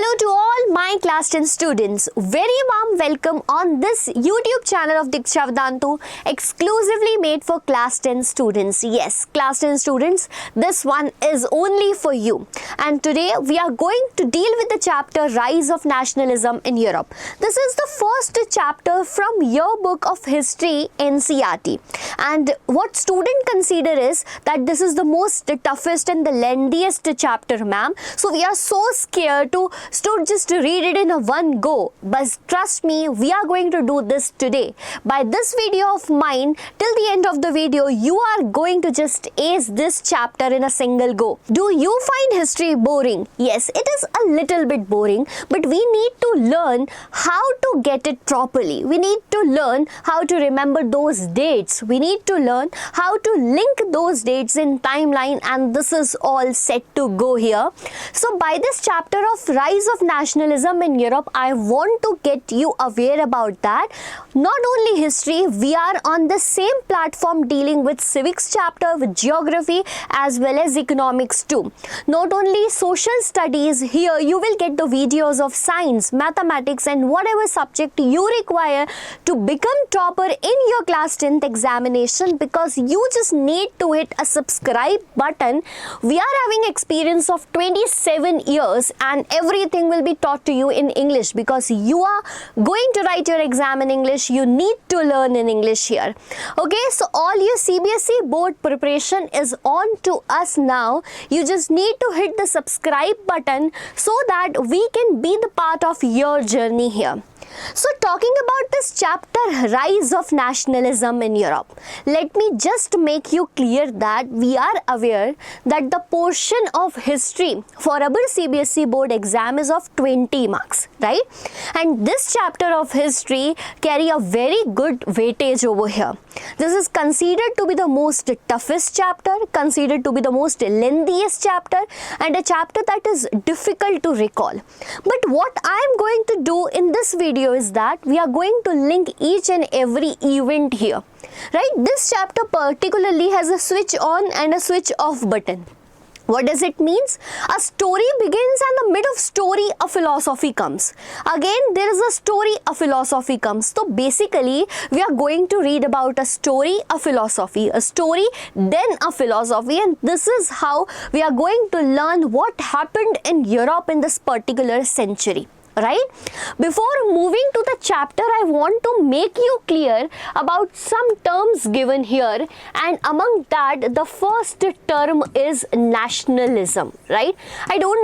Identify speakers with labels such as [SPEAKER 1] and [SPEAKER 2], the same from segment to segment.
[SPEAKER 1] Hello to all my class 10 students. Very warm welcome on this YouTube channel of Diksha Vedantu, exclusively made for class 10 students. Yes, class 10 students, this one is only for you. And today we are going to deal with the chapter Rise of Nationalism in Europe. This is the first chapter from your book of history, NCERT. And what student consider is that this is the most toughest and the lengthiest chapter, ma'am. So we are so scared to just read it in a one go. But trust me, we are going to do this today. By this video of mine, till the end of the video, you are going to just ace this chapter in a single go. Do you find history boring? Yes, it is a little bit boring, but we need to learn how to get it properly. We need to learn how to remember those dates. We need to learn how to link those dates in timeline, and this is all set to go here. So by this chapter of Rise of Nationalism in Europe, I want to get you aware about that. Not only history, we are on the same platform dealing with civics chapter, with geography as well as economics too. Not only social studies, here you will get the videos of science, mathematics and whatever subject you require to become topper in your class 10th examination, because you just need to hit a subscribe button. We are having experience of 27 years and everything will be taught to you in English, because you are going to write your exam in English. You need to learn in English here. Okay, so all your CBSE board preparation is on to us now. You just need to hit the subscribe button so that we can be the part of your journey here. So talking about this chapter, Rise of Nationalism in Europe, let me just make you clear that we are aware that the portion of history for our CBSE board exam is of 20 marks, right? And this chapter of history carry a very good weightage over here. This is considered to be the most toughest chapter, considered to be the most lengthiest chapter, and a chapter that is difficult to recall. But what I am going to do in this video is that we are going to link each and every event here, right? This chapter particularly has a switch on and a switch off button. What does it mean? A story begins and the mid of story a philosophy comes. Again, there is a story, a philosophy comes. So basically, we are going to read about a story, a philosophy, a story, then a philosophy, and this is how we are going to learn what happened in Europe in this particular century. Right? Before moving to the chapter, I want to make you clear about some terms given here, and among that the first term is nationalism, right? I don't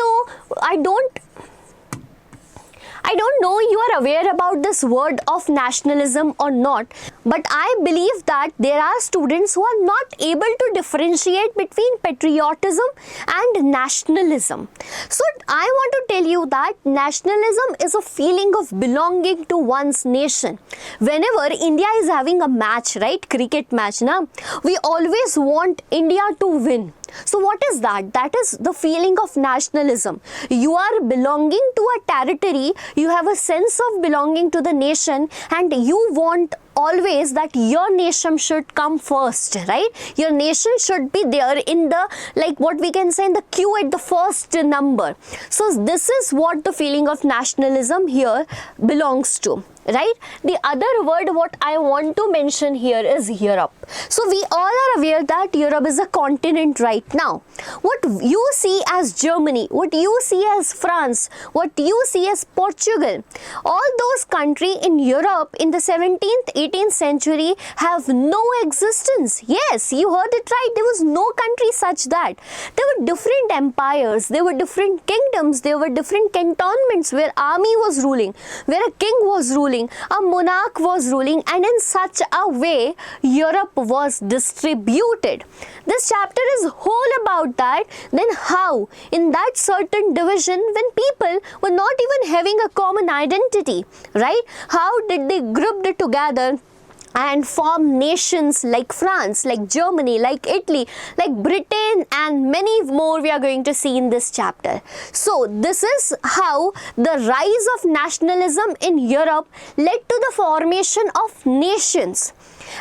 [SPEAKER 1] know you are aware about this word of nationalism or not, but I believe that there are students who are not able to differentiate between patriotism and nationalism. So I want to tell you that nationalism is a feeling of belonging to one's nation. Whenever India is having a match, right, cricket match, we always want India to win. So what is that? That is the feeling of nationalism. You are belonging to a territory, you have a sense of belonging to the nation, and you want always that your nation should come first, right? Your nation should be there in the, like what we can say, in the queue at the first number. So this is what the feeling of nationalism here belongs to, right? The other word what I want to mention here is Europe. So we all are aware that Europe is a continent right now. What you see as Germany, what you see as France, what you see as Portugal, all those countries in Europe in the 17th, 18th century have no existence. Yes, you heard it right. There was no country such that. There were different empires, there were different kingdoms, there were different cantonments where army was ruling, where a king was ruling, a monarch was ruling, and in such a way Europe was distributed. This chapter is whole about that. Then how in that certain division, when people were not even having a common identity, right? How did they group it together and form nations like France, like Germany, like Italy, like Britain, and many more we are going to see in this chapter. So this is how the rise of nationalism in Europe led to the formation of nations.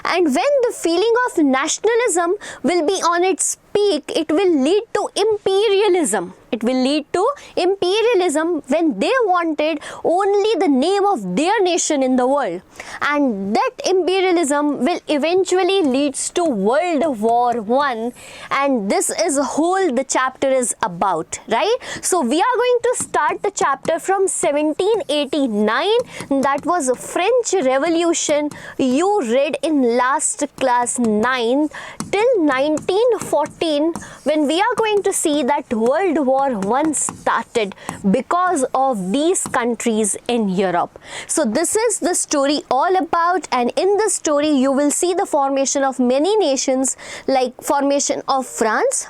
[SPEAKER 1] And when the feeling of nationalism will be on its peak, it will lead to imperialism. It will lead to imperialism when they wanted only the name of their nation in the world. And that imperialism will eventually leads to World War I. And this is whole the chapter is about, right? So we are going to start the chapter from 1789. That was a French Revolution you read in last class 9 till 1914, when we are going to see that World War I started because of these countries in Europe. So this is the story all about, and in this story you will see the formation of many nations, like formation of France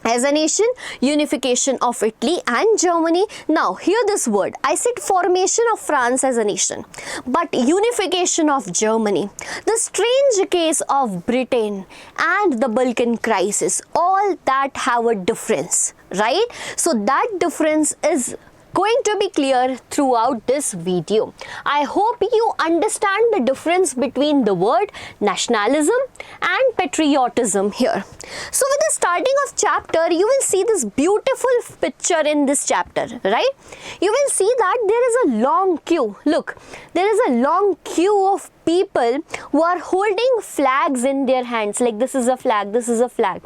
[SPEAKER 1] as a nation, unification of Italy and Germany. Now hear this word, I said formation of France as a nation, but unification of Germany, the strange case of Britain and the Balkan crisis, all that have a difference, right? So that difference is going to be clear throughout this video. I hope you understand the difference between the word nationalism and patriotism here. So with the starting of chapter, you will see this beautiful picture in this chapter, right? You will see that there is a long queue. Look, there is a long queue of people who are holding flags in their hands, like this is a flag, this is a flag.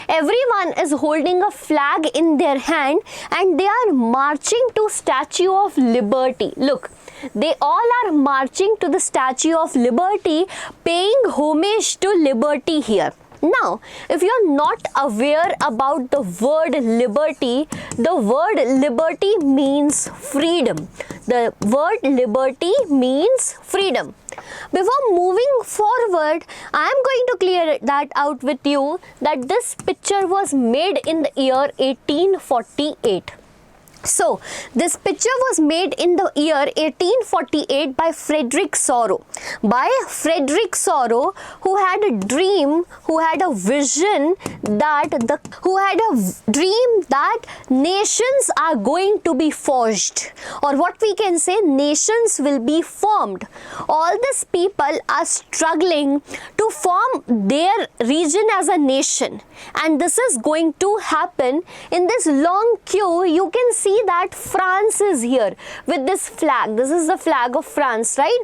[SPEAKER 1] Everyone is holding a flag in their hand and they are marching to Statue of Liberty. Look, they all are marching to the Statue of Liberty, paying homage to liberty here. Now, if you are not aware about the word liberty, the word liberty means freedom. The word liberty means freedom. Before moving forward, I am going to clear that out with you that this picture was made in the year 1848. So, this picture was made in the year 1848 by Frederick Sorrow. By Frederick Sorrow, who had a dream, who had a vision that nations are going to be forged, or what we can say, nations will be formed. All these people are struggling to form their region as a nation, and this is going to happen. In this long queue, you can see that France is here with this flag. This is the flag of France, right?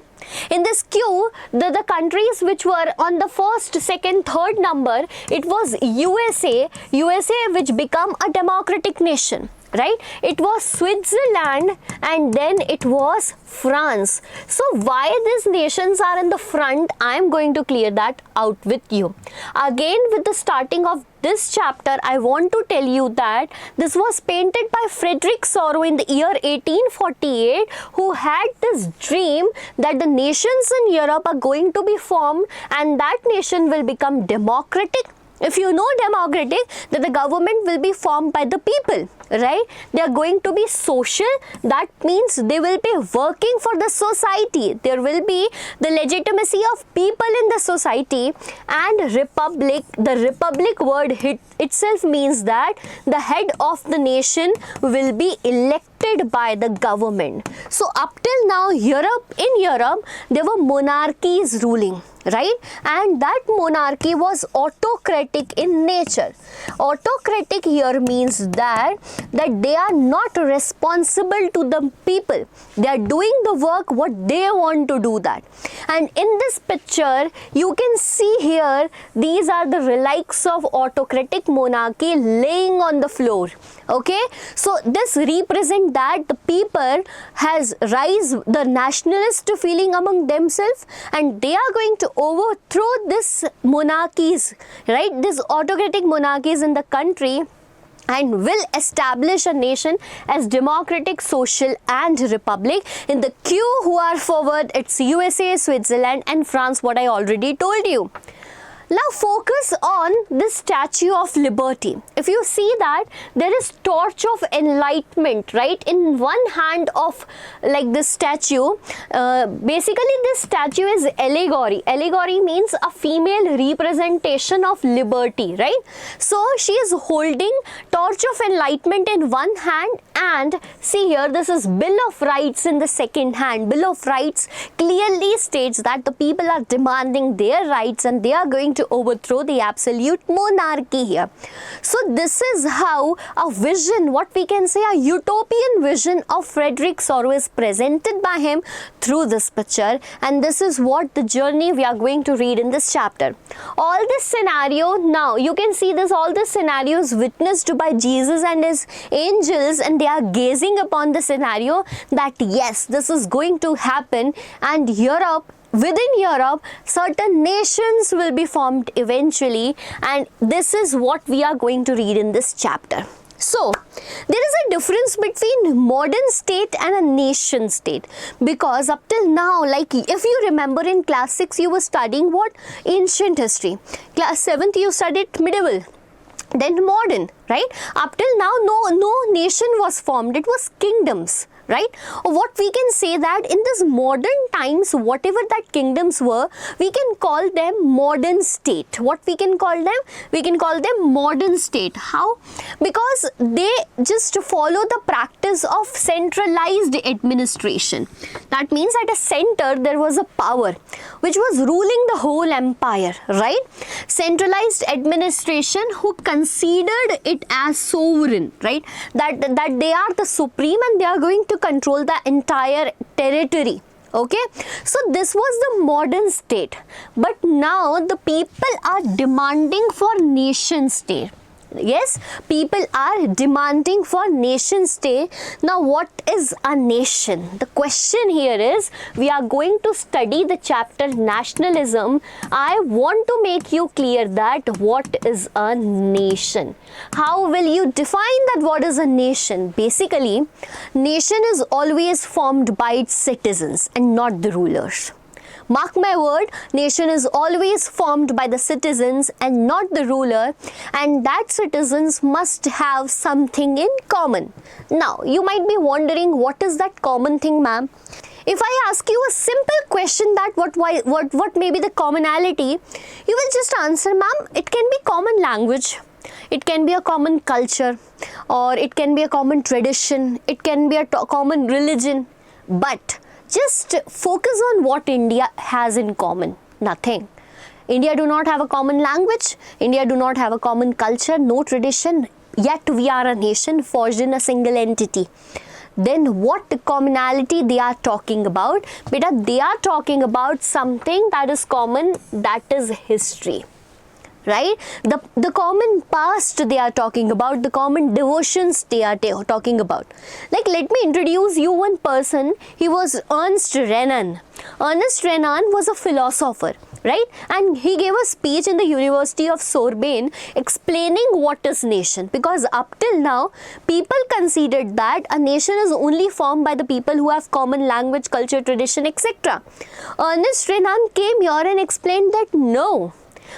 [SPEAKER 1] In this queue, the countries which were on the first, second, third number, it was USA which become a democratic nation, right? It was Switzerland and then it was France. So why these nations are in the front, I am going to clear that out with you. Again, with the starting of this chapter, I want to tell you that this was painted by Frederick Sorrow in the year 1848, who had this dream that the nations in Europe are going to be formed and that nation will become democratic. If you know democratic, that the government will be formed by the people, right? They are going to be social. That means they will be working for the society. There will be the legitimacy of people in the society. And republic, the republic word itself means that the head of the nation will be elected by the government. So up till now, in Europe, there were monarchies ruling, right? And that monarchy was autocratic in nature. Autocratic here means that they are not responsible to the people. They are doing the work what they want to do that. And in this picture, you can see here, these are the relics of autocratic monarchy laying on the floor. Okay, so this represents that the people has rise the nationalist feeling among themselves, and they are going to overthrow this monarchies, right? These autocratic monarchies in the country, and will establish a nation as democratic, social and republic. In the queue who are forward, it's USA, Switzerland and France, what I already told you. Now focus on this Statue of Liberty. If you see that there is torch of enlightenment, right, in one hand of like this statue. Basically this statue is allegory. Allegory means a female representation of liberty, right? So she is holding torch of enlightenment in one hand And see here, this is Bill of Rights in the second hand. Bill of Rights clearly states that the people are demanding their rights and they are going to overthrow the absolute monarchy here. So this is how a vision, what we can say, a utopian vision of Frederick Sorrow is presented by him through this picture, and this is what the journey we are going to read in this chapter. All this scenario, now you can see this, all this scenario is witnessed by Jesus and his angels, and they are gazing upon the scenario that yes, this is going to happen, and within Europe, certain nations will be formed eventually, and this is what we are going to read in this chapter. So, there is a difference between modern state and a nation state, because up till now, like if you remember in class 6 you were studying what? Ancient history. Class 7th you studied medieval, then modern, right? Up till now no nation was formed, it was kingdoms, right? What we can say that in this modern times, whatever that kingdoms were, we can call them modern state. What we can call them? We can call them modern state. How? Because they just follow the practice of centralized administration. That means at a center there was a power which was ruling the whole empire, right? Centralized administration who considered it as sovereign, right? That they are the supreme and they are going to control the entire territory. Okay, so this was the modern state, but now the people are demanding for nation state. Yes, people are demanding for nation state. Now what is a nation? The question here is, we are going to study the chapter nationalism. I want to make you clear that what is a nation. How will you define that what is a nation? Basically, nation is always formed by its citizens and not the rulers. Mark my word, nation is always formed by the citizens and not the ruler, and that citizens must have something in common. Now, you might be wondering, what is that common thing, ma'am? If I ask you a simple question that what may be the commonality, you will just answer, ma'am, it can be common language, it can be a common culture, or it can be a common tradition, it can be a common religion, but just focus on what India has in common. Nothing. India do not have a common language. India do not have a common culture, no tradition. Yet we are a nation forged in a single entity. Then what commonality they are talking about? Beta, they are talking about something that is common, that is history. Right? The common past they are talking about, the common devotions they are talking about. Like, let me introduce you one person. He was Ernst Renan. Ernst Renan was a philosopher, right? And he gave a speech in the University of Sorbonne explaining what is nation. Because up till now, people considered that a nation is only formed by the people who have common language, culture, tradition, etc. Ernst Renan came here and explained that no.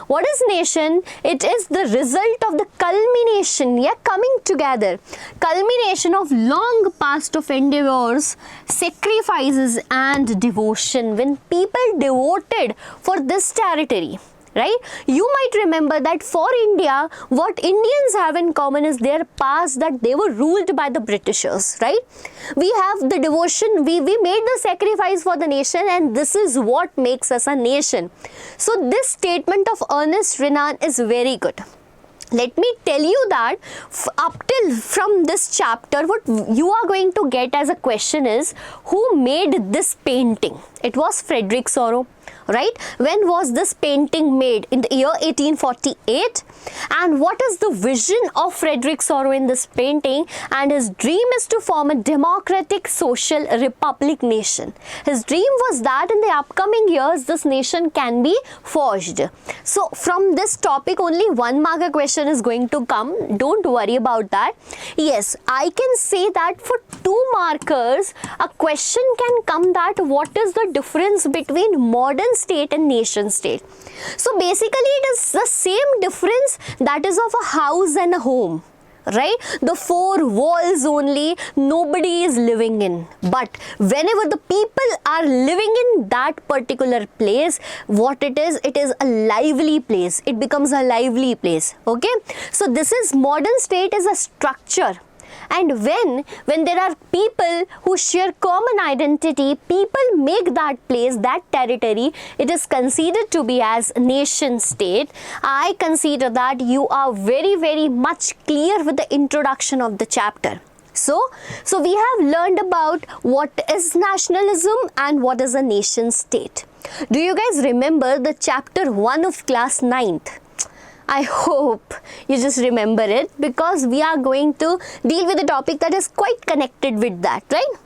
[SPEAKER 1] What is nation? It is the result of the culmination, coming together, culmination of long past of endeavors, sacrifices and devotion, when people devoted for this territory. Right? You might remember that for India, what Indians have in common is their past, that they were ruled by the Britishers, right? We have the devotion, we made the sacrifice for the nation, and this is what makes us a nation. So this statement of Ernst Renan is very good. Let me tell you that up till from this chapter, what you are going to get as a question is, who made this painting? It was Frederick Sorrow. Right? When was this painting made? In the year 1848. And what is the vision of Frederick Sorrow in this painting? And his dream is to form a democratic social republic nation. His dream was that in the upcoming years, this nation can be forged. So from this topic, only 1 mark question is going to come. Don't worry about that. Yes, I can say that for 2 markers, a question can come that what is the difference between modern state and nation state. So basically it is the same difference, that is of a house and a home. Right? The 4 walls only, nobody is living in. But whenever the people are living in that particular place, what it is a lively place. It becomes a lively place. Okay? So this is modern state is a structure And when there are people who share common identity, people make that place, that territory, it is considered to be as nation state. I consider that you are very, very much clear with the introduction of the chapter. So we have learned about what is nationalism and what is a nation state. Do you guys remember the chapter 1 of class 9th? I hope you just remember it, because we are going to deal with a topic that is quite connected with that, right?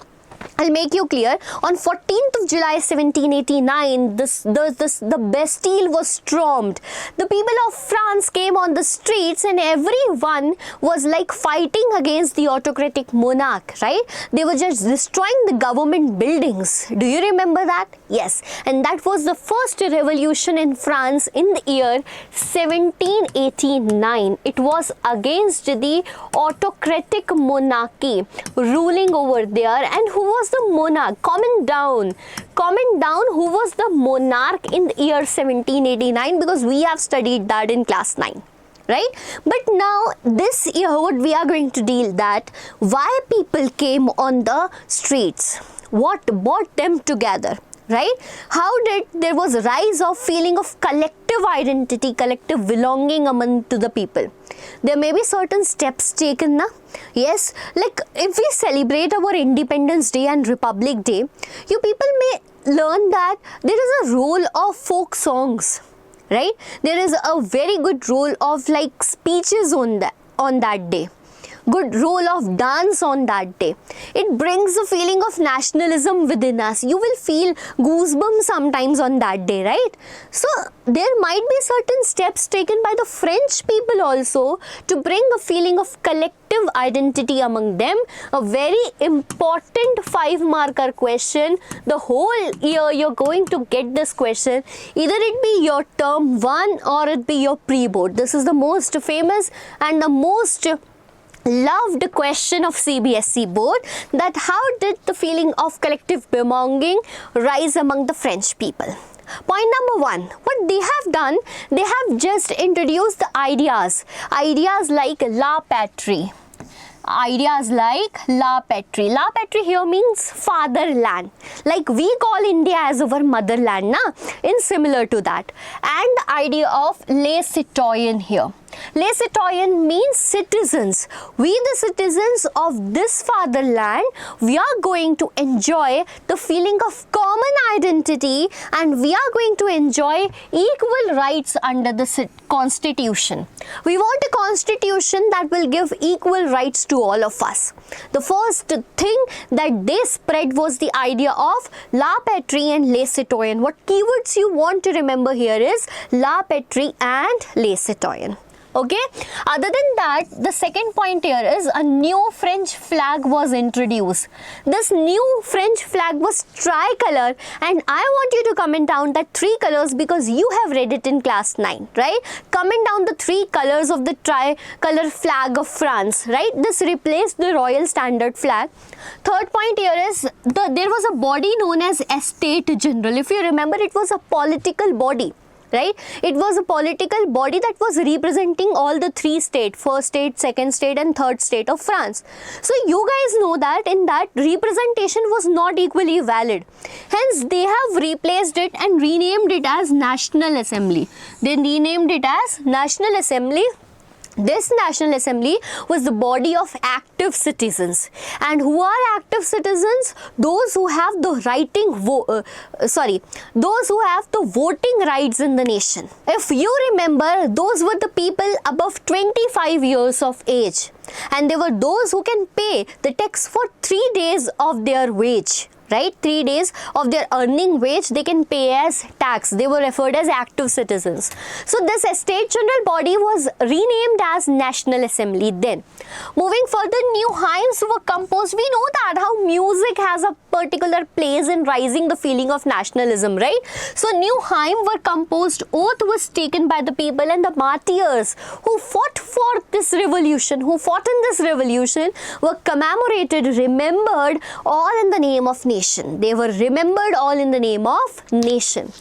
[SPEAKER 1] I'll make you clear. On 14th of July 1789, the Bastille was stormed. The people of France came on the streets and everyone was like fighting against the autocratic monarch, right? They were just destroying the government buildings. Do you remember that? Yes. And that was the first revolution in France in the year 1789. It was against the autocratic monarchy ruling over there. And who was the monarch? Comment down who was the monarch in the year 1789, because we have studied that in class 9, right? But now this year what we are going to deal that why people came on the streets, what brought them together, right? How did there was a rise of feeling of collective identity, collective belonging among to the people. There may be certain steps taken now. Yes, like if we celebrate our Independence Day and Republic Day, you people may learn that there is a role of folk songs, right? There is a very good role of like speeches on that day. Good role of dance on that day. It brings a feeling of nationalism within us. You will feel goosebumps sometimes on that day, right? So there might be certain steps taken by the French people also to bring a feeling of collective identity among them. A very important 5-marker question. The whole year you're going to get this question. Either it be your term 1 or it be your pre-board. This is the most famous and the most loved question of CBSE board, that how did the feeling of collective belonging rise among the French people. Point number 1, what they have done, they have just introduced the ideas like la patrie. Ideas like la patrie. La patrie here means fatherland. Like we call India as our motherland, na? In similar to that. And the idea of les citoyens here. Les citoyens means citizens. We the citizens of this fatherland, we are going to enjoy the feeling of common identity and we are going to enjoy equal rights under the constitution. We want a constitution that will give equal rights to all of us. The first thing that they spread was the idea of la patrie and les citoyens. What keywords you want to remember here is la patrie and les citoyens. Okay, other than that, the second point here is a new French flag was introduced. This new French flag was tricolor, and I want you to comment down that 3 colors because you have read it in class 9, right? Comment down the 3 colors of the tricolor flag of France, right? This replaced the royal standard flag. Third point here is there was a body known as Estate General. If you remember, it was a political body. Right? It was a political body that was representing all the 3 states, first state, second state and third state of France. So you guys know that in that representation was not equally valid. Hence they have replaced it and renamed it as National Assembly. They renamed it as National Assembly. This National Assembly was the body of active citizens. And who are active citizens? Those who have the those who have the voting rights in the nation. If you remember, those were the people above 25 years of age. And they were those who can pay the tax for 3 days of their wage. Right, 3 days of their earning wage they can pay as tax. They were referred as active citizens. So this Estate General body was renamed as National Assembly then. Moving further, new hymns were composed. We know that how music has a particular place in rising the feeling of nationalism, right? So new hymn were composed, oath was taken by the people, and the martyrs who fought for this revolution, who fought in this revolution, were commemorated, remembered, all in the name of nation. They were remembered all in the name of nation.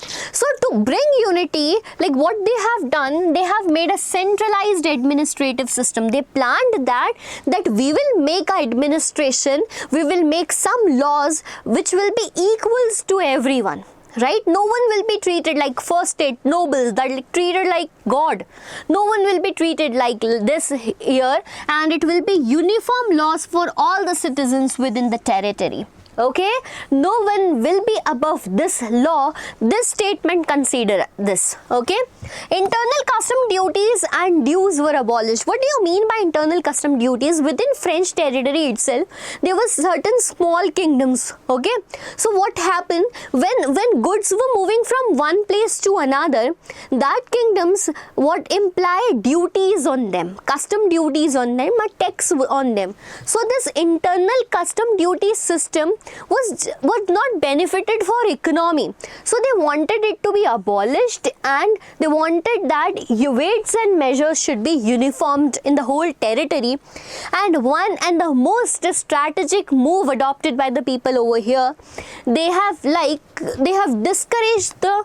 [SPEAKER 1] So to bring unity, like what they have done, they have made a centralized administrative system. They planned that we will make our administration, we will make some laws which will be equals to everyone. Right? No one will be treated like first state nobles, that are treated like God. No one will be treated like this here, and it will be uniform laws for all the citizens within the territory. Okay, no one will be above this law. This statement consider this. Okay, internal custom duties and dues were abolished. What do you mean by internal custom duties? Within French territory itself, there were certain small kingdoms. Okay, so what happened when goods were moving from one place to another, that kingdoms what imply duties on them, custom duties on them, or tax on them. So this internal custom duty system was not benefited for economy. So they wanted it to be abolished, and they wanted that weights and measures should be uniformed in the whole territory. And one and the most strategic move adopted by the people over here, they have discouraged the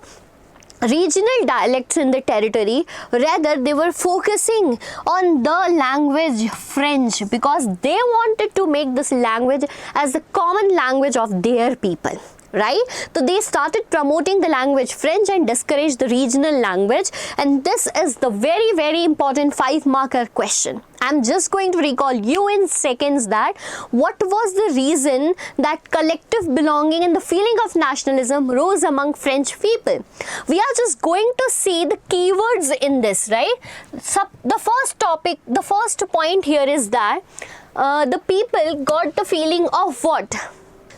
[SPEAKER 1] regional dialects in the territory. Rather, they were focusing on the language French, because they wanted to make this language as the common language of their people. Right? So they started promoting the language French and discouraged the regional language. And this is the very, very important 5-marker question. I'm just going to recall you in seconds that what was the reason that collective belonging and the feeling of nationalism rose among French people. We are just going to see the keywords in this, right? So the first point here is that the people got the feeling of what?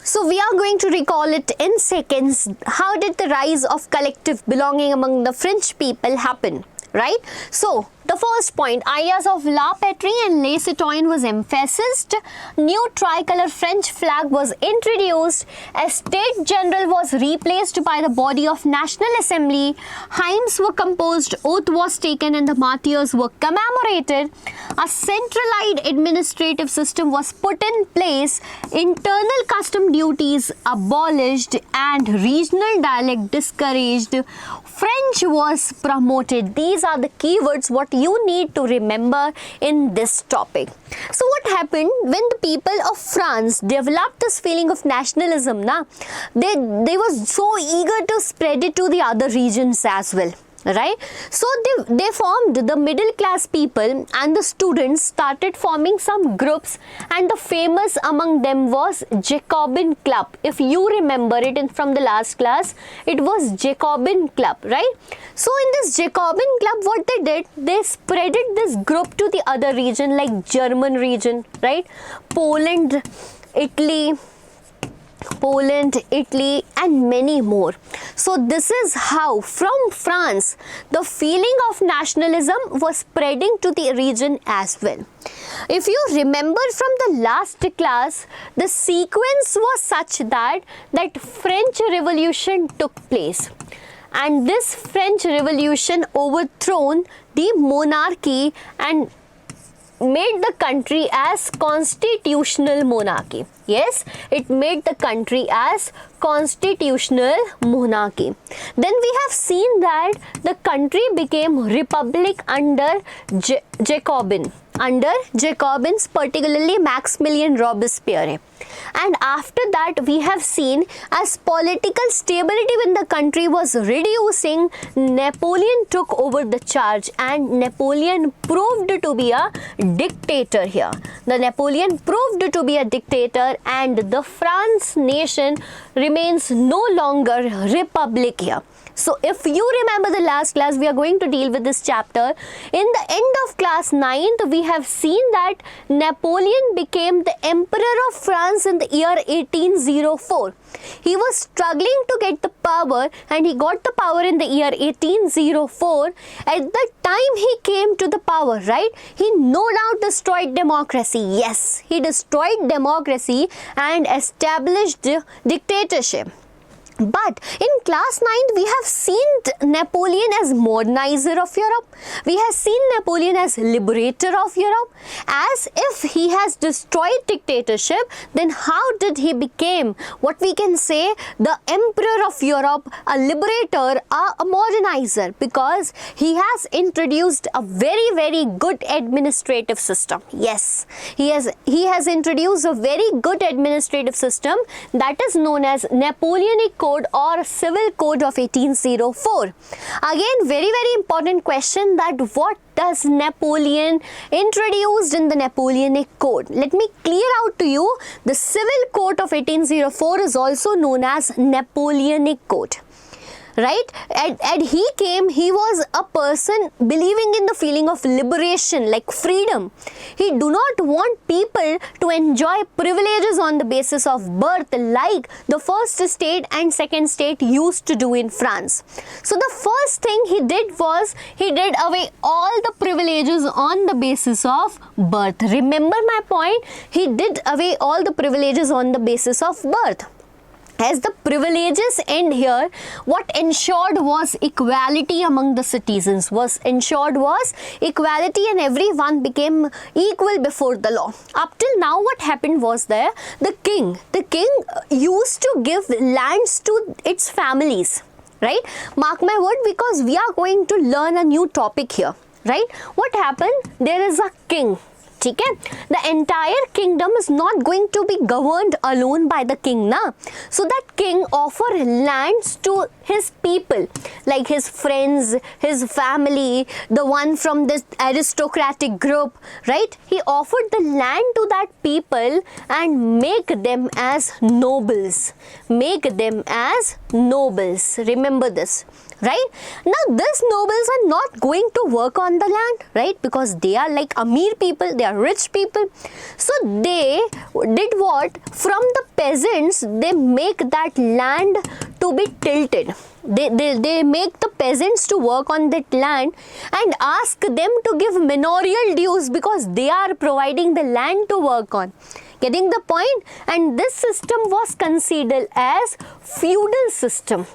[SPEAKER 1] So we are going to recall it in seconds. How did the rise of collective belonging among the French people happen? Right? So the first point, ideas of la patrie and les citoyens was emphasized. New tricolor French flag was introduced. A state general was replaced by the body of National Assembly. Hymns were composed, oath was taken, and the martyrs were commemorated. A centralized administrative system was put in place. Internal custom duties abolished, and regional dialect discouraged. French was promoted. These are the keywords what you need to remember in this topic. So what happened when the people of France developed this feeling of nationalism? They were so eager to spread it to the other regions as well. Right? So they formed the middle class people, and the students started forming some groups, and the famous among them was Jacobin Club. If you remember it from the last class, it was Jacobin Club, right? So in this Jacobin Club, what they did, they spreaded this group to the other region, like German region, right? Poland, Italy, and many more. So this is how from France the feeling of nationalism was spreading to the region as well. If you remember from the last class, the sequence was such that French Revolution took place, and this French Revolution overthrown the monarchy and made the country as constitutional monarchy. Yes, it made the country as constitutional monarchy. Then we have seen that the country became republic under Jacobins, particularly Maximilien Robespierre. And after that, we have seen as political stability when the country was reducing, Napoleon took over the charge, and Napoleon proved to be a dictator here. The Napoleon proved to be a dictator, and the France nation remains no longer republic here. So if you remember the last class, we are going to deal with this chapter. In the end of class 9th, we have seen that Napoleon became the Emperor of France in the year 1804. He was struggling to get the power, and he got the power in the year 1804. At the time he came to the power, right, he no doubt destroyed democracy. Yes, he destroyed democracy and established dictatorship. But in class 9th, we have seen Napoleon as modernizer of Europe. We have seen Napoleon as liberator of Europe. As if he has destroyed dictatorship, then how did he become what we can say the Emperor of Europe, a liberator, a modernizer? Because he has introduced a very, very good administrative system. Yes, he has introduced a very good administrative system that is known as Napoleonic Code or Civil Code of 1804. Again, very, very important question, that what does Napoleon introduced in the Napoleonic Code? Let me clear out to you. The Civil Code of 1804 is also known as Napoleonic Code. Right? And he came, he was a person believing in the feeling of liberation, like freedom. He do not want people to enjoy privileges on the basis of birth, like the first state and second state used to do in France. So the first thing he did was, he did away all the privileges on the basis of birth. Remember my point? He did away all the privileges on the basis of birth. As the privileges end here, what ensured was equality among the citizens. Equality, and everyone became equal before the law. Up till now, what happened was there, the king used to give lands to its families. Right? Mark my word, because we are going to learn a new topic here. Right? What happened? There is a king. Okay? The entire kingdom is not going to be governed alone by the king, na? So that king offered lands to his people, like his friends, his family, the one from this aristocratic group, right? He offered the land to that people and make them as nobles. Remember this. Right? Now, these nobles are not going to work on the land, right? Because they are like Amir people, they are rich people. So, they did what? From the peasants, they make that land to be tilted. They make the peasants to work on that land and ask them to give manorial dues, because they are providing the land to work on. Getting the point? And this system was considered as feudal system.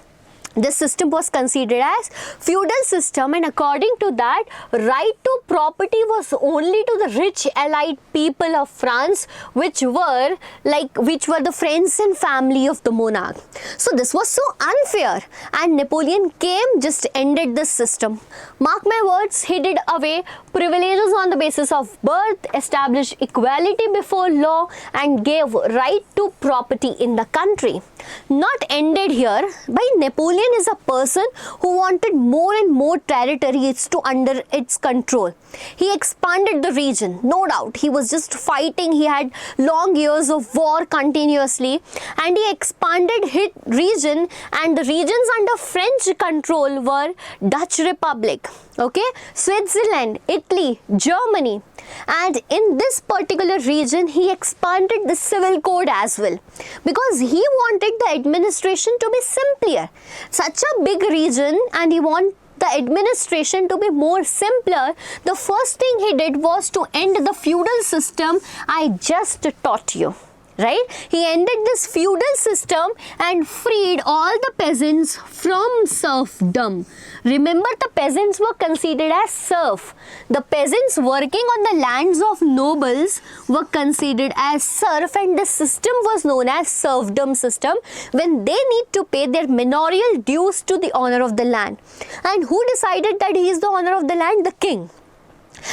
[SPEAKER 1] This system was considered as feudal system, and according to that, right to property was only to the rich elite people of France, which were the friends and family of the monarch. So this was so unfair, and Napoleon came, just ended this system. Mark my words, he did away privileges on the basis of birth, established equality before law, and gave right to property in the country. Not ended here. By Napoleon is a person who wanted more and more territories to under its control. He expanded the region, no doubt. He was just fighting. He had long years of war continuously, and he expanded his region, and the regions under French control were Dutch Republic, okay, Switzerland, Italy, Germany. And in this particular region, he expanded the civil code as well, because he wanted the administration to be simpler. Such a big region, and he wanted the administration to be more simpler. The first thing he did was to end the feudal system I just taught you. Right? He ended this feudal system and freed all the peasants from serfdom. Remember, the peasants were considered as serf. The peasants working on the lands of nobles were considered as serf, and this system was known as serfdom system, when they need to pay their manorial dues to the owner of the land. And who decided that he is the owner of the land? The king.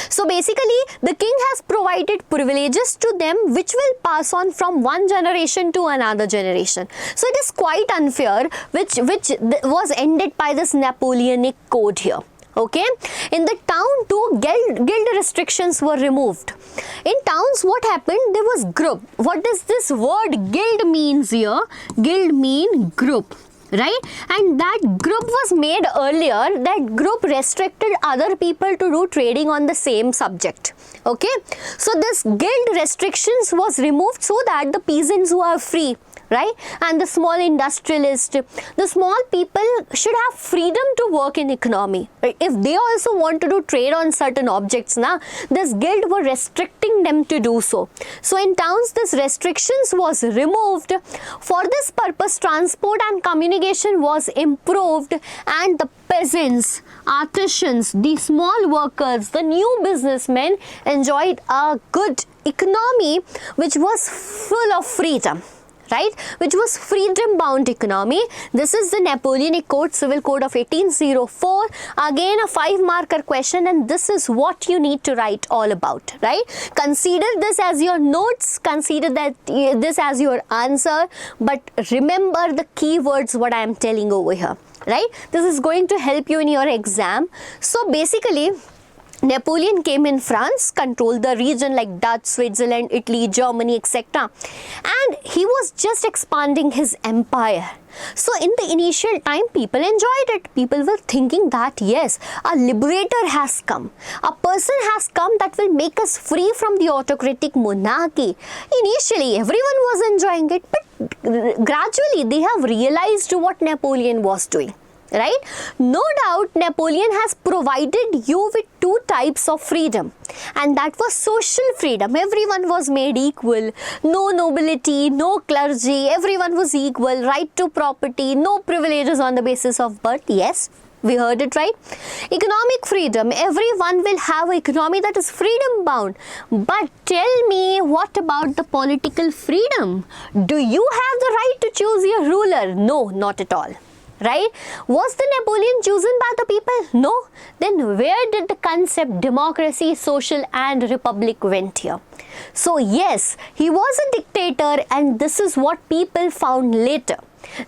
[SPEAKER 1] So basically, the king has provided privileges to them, which will pass on from one generation to another generation. So it is quite unfair, which was ended by this Napoleonic Code here. Okay, in the town too, guild restrictions were removed. In towns, what happened? There was group. What does this word guild means here? Guild mean group. right? And that group was made earlier. That group restricted other people to do trading on the same subject. Okay, so this guild restrictions was removed so that the peasants who are free, right, and the small industrialists, the small people should have freedom to work in economy. Right? If they also want to do trade on certain objects, now this guild were restricting them to do so. So in towns, this restrictions was removed. For this purpose, transport and communication was improved, and the peasants, artisans, the small workers, the new businessmen enjoyed a good economy which was full of freedom, right, which was freedom bound economy. This is the Napoleonic Code, Civil Code of 1804. Again a 5-marker question, and this is what you need to write all about, right? Consider this as your notes, consider this as your answer, but remember the keywords what I am telling over here, right? This is going to help you in your exam. So basically, Napoleon came in France, controlled the region like Dutch, Switzerland, Italy, Germany, etc. And he was just expanding his empire. So in the initial time, people enjoyed it. People were thinking that yes, a liberator has come. A person has come that will make us free from the autocratic monarchy. Initially, everyone was enjoying it, but gradually they have realized what Napoleon was doing. Right? No doubt Napoleon has provided you with 2 types of freedom, and that was social freedom. Everyone was made equal. No nobility, no clergy, everyone was equal. Right to property, no privileges on the basis of birth. Yes, we heard it right. Economic freedom, everyone will have an economy that is freedom bound. But tell me, what about the political freedom? Do you have the right to choose your ruler? No, not at all. Right? Was the Napoleon chosen by the people? No. Then where did the concept democracy, social and republic went here? So yes, he was a dictator, and this is what people found later.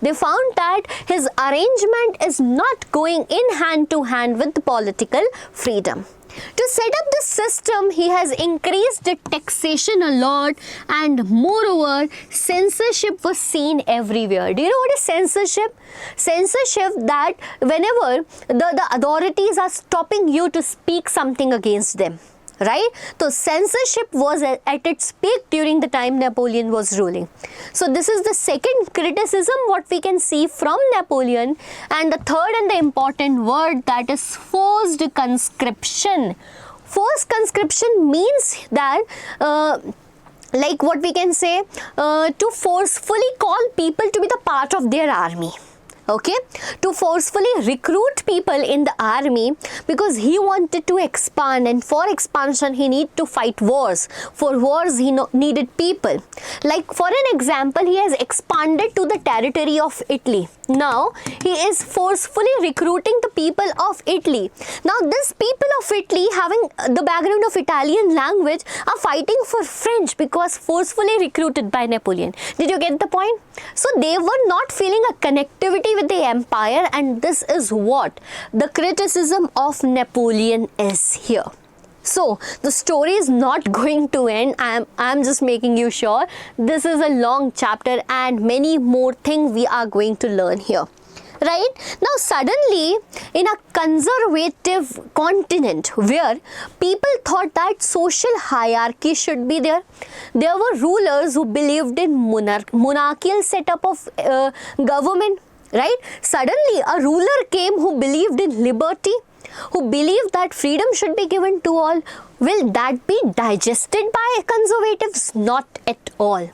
[SPEAKER 1] They found that his arrangement is not going in hand to hand with the political freedom. To set up this system, he has increased the taxation a lot, and moreover, censorship was seen everywhere. Do you know what is censorship? Censorship, that whenever the authorities are stopping you to speak something against them. Right? So censorship was at its peak during the time Napoleon was ruling. So this is the second criticism what we can see from Napoleon. And the third and the important word, that is forced conscription. Forced conscription means that like what we can say, to forcefully call people to be the part of their army. Okay, to forcefully recruit people in the army, because he wanted to expand, and for expansion he needed to fight wars. For wars he needed people. Like for an example, he has expanded to the territory of Italy. Now he is forcefully recruiting the people of Italy. Now these people of Italy, having the background of Italian language, are fighting for French because forcefully recruited by Napoleon. Did you get the point? So they were not feeling a connectivity with the empire, and this is what the criticism of Napoleon is here. So the story is not going to end. I'm just making you sure. This is a long chapter, and many more things we are going to learn here. Right? Now suddenly, in a conservative continent where people thought that social hierarchy should be there were rulers who believed in monarchical setup of government. Right? Suddenly a ruler came who believed in liberty, who believed that freedom should be given to all. Will that be digested by conservatives? Not at all.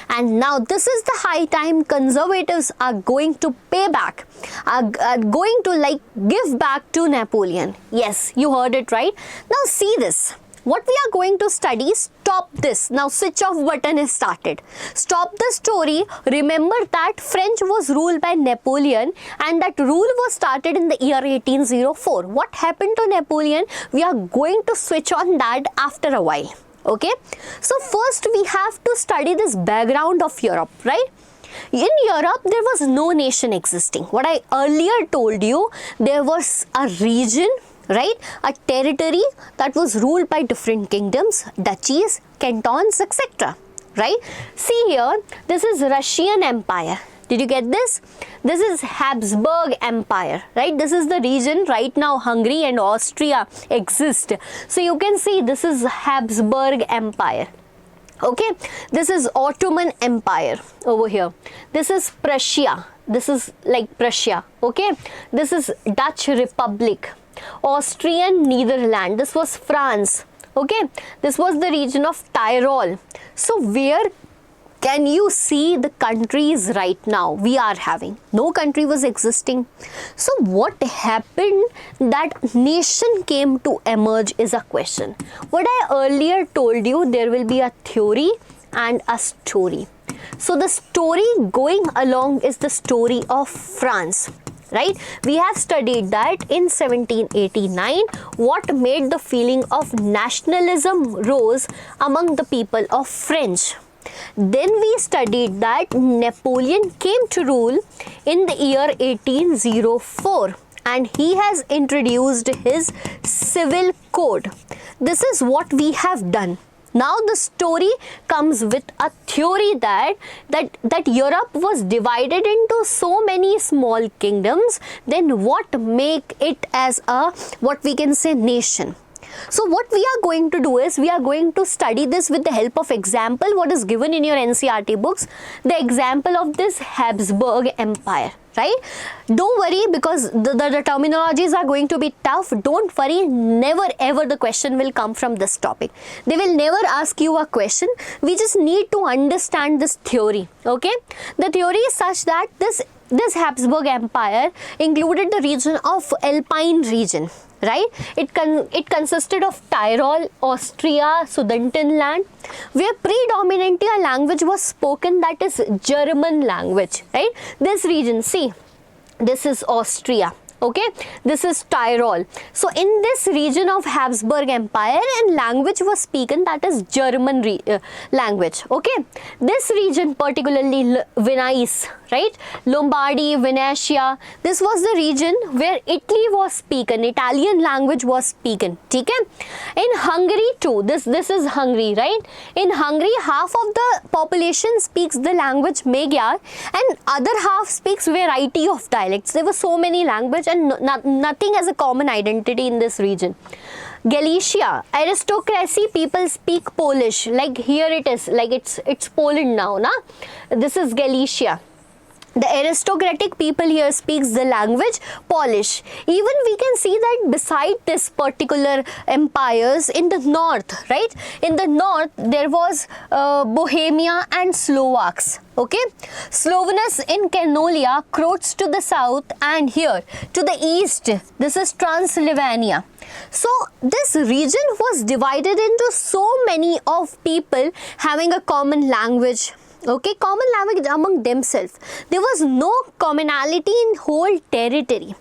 [SPEAKER 1] And now this is the high time conservatives are going to pay back, are going to give back to Napoleon. Yes, you heard it right. Now see this. What we are going to study, stop this. Now switch off button is started. Stop the story. Remember that French was ruled by Napoleon, and that rule was started in the year 1804. What happened to Napoleon? We are going to switch on that after a while. Okay. So first we have to study this background of Europe, right? In Europe, there was no nation existing. What I earlier told you, there was a region, right, a territory that was ruled by different kingdoms, duchies, cantons, etc. Right? See here, this is Russian Empire. Did you get this? This is Habsburg Empire, right? This is the region right now Hungary and Austria exist. So you can see this is Habsburg Empire. Okay, this is Ottoman Empire over here. This is Prussia. This is like Prussia. Okay, this is Dutch Republic. Austrian Netherlands. This was France. Okay, this was the region of Tyrol. So where can you see the countries right now we are having? No country was existing. So what happened that nation came to emerge is a question. What I earlier told you, there will be a theory and a story. So the story going along is the story of France. Right? We have studied that in 1789, what made the feeling of nationalism rose among the people of French. Then we studied that Napoleon came to rule in the year 1804 and he has introduced his civil code. This is what we have done. Now the story comes with a theory that Europe was divided into so many small kingdoms. Then what make it as a, what we can say, nation? So what we are going to do is we are going to study this with the help of example what is given in your NCERT books, the example of this Habsburg Empire, right? Don't worry because the terminologies are going to be tough. Don't worry, never ever the question will come from this topic. They will never ask you a question. We just need to understand this theory, okay? The theory is such that this Habsburg Empire included the region of Alpine region, right? It consisted of Tyrol, Austria, Sudetenland, where predominantly a language was spoken, that is German language, right? This region, see, this is Austria. Okay, this is Tyrol. So in this region of Habsburg Empire, and language was spoken, that is German language. Okay, this region particularly Venice, right, Lombardy, Venetia, this was the region where Italy was spoken, Italian language was spoken. Okay, in Hungary too, this is Hungary, right? In Hungary, half of the population speaks the language Magyar and other half speaks variety of dialects. There were so many languages and nothing as a common identity in this region. Galicia, aristocracy people speak Polish, like here it is, like it's Poland now, na? This is Galicia. The aristocratic people here speaks the language Polish. Even we can see that beside this particular empires in the north, right? In the north there was Bohemia and Slovaks. Okay, Slovenes in Carnolia, Croats to the south, and here to the east, this is Transylvania. So this region was divided into so many of people having a common language. Okay, common language among themselves. There was no commonality in whole territory.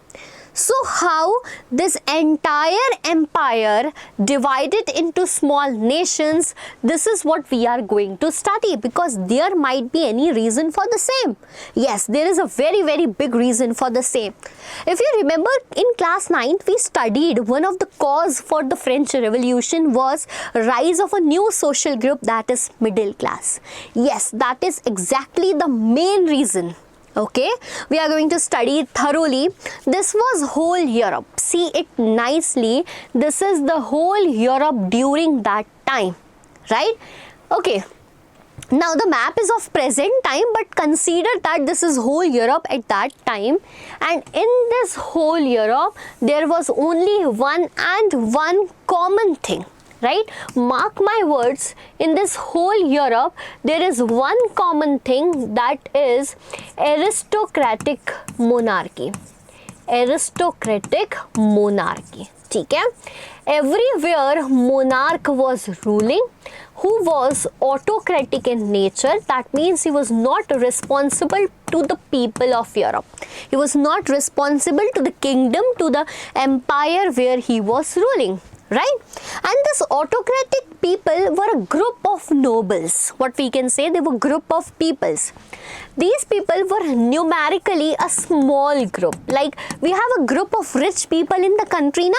[SPEAKER 1] So how this entire empire divided into small nations, this is what we are going to study, because there might be any reason for the same. Yes, there is a very, very big reason for the same. If you remember in class 9th, we studied one of the cause for the French Revolution was rise of a new social group, that is middle class. Yes, that is exactly the main reason. Okay, we are going to study it thoroughly. This was whole Europe. See it nicely. This is the whole Europe during that time, right? Okay. Now the map is of present time, but consider that this is whole Europe at that time, and in this whole Europe there was only one common thing. Right? Mark my words, in this whole Europe, there is one common thing, that is aristocratic monarchy. Aristocratic monarchy. Okay? Everywhere monarch was ruling, who was autocratic in nature. That means he was not responsible to the people of Europe. He was not responsible to the kingdom, to the empire where he was ruling. Right? And this autocratic people were a group of nobles. What we can say, they were a group of peoples. These people were numerically a small group. Like we have a group of rich people in the country, na?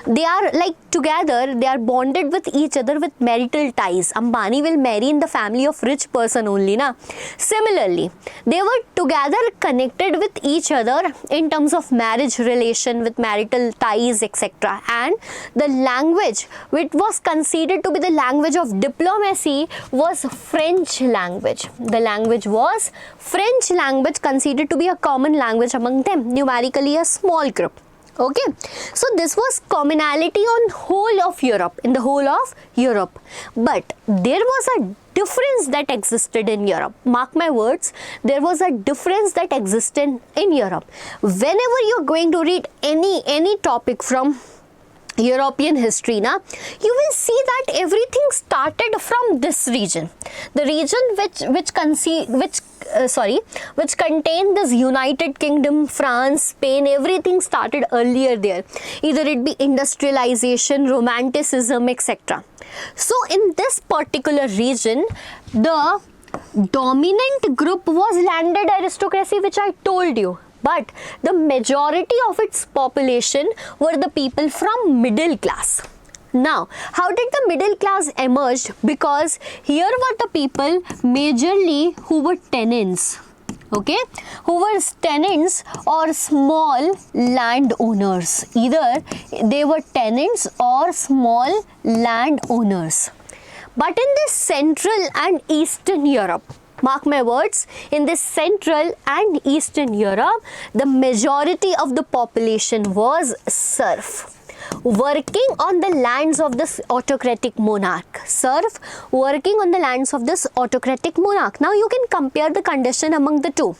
[SPEAKER 1] They are like together, they are bonded with each other with marital ties. Ambani will marry in the family of rich person only, na. Similarly, they were together connected with each other in terms of marriage relation with marital ties, etc. And the language which was considered to be the language of diplomacy was French language. The language was French language, considered to be a common language among them, numerically a small group. Okay, so this was commonality on whole of Europe, in the whole of Europe. But there was a difference that existed in Europe. Mark my words, there was a difference that existed in Europe. Whenever you're going to read any topic from European history, na, you will see that everything started from this region. The region which contained this United Kingdom, France, Spain, everything started earlier there. Either it be industrialization, Romanticism, etc. So in this particular region, the dominant group was landed aristocracy, which I told you. But the majority of its population were the people from middle class. Now, how did the middle class emerge? Because here were the people majorly who were tenants, okay, who were tenants or small landowners. Either they were tenants or small landowners. But in this Central and Eastern Europe, mark my words, in this Central and Eastern Europe, the majority of the population was serf, working on the lands of this autocratic monarch. Serf working on the lands of this autocratic monarch. Now you can compare the condition among the two.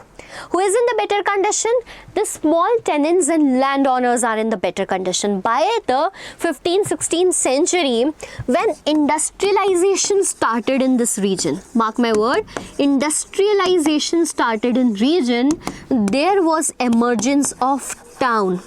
[SPEAKER 1] Who is in the better condition? The small tenants and landowners are in the better condition. By the 15th, 16th century, when industrialization started in this region, mark my word, industrialization started in region, there was emergence of town.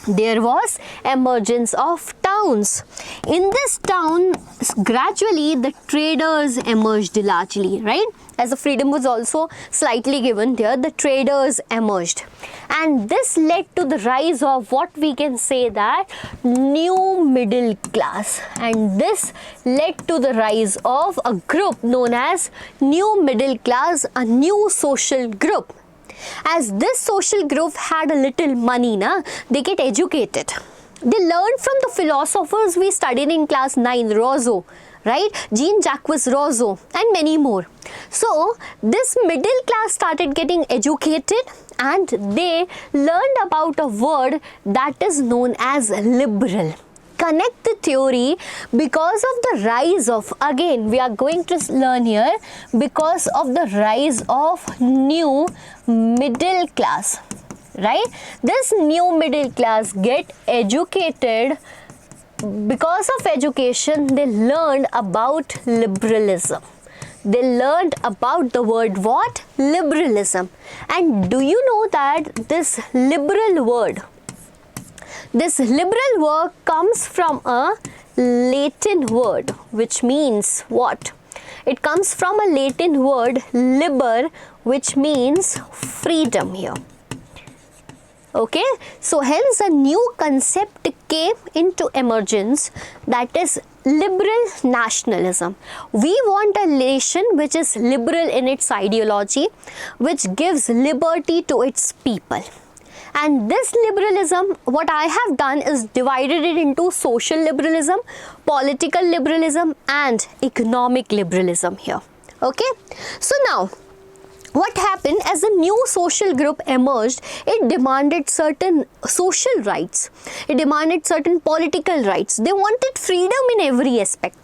[SPEAKER 1] There was emergence of towns. In this town, gradually the traders emerged largely, right? As the freedom was also slightly given there, the traders emerged. And this led to the rise of what we can say that new middle class. And this led to the rise of a group known as new middle class, a new social group. As this social group had a little money, they get educated. They learned from the philosophers we studied in class 9, Rousseau, right? Jean-Jacques Rousseau and many more. So this middle class started getting educated and they learned about a word that is known as liberal. Connect the theory because of the rise of, again we are going to learn here, because of the rise of new middle class, right? This new middle class get educated. Because of education, they learned about liberalism. They learned about the word what? Liberalism. And do you know that this liberal word comes from a Latin word, which means what? It comes from a Latin word, liber, which means freedom here. Okay, so hence a new concept came into emergence, that is liberal nationalism. We want a nation which is liberal in its ideology, which gives liberty to its people. And this liberalism, what I have done is divided it into social liberalism, political liberalism and economic liberalism here. Okay, so now what happened as a new social group emerged, it demanded certain social rights. It demanded certain political rights. They wanted freedom in every aspect.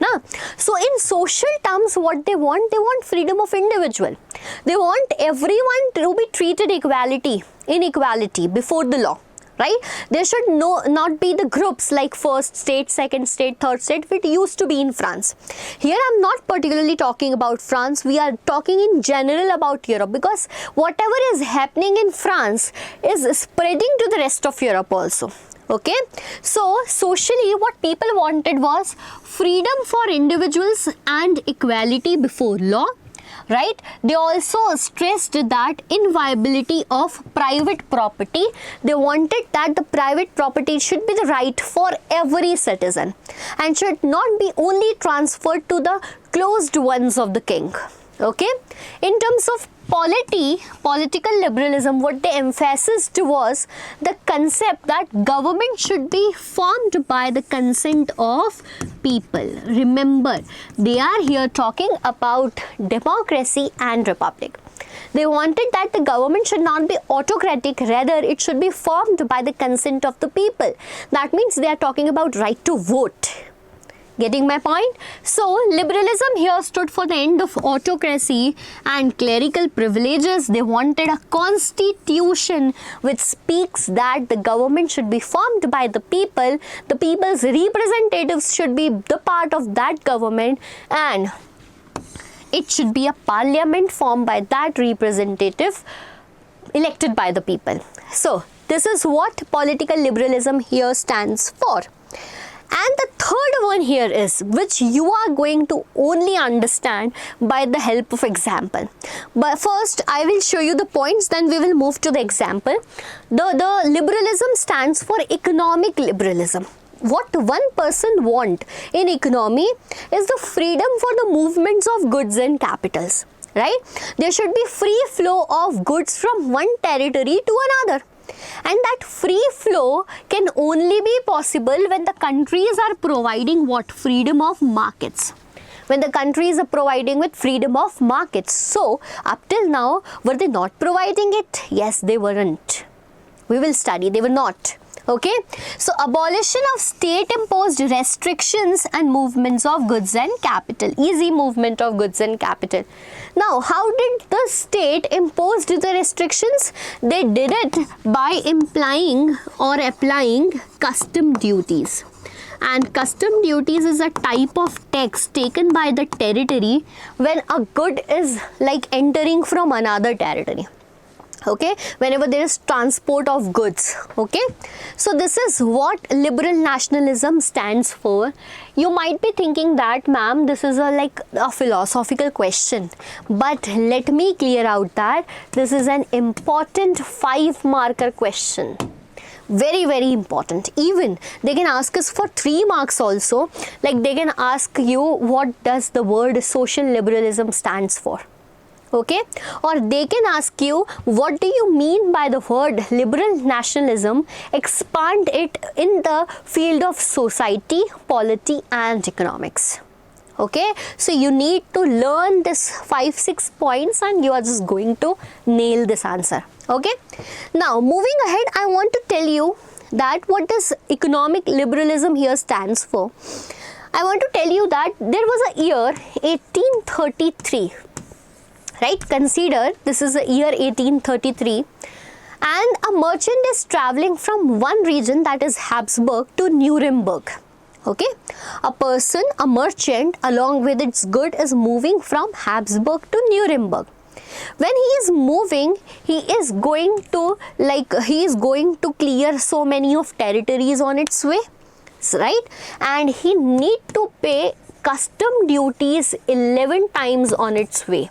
[SPEAKER 1] So in social terms, what they want freedom of individual. They want everyone to be treated inequality before the law. Right? There should not be the groups like first state, second state, third state, which used to be in France. Here I'm not particularly talking about France. We are talking in general about Europe, because whatever is happening in France is spreading to the rest of Europe also. Okay, so socially what people wanted was freedom for individuals and equality before law, right? They also stressed that inviolability of private property. They wanted that the private property should be the right for every citizen and should not be only transferred to the closed ones of the king. Okay, in terms of political liberalism, what they emphasized was the concept that government should be formed by the consent of people. Remember, they are here talking about democracy and republic. They wanted that the government should not be autocratic, rather it should be formed by the consent of the people. That means they are talking about right to vote. Getting my point? So, liberalism here stood for the end of autocracy and clerical privileges. They wanted a constitution which speaks that the government should be formed by the people, the people's representatives should be the part of that government, and it should be a parliament formed by that representative elected by the people. So, this is what political liberalism here stands for. And the third one here is, which you are going to only understand by the help of example. But first, I will show you the points, then we will move to the example. The liberalism stands for economic liberalism. What one person wants in economy is the freedom for the movements of goods and capitals, right? There should be free flow of goods from one territory to another. And that free flow can only be possible when the countries are providing what? Freedom of markets. When the countries are providing with freedom of markets. So, up till now, were they not providing it? Yes, they weren't. We will study, they were not. Okay, so abolition of state imposed restrictions and movements of goods and capital, easy movement of goods and capital. Now, how did the state impose the restrictions? They did it by implying or applying custom duties. And custom duties is a type of tax taken by the territory when a good is like entering from another territory. Okay, whenever there is transport of goods. Okay, so this is what liberal nationalism stands for. You might be thinking that, ma'am, this is like a philosophical question, but let me clear out that this is an important 5-marker question. Very, very important. Even they can ask us for 3 marks also. Like they can ask you, what does the word social liberalism stands for? Okay, or they can ask you, what do you mean by the word liberal nationalism? Expand it in the field of society, polity and economics. Okay, so you need to learn this 5-6 points and you are just going to nail this answer. Okay, now moving ahead, I want to tell you that what does economic liberalism here stands for. I want to tell you that there was a year 1833. Right, consider this is the year 1833 and a merchant is traveling from one region, that is Habsburg, to Nuremberg. Okay, a merchant along with its good is moving from Habsburg to Nuremberg. When he is moving, he is going to clear so many of territories on its way, right? And he need to pay custom duties 11 times on its way.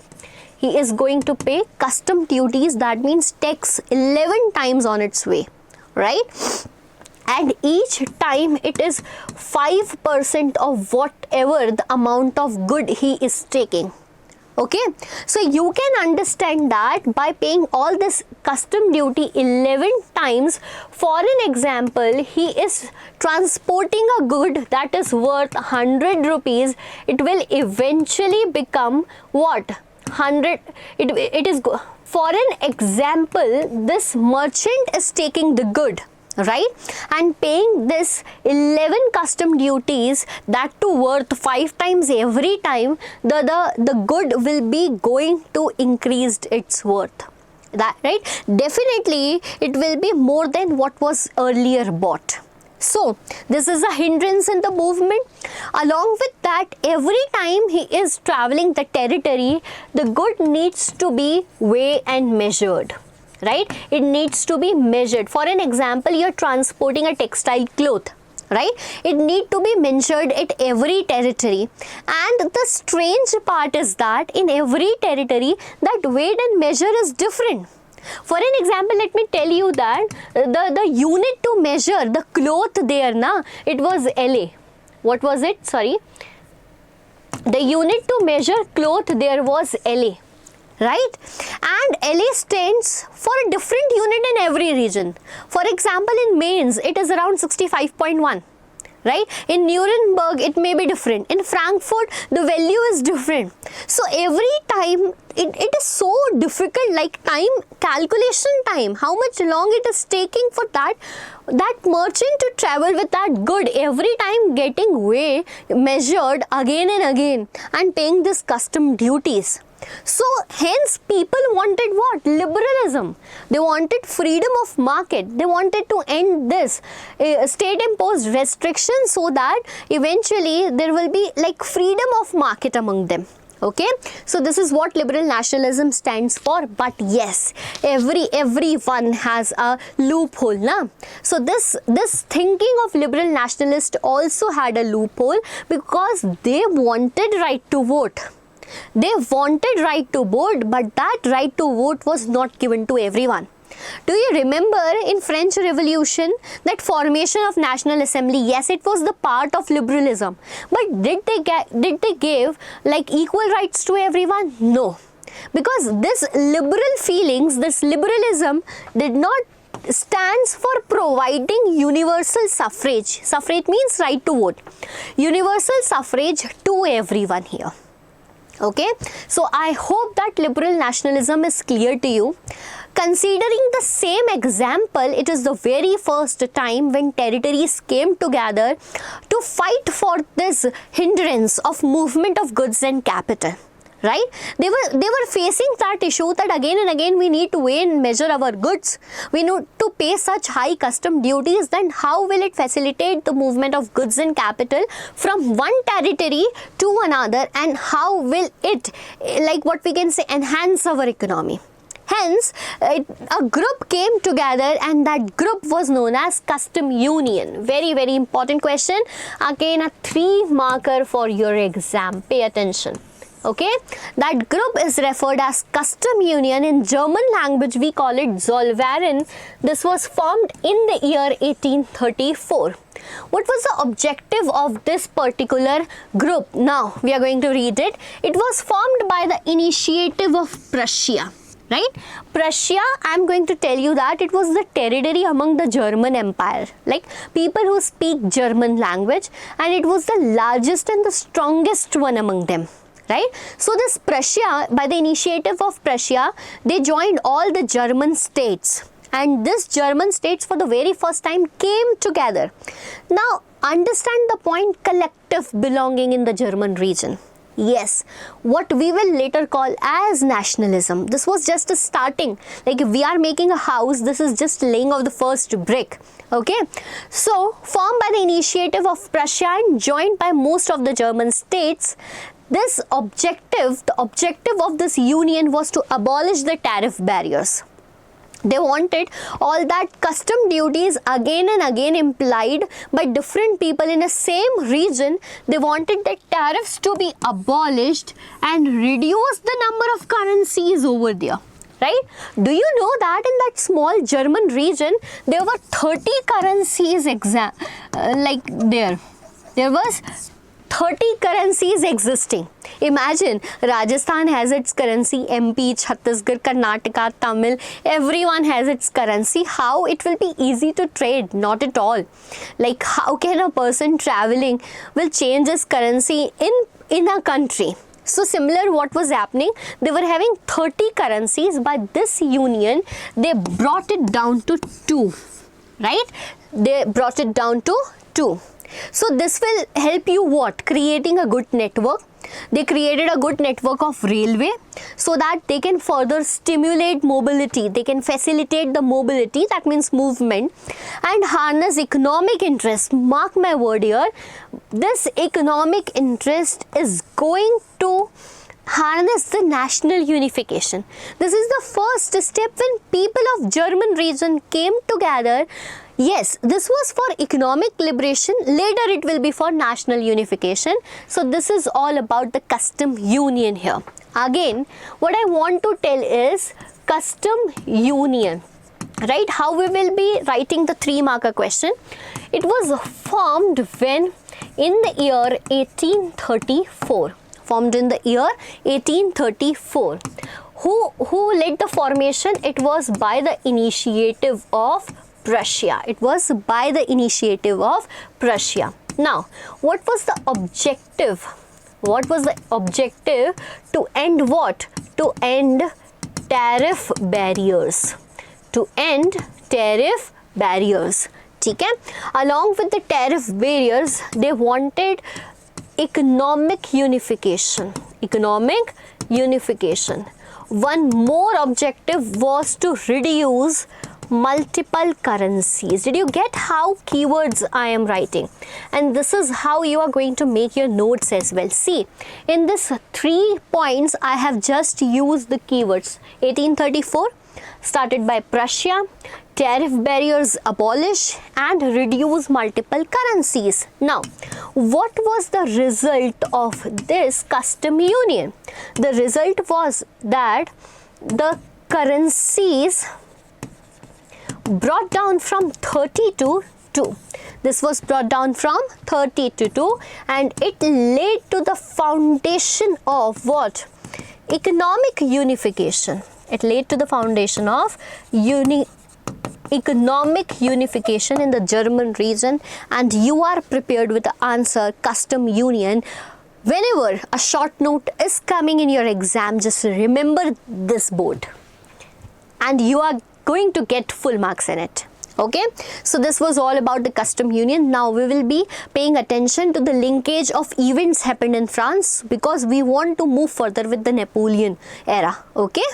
[SPEAKER 1] He is going to pay custom duties, that means tax 11 times on its way, right? And each time it is 5% of whatever the amount of good he is taking. Okay, so you can understand that by paying all this custom duty 11 times, for an example, he is transporting a good that is worth 100 rupees, it will eventually become what? 100. It is for an example, this merchant is taking the good, right, and paying this 11 custom duties, that too worth 5 times every time, the good will be going to increase its worth. That, right, definitely it will be more than what was earlier bought. So, this is a hindrance in the movement. Along with that, every time he is traveling the territory, the good needs to be weighed and measured, right? It needs to be measured. For an example, you are transporting a textile cloth, right? It need to be measured at every territory, and the strange part is that in every territory that weight and measure is different. For an example, let me tell you that the unit to measure the cloth there, it was LA. What was it? Sorry. The unit to measure cloth there was LA, right? And LA stands for a different unit in every region. For example, in Mainz, it is around 65.1. Right? In Nuremberg, it may be different. In Frankfurt, the value is different. So every time, it is so difficult, like calculation time, how much long it is taking for that merchant to travel with that good, every time getting weighed, measured again and again, and paying this custom duties. So hence people wanted what? Liberalism. They wanted freedom of market. They wanted to end this state imposed restrictions so that eventually there will be like freedom of market among them. Okay, so this is what liberal nationalism stands for. But yes, everyone has a loophole, na? So this thinking of liberal nationalists also had a loophole, because they wanted right to vote. They wanted right to vote, but that right to vote was not given to everyone. Do you remember in French Revolution that formation of National Assembly? Yes, it was the part of liberalism, but did they give like equal rights to everyone? No, because this liberal feelings, this liberalism did not stands for providing universal suffrage. Suffrage means right to vote. Universal suffrage to everyone here. Okay, so I hope that liberal nationalism is clear to you. Considering the same example, it is the very first time when territories came together to fight for this hindrance of movement of goods and capital. Right? They were facing that issue that again and again we need to weigh and measure our goods. We need to pay such high custom duties. Then how will it facilitate the movement of goods and capital from one territory to another, and how will it, like what we can say, enhance our economy? Hence, a group came together, and that group was known as custom union. Very, very important question. Again, a 3 marker for your exam. Pay attention. Okay, that group is referred as custom union. In German language we call it Zollverein. This was formed in the year 1834. What was the objective of this particular group? Now we are going to read it. It was formed by the initiative of Prussia. Right? Prussia, I am going to tell you that it was the territory among the German Empire, like people who speak German language, and it was the largest and the strongest one among them. Right? So this Prussia, by the initiative of Prussia, they joined all the German states, and this German states for the very first time came together. Now understand the point, collective belonging in the German region. Yes, what we will later call as nationalism. This was just a starting. Like if we are making a house, this is just laying of the first brick. Okay, so formed by the initiative of Prussia and joined by most of the German states. The objective of this union was to abolish the tariff barriers. They wanted all that custom duties again and again implied by different people in the same region. They wanted the tariffs to be abolished and reduce the number of currencies over there. Right? Do you know that in that small German region, there were 30 currencies there was 30 currencies existing. Imagine, Rajasthan has its currency, MP, Chhattisgarh, Karnataka, Tamil, everyone has its currency. How it will be easy to trade? Not at all. Like how can a person traveling will change his currency in a country? So similar what was happening, they were having 30 currencies, but this union, they brought it down to 2. Right? They brought it down to 2. So this will help you what? Creating a good network. They created a good network of railway so that they can further stimulate mobility. They can facilitate the mobility, that means movement, and harness economic interest. Mark my word here, this economic interest is going to harness the national unification. This is the first step when people of German region came together Yes, this was for economic liberation. Later it will be for national unification. So this is all about the custom union here. Again, what I want to tell is custom union, right? How we will be writing the 3-marker question. It was formed when in the year 1834. Formed in the year 1834. Who led the formation? It was by the initiative of Prussia. It was by the initiative of Prussia. Now, what was the objective? What was the objective? To end what? To end tariff barriers. To end tariff barriers. Okay? Along with the tariff barriers, they wanted economic unification. Economic unification. One more objective was to reduce multiple currencies. Did you get how keywords I am writing? And this is how you are going to make your notes as well. See, in this 3 points, I have just used the keywords. 1834, started by Prussia, tariff barriers abolish and reduce multiple currencies. Now, what was the result of this custom union? The result was that the currencies brought down from 30 to 2. This was brought down from 30 to 2 and it led to the foundation of what? Economic unification. It led to the foundation of economic unification in the German region, and you are prepared with the answer custom union. Whenever a short note is coming in your exam, just remember this board and you are going to get full marks in it. Okay, so this was all about the custom union. Now we will be paying attention to the linkage of events happened in France because we want to move further with the Napoleon era. Okay,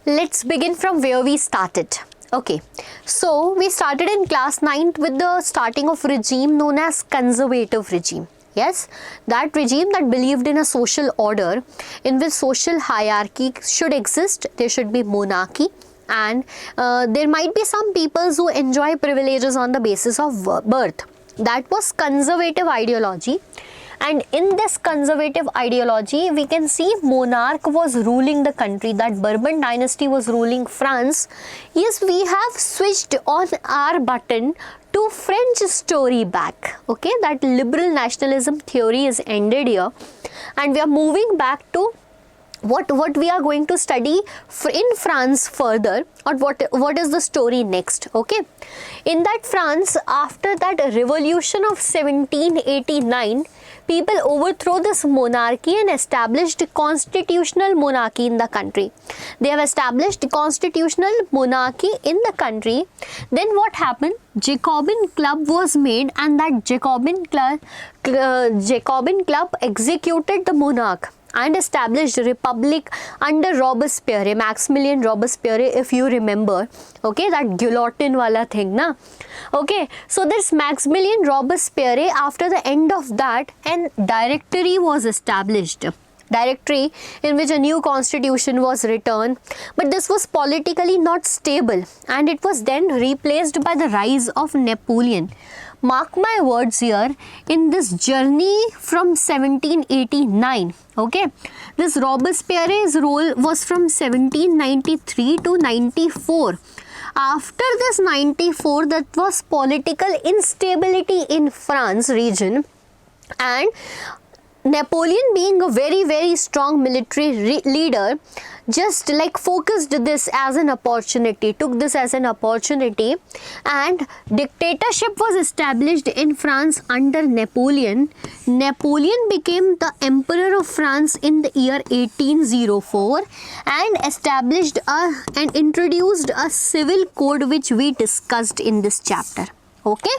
[SPEAKER 1] let's begin from where we started. Okay, so we started in class 9th with the starting of regime known as conservative regime. Yes, that regime that believed in a social order in which social hierarchy should exist. There should be monarchy, and there might be some people who enjoy privileges on the basis of birth. That was conservative ideology. And in this conservative ideology, we can see monarch was ruling the country, that Bourbon dynasty was ruling France. Yes, we have switched on our button to French story back. Okay, that liberal nationalism theory is ended here. And we are moving back to what we are going to study in France further, or what is the story next. Okay, in that France, after that revolution of 1789, people overthrow this monarchy and established constitutional monarchy in the country. They have established constitutional monarchy in the country. Then what happened? Jacobin Club was made, and that Jacobin Club executed the monarch and established a republic under Robespierre, Maximilian Robespierre, if you remember. Okay, that guillotine wala thing, na? Okay, so this Maximilian Robespierre, after the end of that, an directory was established. Directory in which a new constitution was written, but this was politically not stable and it was then replaced by the rise of Napoleon. Mark my words here, in this journey from 1789, okay, this Robespierre's role was from 1793 to 94. After this 94, that was political instability in France region, and Napoleon, being a very strong military leader, just like focused this as an opportunity, took this as an opportunity, and dictatorship was established in France under Napoleon. Napoleon became the emperor of France in the year 1804 and established and introduced a civil code which we discussed in this chapter. Okay,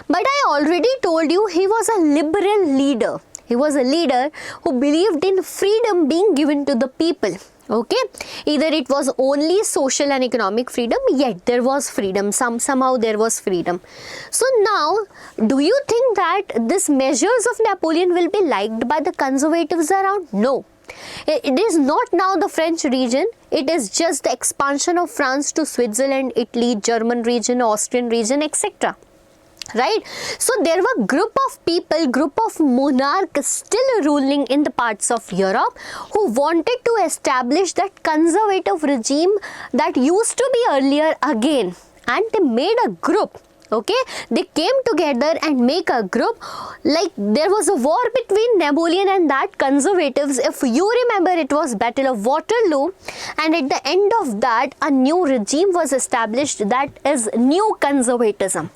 [SPEAKER 1] but I already told you he was a liberal leader. He was a leader who believed in freedom being given to the people. Okay, either it was only social and economic freedom, yet there was freedom, somehow there was freedom. So now, do you think that these measures of Napoleon will be liked by the conservatives around? No. It is not now the French region, it is just the expansion of France to Switzerland, Italy, German region, Austrian region, etc. Right? So there were group of people, group of monarchs still ruling in the parts of Europe who wanted to establish that conservative regime that used to be earlier again, and they made a group. Okay, they came together and make a group. Like there was a war between Napoleon and that conservatives. If you remember, it was Battle of Waterloo, and at the end of that a new regime was established, that is new conservatism.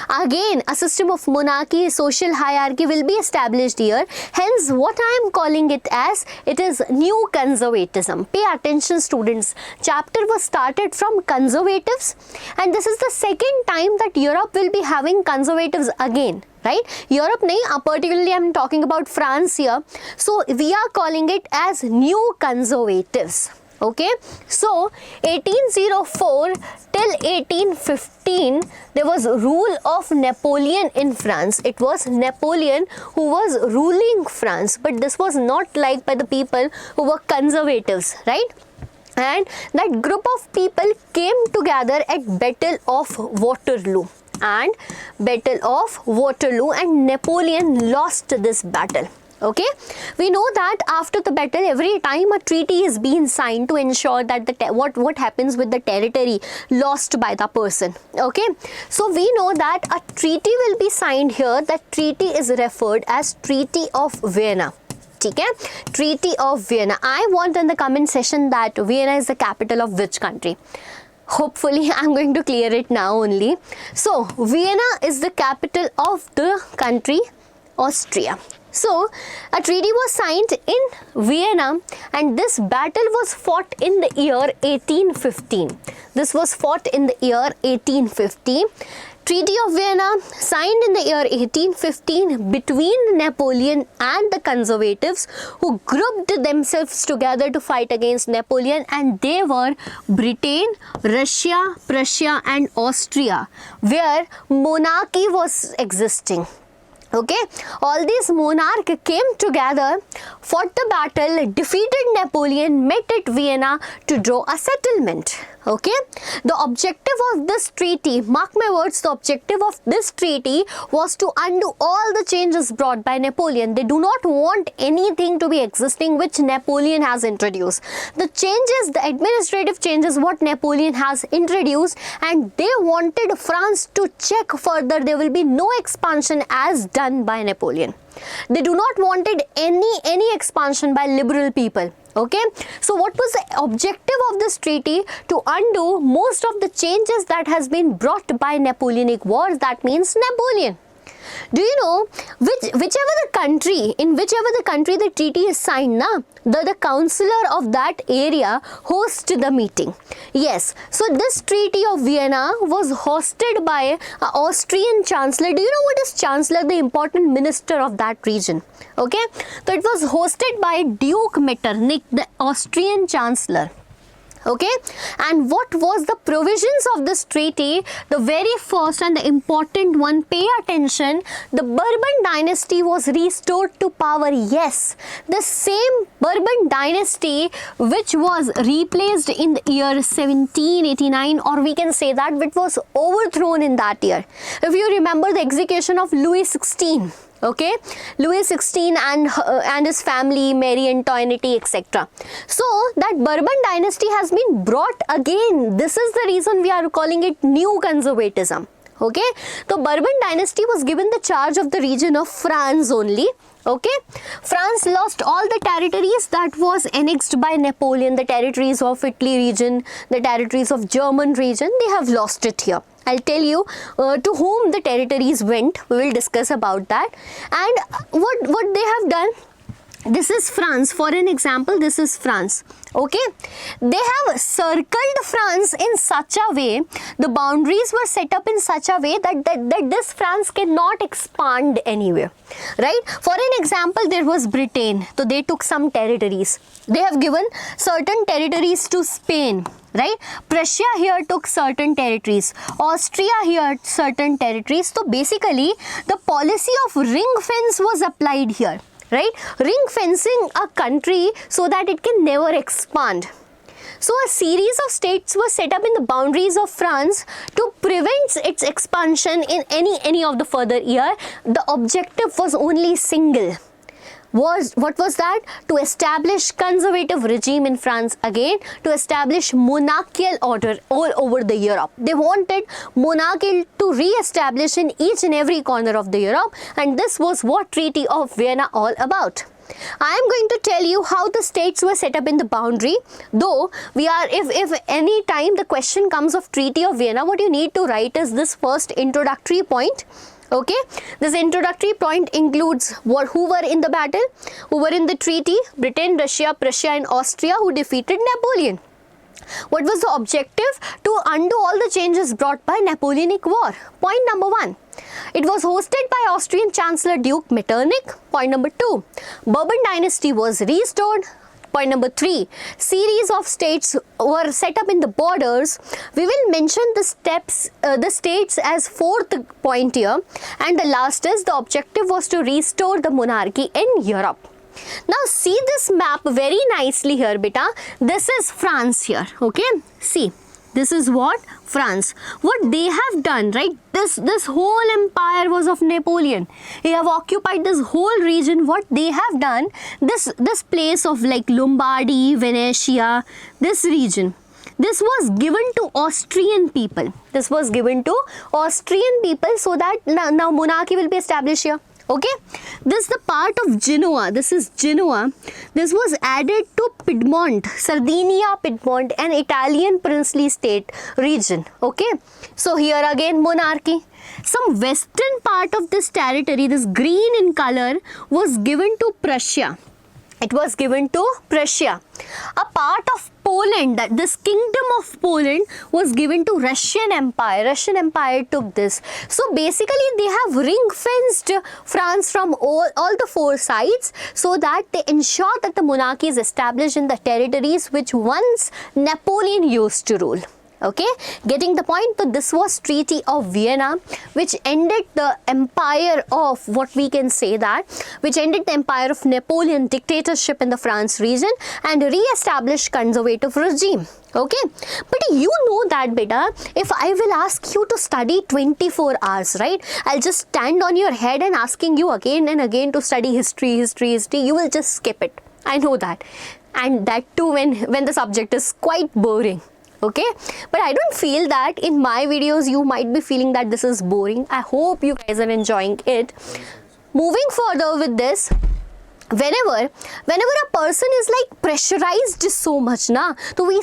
[SPEAKER 1] Again, a system of monarchy, social hierarchy will be established here. Hence, what I am calling it as, it is new conservatism. Pay attention, students. Chapter was started from conservatives, and this is the second time that Europe will be having conservatives again. Right? Europe nahi, particularly I am talking about France here. So, we are calling it as new conservatives. Okay, so 1804 till 1815 there was rule of Napoleon in France. It was Napoleon who was ruling France, but this was not liked by the people who were conservatives, right? And that group of people came together at Battle of Waterloo, and Napoleon lost this battle. Okay, we know that after the battle, every time a treaty is being signed to ensure that what happens with the territory lost by the person. Okay, so we know that a treaty will be signed here. That treaty is referred as Treaty of Vienna. Okay? Treaty of Vienna. I want in the comment section that Vienna is the capital of which country. Hopefully, I'm going to clear it now only. So, Vienna is the capital of the country Austria. So, a treaty was signed in Vienna, and this battle was fought in the year 1815. This was fought in the year 1815. Treaty of Vienna signed in the year 1815 between Napoleon and the conservatives who grouped themselves together to fight against Napoleon, and they were Britain, Russia, Prussia and Austria, where monarchy was existing. Okay, all these monarchs came together, fought the battle, defeated Napoleon, met at Vienna to draw a settlement. Okay, the objective of this treaty, mark my words, the objective of this treaty was to undo all the changes brought by Napoleon. They do not want anything to be existing which Napoleon has introduced. The changes, the administrative changes what Napoleon has introduced, and they wanted France to check further. There will be no expansion as done by Napoleon. They do not wanted any expansion by liberal people. Okay, so what was the objective of this treaty? To undo most of the changes that has been brought by Napoleonic Wars. That means Napoleon. Do you know whichever the country the treaty is signed, the councillor of that area hosts the meeting. Yes, so this Treaty of Vienna was hosted by an Austrian chancellor. Do you know what is chancellor? The important minister of that region. Okay, so it was hosted by Duke Metternich, the Austrian chancellor. Okay, and what was the provisions of this treaty? The very first and the important one, pay attention, the Bourbon dynasty was restored to power. Yes, the same Bourbon dynasty which was replaced in the year 1789, or we can say that which was overthrown in that year. If you remember the execution of Louis XVI. Okay, Louis XVI and his family, Marie Antoinette, etc. So that Bourbon dynasty has been brought again. This is the reason we are calling it new conservatism. Okay, the Bourbon dynasty was given the charge of the region of France only. Okay, France lost all the territories that was annexed by Napoleon, the territories of Italy region, the territories of German region. They have lost it here. I'll tell you to whom the territories went. We will discuss about that. And what they have done. This is France. For an example, this is France. Okay, they have circled France in such a way, the boundaries were set up in such a way that this France cannot expand anywhere, right? For an example, there was Britain, so they took some territories. They have given certain territories to Spain, right? Prussia here took certain territories. Austria here certain territories. So basically, the policy of ring fence was applied here. right? Ring fencing a country so that it can never expand. So a series of states were set up in the boundaries of France to prevent its expansion in any of the further year. The objective was only single. What was that? To establish conservative regime in France again, to establish monarchical order all over the Europe. They wanted monarchy to re-establish in each and every corner of the Europe, and this was what Treaty of Vienna all about. I am going to tell you how the states were set up in the boundary, though if any time the question comes of Treaty of Vienna, what you need to write is this first introductory point. Okay, this introductory point includes who were in the battle, who were in the treaty: Britain, Russia, Prussia and Austria, who defeated Napoleon. What was the objective? To undo all the changes brought by Napoleonic War. Point number 1. It was hosted by Austrian Chancellor Duke Metternich. Point number 2. Bourbon dynasty was restored. Point number 3. Series of states were set up in the borders. We will mention the states as fourth point here. And the last is the objective was to restore the monarchy in Europe. Now see this map very nicely here, beta. This is France here. Okay. See. This is what? France. What they have done, right? This whole empire was of Napoleon. He have occupied this whole region. What they have done, this place of like Lombardy, Venetia, this region, this was given to Austrian people. This was given to Austrian people so that now monarchy will be established here. Okay, this is the part of Genoa. This is Genoa. This was added to Piedmont, Sardinia, Piedmont, an Italian princely state region. Okay, so here again monarchy. Some western part of this territory, this green in color, was given to Prussia. It was given to Prussia. A part of Poland, that this kingdom of Poland, was given to Russian Empire. Russian Empire took this. So basically they have ring-fenced France from all the four sides so that they ensure that the monarchy is established in the territories which once Napoleon used to rule. Okay, getting the point? So this was Treaty of Vienna, which ended the empire of what we can say that, which ended the empire of Napoleon dictatorship in the France region and re-established conservative regime. Okay, but you know that beta, if I will ask you to study 24 hours, right, I'll just stand on your head and asking you again and again to study history, you will just skip it. I know that, and that too when the subject is quite boring. Okay, but I don't feel that in my videos you might be feeling that this is boring. I hope you guys are enjoying it. Moving further with this, whenever a person is like pressurized so much na, so we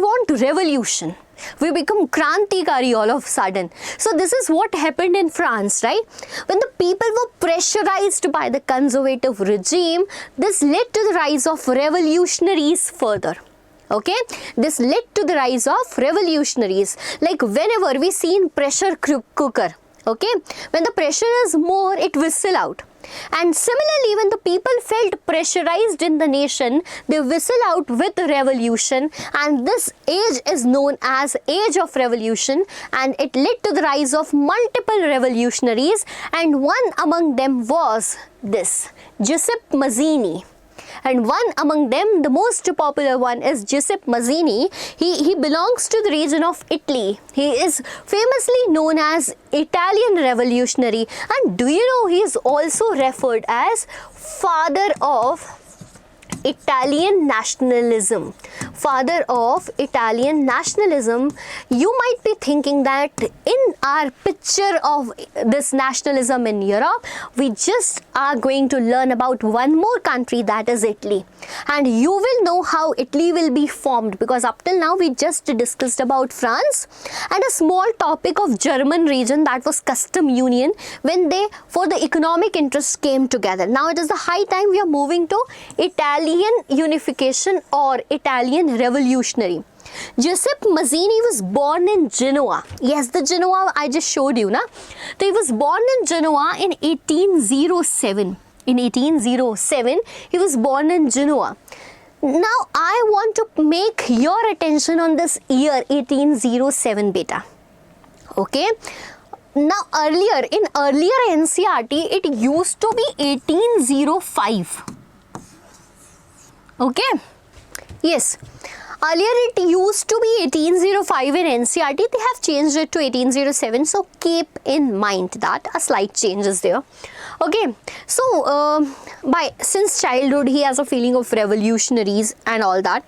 [SPEAKER 1] want revolution. We become krantikari all of a sudden. So this is what happened in France, right? When the people were pressurized by the conservative regime, this led to the rise of revolutionaries further. Okay, this led to the rise of revolutionaries. Like whenever we see in pressure cooker, okay, when the pressure is more, it whistle out. And similarly, when the people felt pressurized in the nation, they whistle out with revolution, and this age is known as Age of Revolution, and it led to the rise of multiple revolutionaries, and one among them was this Giuseppe Mazzini. And one among them, the most popular one, is Giuseppe Mazzini. He belongs to the region of Italy. He is famously known as Italian revolutionary. And do you know he is also referred as father of Italian nationalism. Father of Italian nationalism. You might be thinking that in our picture of this nationalism in Europe, we just are going to learn about one more country, that is Italy. And you will know how Italy will be formed, because up till now we just discussed about France and a small topic of German region, that was custom union, when they for the economic interests came together. Now it is the high time we are moving to Italian unification or Italian revolutionary. Giuseppe Mazzini was born in Genoa. Yes, the Genoa I just showed you, na? So he was born in Genoa in 1807. In 1807, he was born in Genoa. Now I want to make your attention on this year 1807 beta. Okay. Now in earlier NCERT, it used to be 1805. Okay. Yes. Earlier it used to be 1805 in NCERT. They have changed it to 1807. So keep in mind that a slight change is there. Okay. So since childhood he has a feeling of revolutionaries and all that.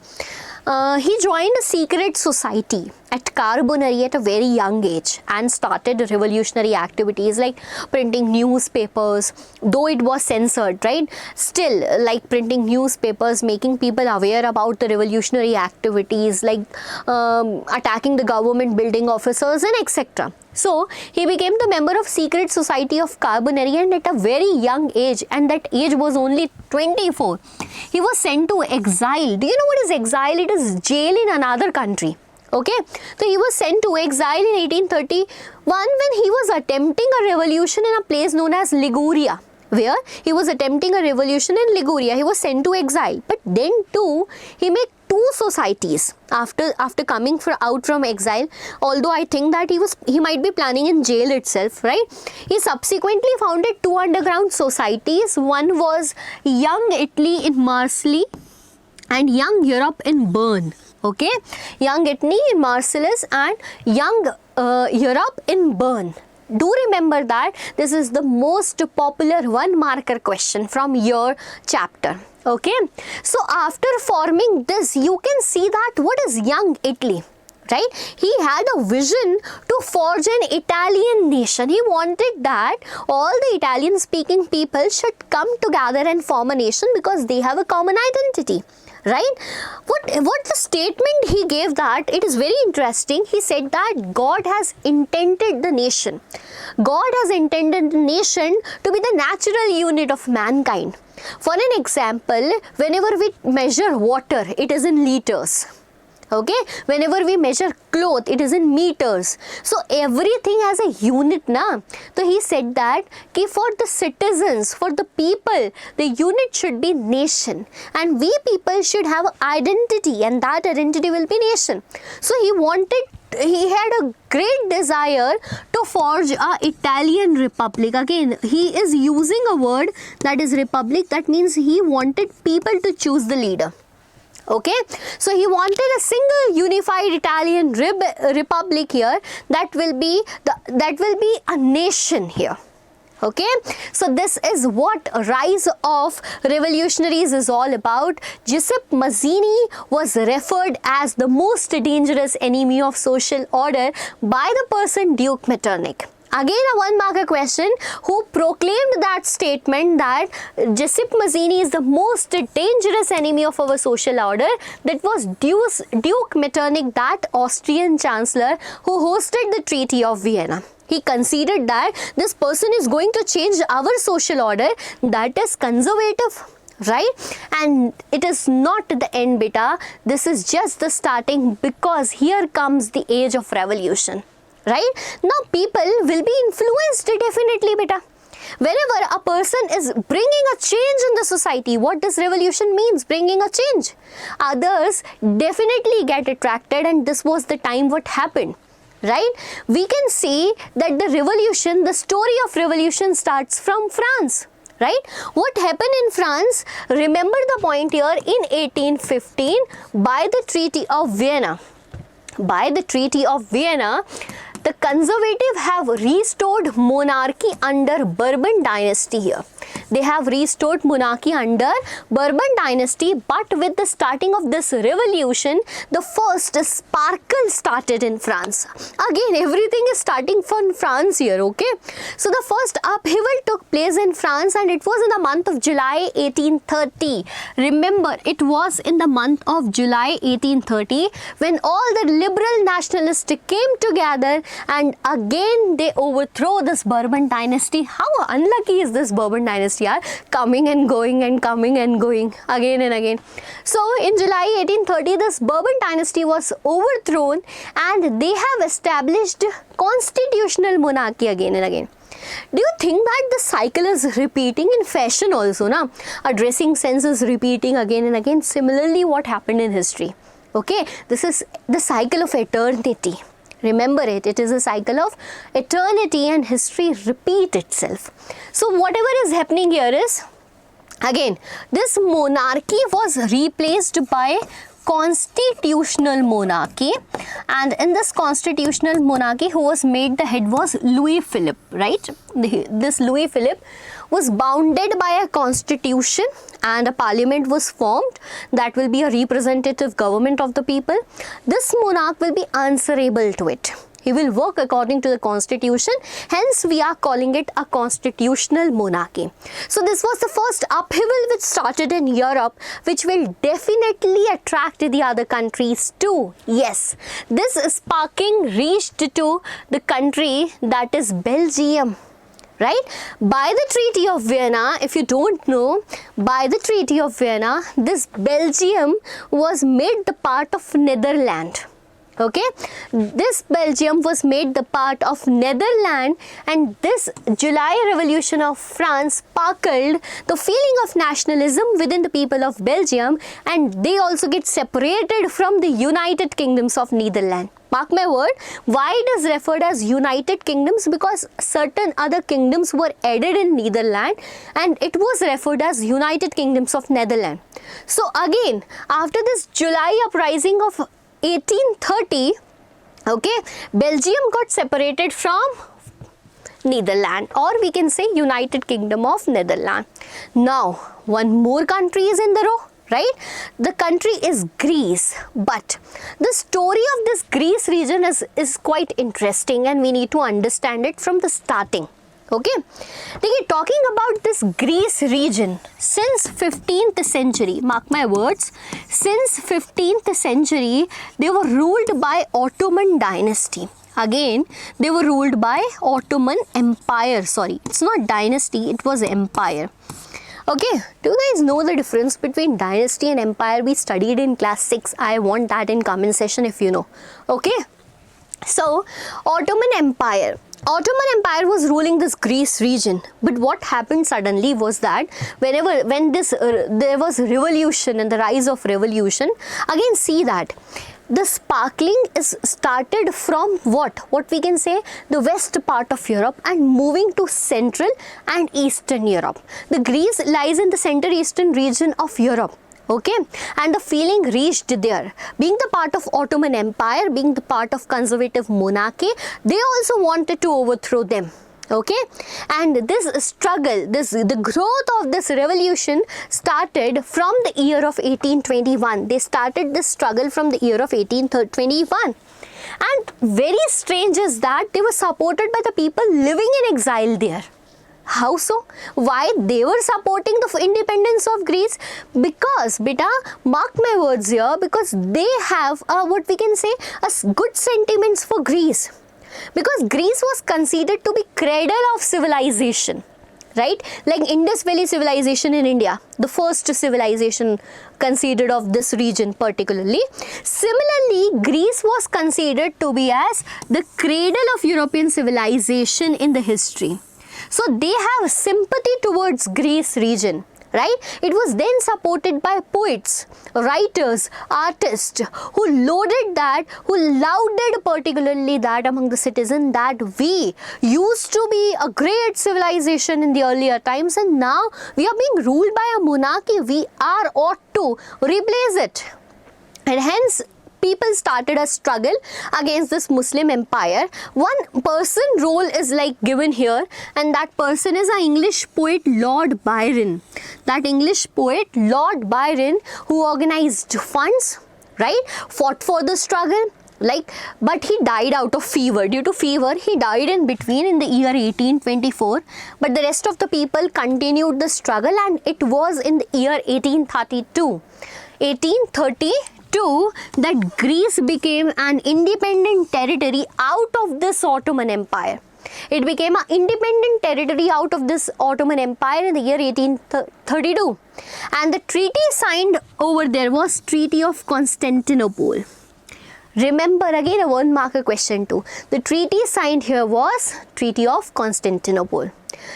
[SPEAKER 1] He joined a secret society at Carbonari at a very young age and started revolutionary activities like printing newspapers, though it was censored, right? Still, like printing newspapers, making people aware about the revolutionary activities, like attacking the government building officers and etc. So, he became the member of secret society of Carbonari, and at a very young age, and that age was only 24, he was sent to exile. Do you know what is exile? It is jail in another country. Okay, so he was sent to exile in 1831 when he was attempting a revolution in a place known as Liguria, where he was attempting a revolution in Liguria. He was sent to exile, but then too he made two societies after coming out from exile. Although I think that he might be planning in jail itself, right? He subsequently founded two underground societies. One was Young Italy in Marseille and Young Europe in Bern. Okay, Young Italy in Marseille and Young Europe in Bern. Do remember that this is the most popular one marker question from your chapter. Okay, so after forming this, you can see that what is Young Italy, right? He had a vision to forge an Italian nation. He wanted that all the Italian speaking people should come together and form a nation because they have a common identity. Right? What the statement he gave, that it is very interesting. He said that God has intended the nation. God has intended the nation to be the natural unit of mankind. For an example, whenever we measure water, it is in liters. Okay, whenever we measure cloth, it is in meters. So everything has a unit, na. So he said that for the citizens, for the people, the unit should be nation, and we people should have identity, and that identity will be nation. So he had a great desire to forge a Italian republic. Again, he is using a word that is republic. That means he wanted people to choose the leader. Okay, so he wanted a single unified Italian republic here that will be a nation here. Okay, so this is what rise of revolutionaries is all about. Giuseppe Mazzini was referred as the most dangerous enemy of social order by the person Duke Metternich. Again, a one-marker question: who proclaimed that statement that Giuseppe Mazzini is the most dangerous enemy of our social order? That was Duke Metternich, that Austrian chancellor who hosted the Treaty of Vienna. He considered that this person is going to change our social order, that is conservative. Right? And it is not the end, beta. This is just the starting, because here comes the age of revolution. Right? Now people will be influenced definitely, beta. Whenever a person is bringing a change in the society, what does revolution means? Bringing a change. Others definitely get attracted, and this was the time what happened. Right? We can see that the story of revolution starts from France. Right? What happened in France? Remember the point here, in 1815, by the Treaty of Vienna. By the Treaty of Vienna, the conservative have restored monarchy under Bourbon dynasty here. They have restored monarchy under Bourbon dynasty, but with the starting of this revolution, the first sparkle started in France. Again, everything is starting from France here, okay? So the first upheaval took place in France, and it was in the month of July 1830. Remember, it was in the month of July 1830 when all the liberal nationalists came together, and again they overthrow this Bourbon dynasty. How unlucky is this Bourbon dynasty? Coming and going and coming and going again and again. So in July 1830, this Bourbon dynasty was overthrown, and they have established constitutional monarchy again and again. Do you think that the cycle is repeating in fashion also, na? A dressing sense is repeating again and again. Similarly, what happened in history? Okay, this is the cycle of eternity. Remember it, it is a cycle of eternity and history repeat itself. So whatever is happening here is, again, this monarchy was replaced by constitutional monarchy, and in this constitutional monarchy who was made the head was Louis Philippe, right? This Louis Philippe was bounded by a constitution and a parliament was formed that will be a representative government of the people. This monarch will be answerable to it. He will work according to the constitution, hence we are calling it a constitutional monarchy. So this was the first upheaval which started in Europe, which will definitely attract the other countries too. Yes, this sparking reached to the country that is Belgium. Right? By the Treaty of Vienna, if you don't know, by the Treaty of Vienna, this Belgium was made the part of Netherlands. Okay, this Belgium was made the part of Netherlands, and this July Revolution of France sparkled the feeling of nationalism within the people of Belgium, and they also get separated from the United Kingdoms of Netherlands. Mark my word, why it is referred as United Kingdoms? Because certain other kingdoms were added in Netherlands and it was referred as United Kingdoms of Netherlands. So again, after this July uprising of 1830, okay, Belgium got separated from Netherlands, or we can say United Kingdom of Netherlands. Now, one more country is in the row, right? The country is Greece, but the story of this Greece region is quite interesting and we need to understand it from the starting. Okay, talking about this Greece region since 15th century, mark my words, since 15th century they were ruled by Ottoman dynasty. Again, they were ruled by Ottoman Empire. Sorry, it's not dynasty, it was empire. Okay, do you guys know the difference between dynasty and empire? We studied in class 6. I want that in comment section if you know. Okay, so Ottoman Empire. Ottoman Empire was ruling this Greece region, but what happened suddenly was that when there was revolution and the rise of revolution, again see that the sparkling is started from what we can say the west part of Europe and moving to central and eastern Europe. The Greece lies in the center eastern region of Europe. Okay, and the feeling reached there. Being the part of Ottoman Empire, being the part of conservative monarchy, they also wanted to overthrow them. Okay, and this struggle, the growth of this revolution started from the year of 1821. They started this struggle from the year of 1821. And very strange is that they were supported by the people living in exile there. How so? Why they were supporting the independence of Greece? Because, beta, mark my words here, because they have what we can say as good sentiments for Greece. Because Greece was considered to be cradle of civilization, right? Like Indus Valley civilization in India, the first civilization considered of this region particularly. Similarly, Greece was considered to be as the cradle of European civilization in the history. So they have sympathy towards Greece region, right? It was then supported by poets, writers, artists who lauded particularly that among the citizens that we used to be a great civilization in the earlier times and now we are being ruled by a monarchy. We ought to replace it. And hence, people started a struggle against this Muslim empire. One person role is like given here, and that person is an English poet, Lord Byron. That English poet, Lord Byron, who organized funds, right, fought for the struggle, but he died out of fever. Due to fever, he died in between in the year 1824. But the rest of the people continued the struggle, and it was in the year 1832. That Greece became an independent territory out of this Ottoman Empire. It became an independent territory out of this Ottoman Empire in the year 1832. And the treaty signed over there was Treaty of Constantinople. Remember, again a 1 marker question too. The treaty signed here was Treaty of Constantinople.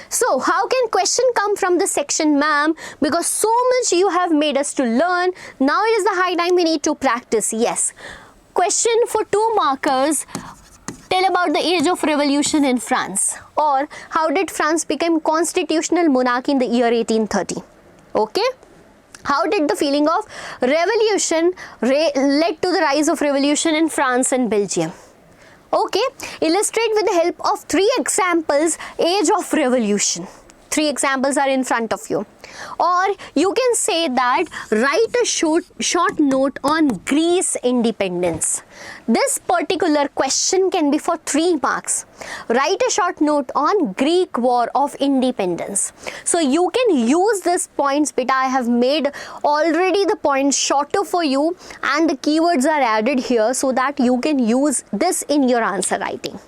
[SPEAKER 1] So, how can question come from this section, ma'am? Because so much you have made us to learn. Now it is the high time we need to practice. Yes. Question for 2 markers. Tell about the age of revolution in France, or how did France become constitutional monarchy in the year 1830. Okay. How did the feeling of revolution led to the rise of revolution in France and Belgium? Okay, illustrate with the help of 3 examples age of revolution. 3 examples are in front of you. Or you can say that write a short note on Greece independence. This particular question can be for 3 marks. Write a short note on Greek War of Independence. So you can use these points, beta. I have made already the points shorter for you and the keywords are added here so that you can use this in your answer writing.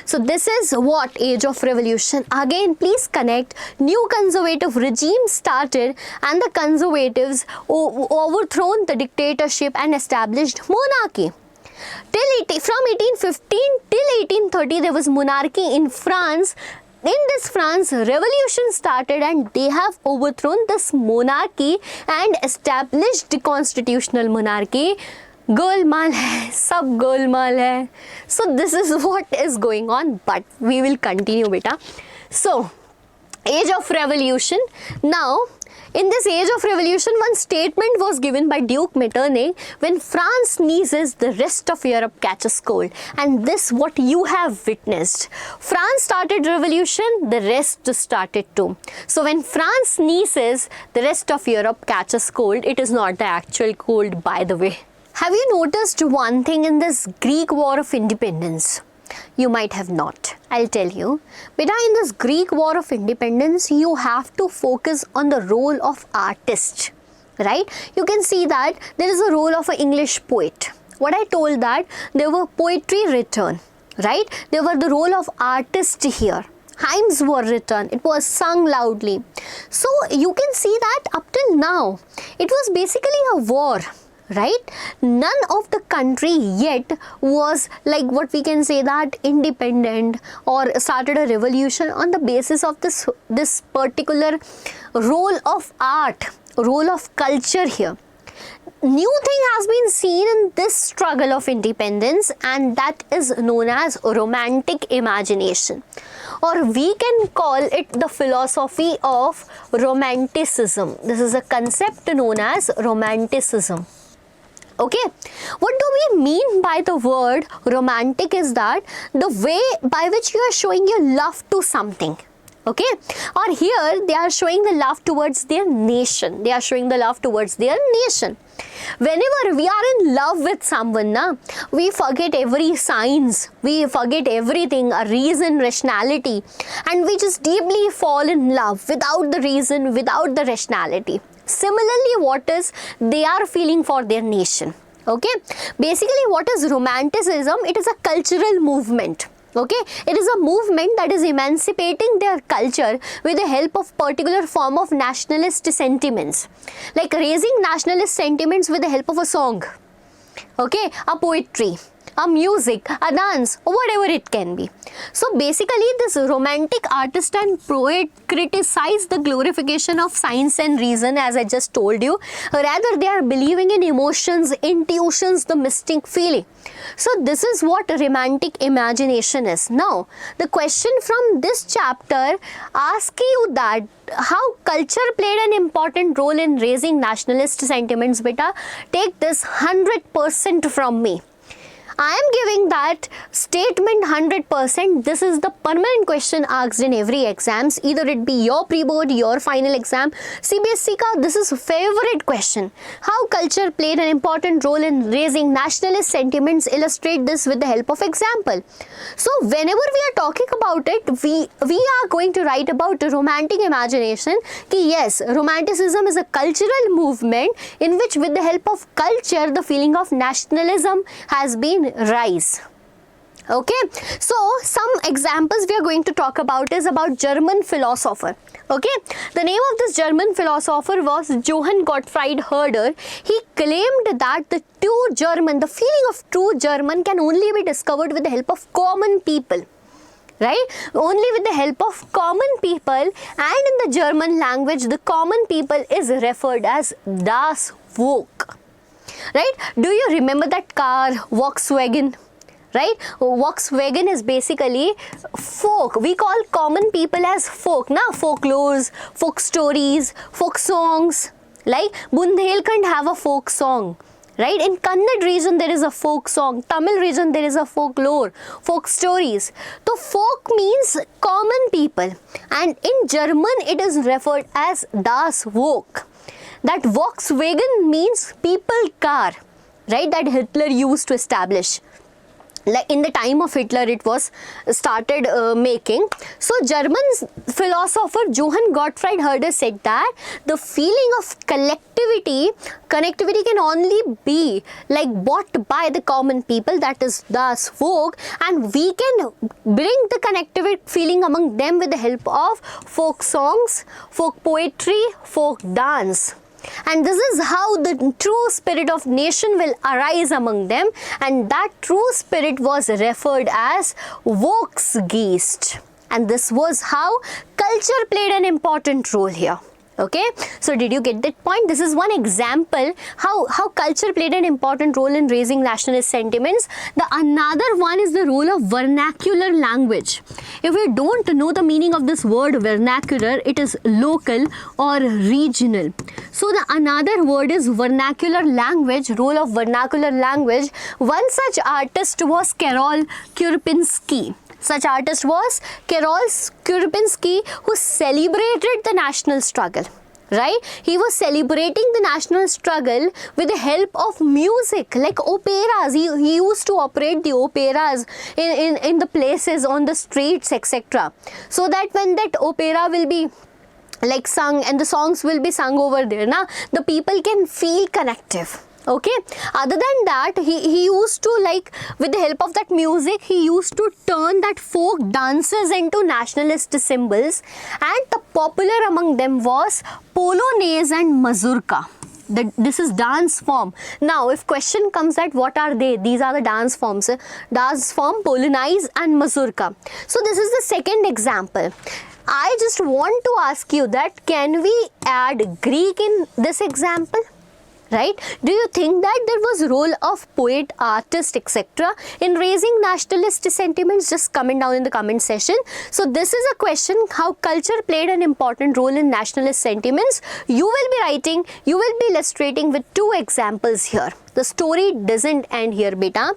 [SPEAKER 1] So this is what age of revolution. Again, please connect. New conservative regime started and the conservatives overthrown the dictatorship and established monarchy. From 1815 till 1830 there was monarchy in France. In this France, revolution started and they have overthrown this monarchy and established the constitutional monarchy. Golmaal है, सब गोलमाल है. So this is what is going on, but we will continue, beta. So, age of revolution. Now, in this age of revolution, one statement was given by Duke Metternich: when France sneezes, the rest of Europe catches cold. And this what you have witnessed. France started revolution, the rest started too. So when France sneezes, the rest of Europe catches cold. It is not the actual cold, by the way. Have you noticed one thing in this Greek War of Independence? You might have not. I'll tell you. But in this Greek War of Independence, you have to focus on the role of artist, right? You can see that there is a role of an English poet. What I told that there were poetry written, right? There were the role of artist here. Hymns were written. It was sung loudly. So you can see that up till now, it was basically a war. Right? None of the country yet was like what we can say that independent or started a revolution on the basis of this particular role of art, role of culture here. New thing has been seen in this struggle of independence, and that is known as romantic imagination, or we can call it the philosophy of Romanticism. This is a concept known as Romanticism. Okay, what do we mean by the word romantic is that the way by which you are showing your love to something. Okay, or here they are showing the love towards their nation. They are showing the love towards their nation. Whenever we are in love with someone, we forget every science, we forget everything, a reason, rationality, and we just deeply fall in love without the reason, without the rationality. Similarly, what is they are feeling for their nation. Okay, basically what is Romanticism? It is a cultural movement. Okay, it is a movement that is emancipating their culture with the help of particular form of nationalist sentiments, like raising nationalist sentiments with the help of a song, okay, a poetry, a music, a dance, or whatever it can be. So basically this romantic artist and poet criticize the glorification of science and reason, as I just told you. Rather they are believing in emotions, intuitions, the mystic feeling. So this is what romantic imagination is. Now the question from this chapter asks you that how culture played an important role in raising nationalist sentiments. Beta, take this 100% from me. I am giving that statement 100%. This is the permanent question asked in every exams. Either it be your pre-board, your final exam. CBSE ka, this is favorite question. How culture played an important role in raising nationalist sentiments. Illustrate this with the help of example. So whenever we are talking about it, we are going to write about romantic imagination. Ki yes, romanticism is a cultural movement in which with the help of culture, the feeling of nationalism has been rise. Okay, so some examples we are going to talk about is about German philosopher. Okay, the name of this German philosopher was Johann Gottfried Herder. He claimed that the feeling of true German can only be discovered with the help of common people. Right? Only with the help of common people, and in the German language the common people is referred as das Volk. Right? Do you remember that car, Volkswagen? right? Volkswagen is basically folk. We call common people as folk, na? Folklores, folk stories, folk songs. Like Bundelkhand have a folk song, right? In Kannada region there is a folk song. Tamil region there is a folklore, folk stories. So folk means common people, and in German it is referred as das Volk. That Volkswagen means people car, right? That Hitler used to establish. Like in the time of Hitler it was started making. So German philosopher Johann Gottfried Herder said that the feeling of connectivity can only be like bought by the common people, that is das Volk, and we can bring the connectivity feeling among them with the help of folk songs, folk poetry, folk dance. And this is how the true spirit of nation will arise among them, and that true spirit was referred as Volksgeist. And this was how culture played an important role here. Okay, so did you get that point? This is one example how culture played an important role in raising nationalist sentiments. The another one is the role of vernacular language. If we don't know the meaning of this word vernacular, it is local or regional. So the another word is vernacular language, role of vernacular language. One such artist was Karol Kurpinski. Such artist was Karol Kurpinski, who celebrated the national struggle, right? He was celebrating the national struggle with the help of music, like operas. He used to operate the operas in the places, on the streets, etc. So that when that opera will be like sung and the songs will be sung over there, na, the people can feel connective. Okay, other than that, he used to, like, with the help of that music, he used to turn that folk dances into nationalist symbols, and the popular among them was Polonaise and Mazurka. This is dance form. Now, if question comes that what are they? These are the dance forms. Dance form, Polonaise and Mazurka. So this is the second example. I just want to ask you that can we add Greek in this example? Right? Do you think that there was role of poet, artist, etc. in raising nationalist sentiments? Just comment down in the comment section. So this is a question, how culture played an important role in nationalist sentiments. You will be writing, you will be illustrating with two examples here. The story doesn't end here, beta.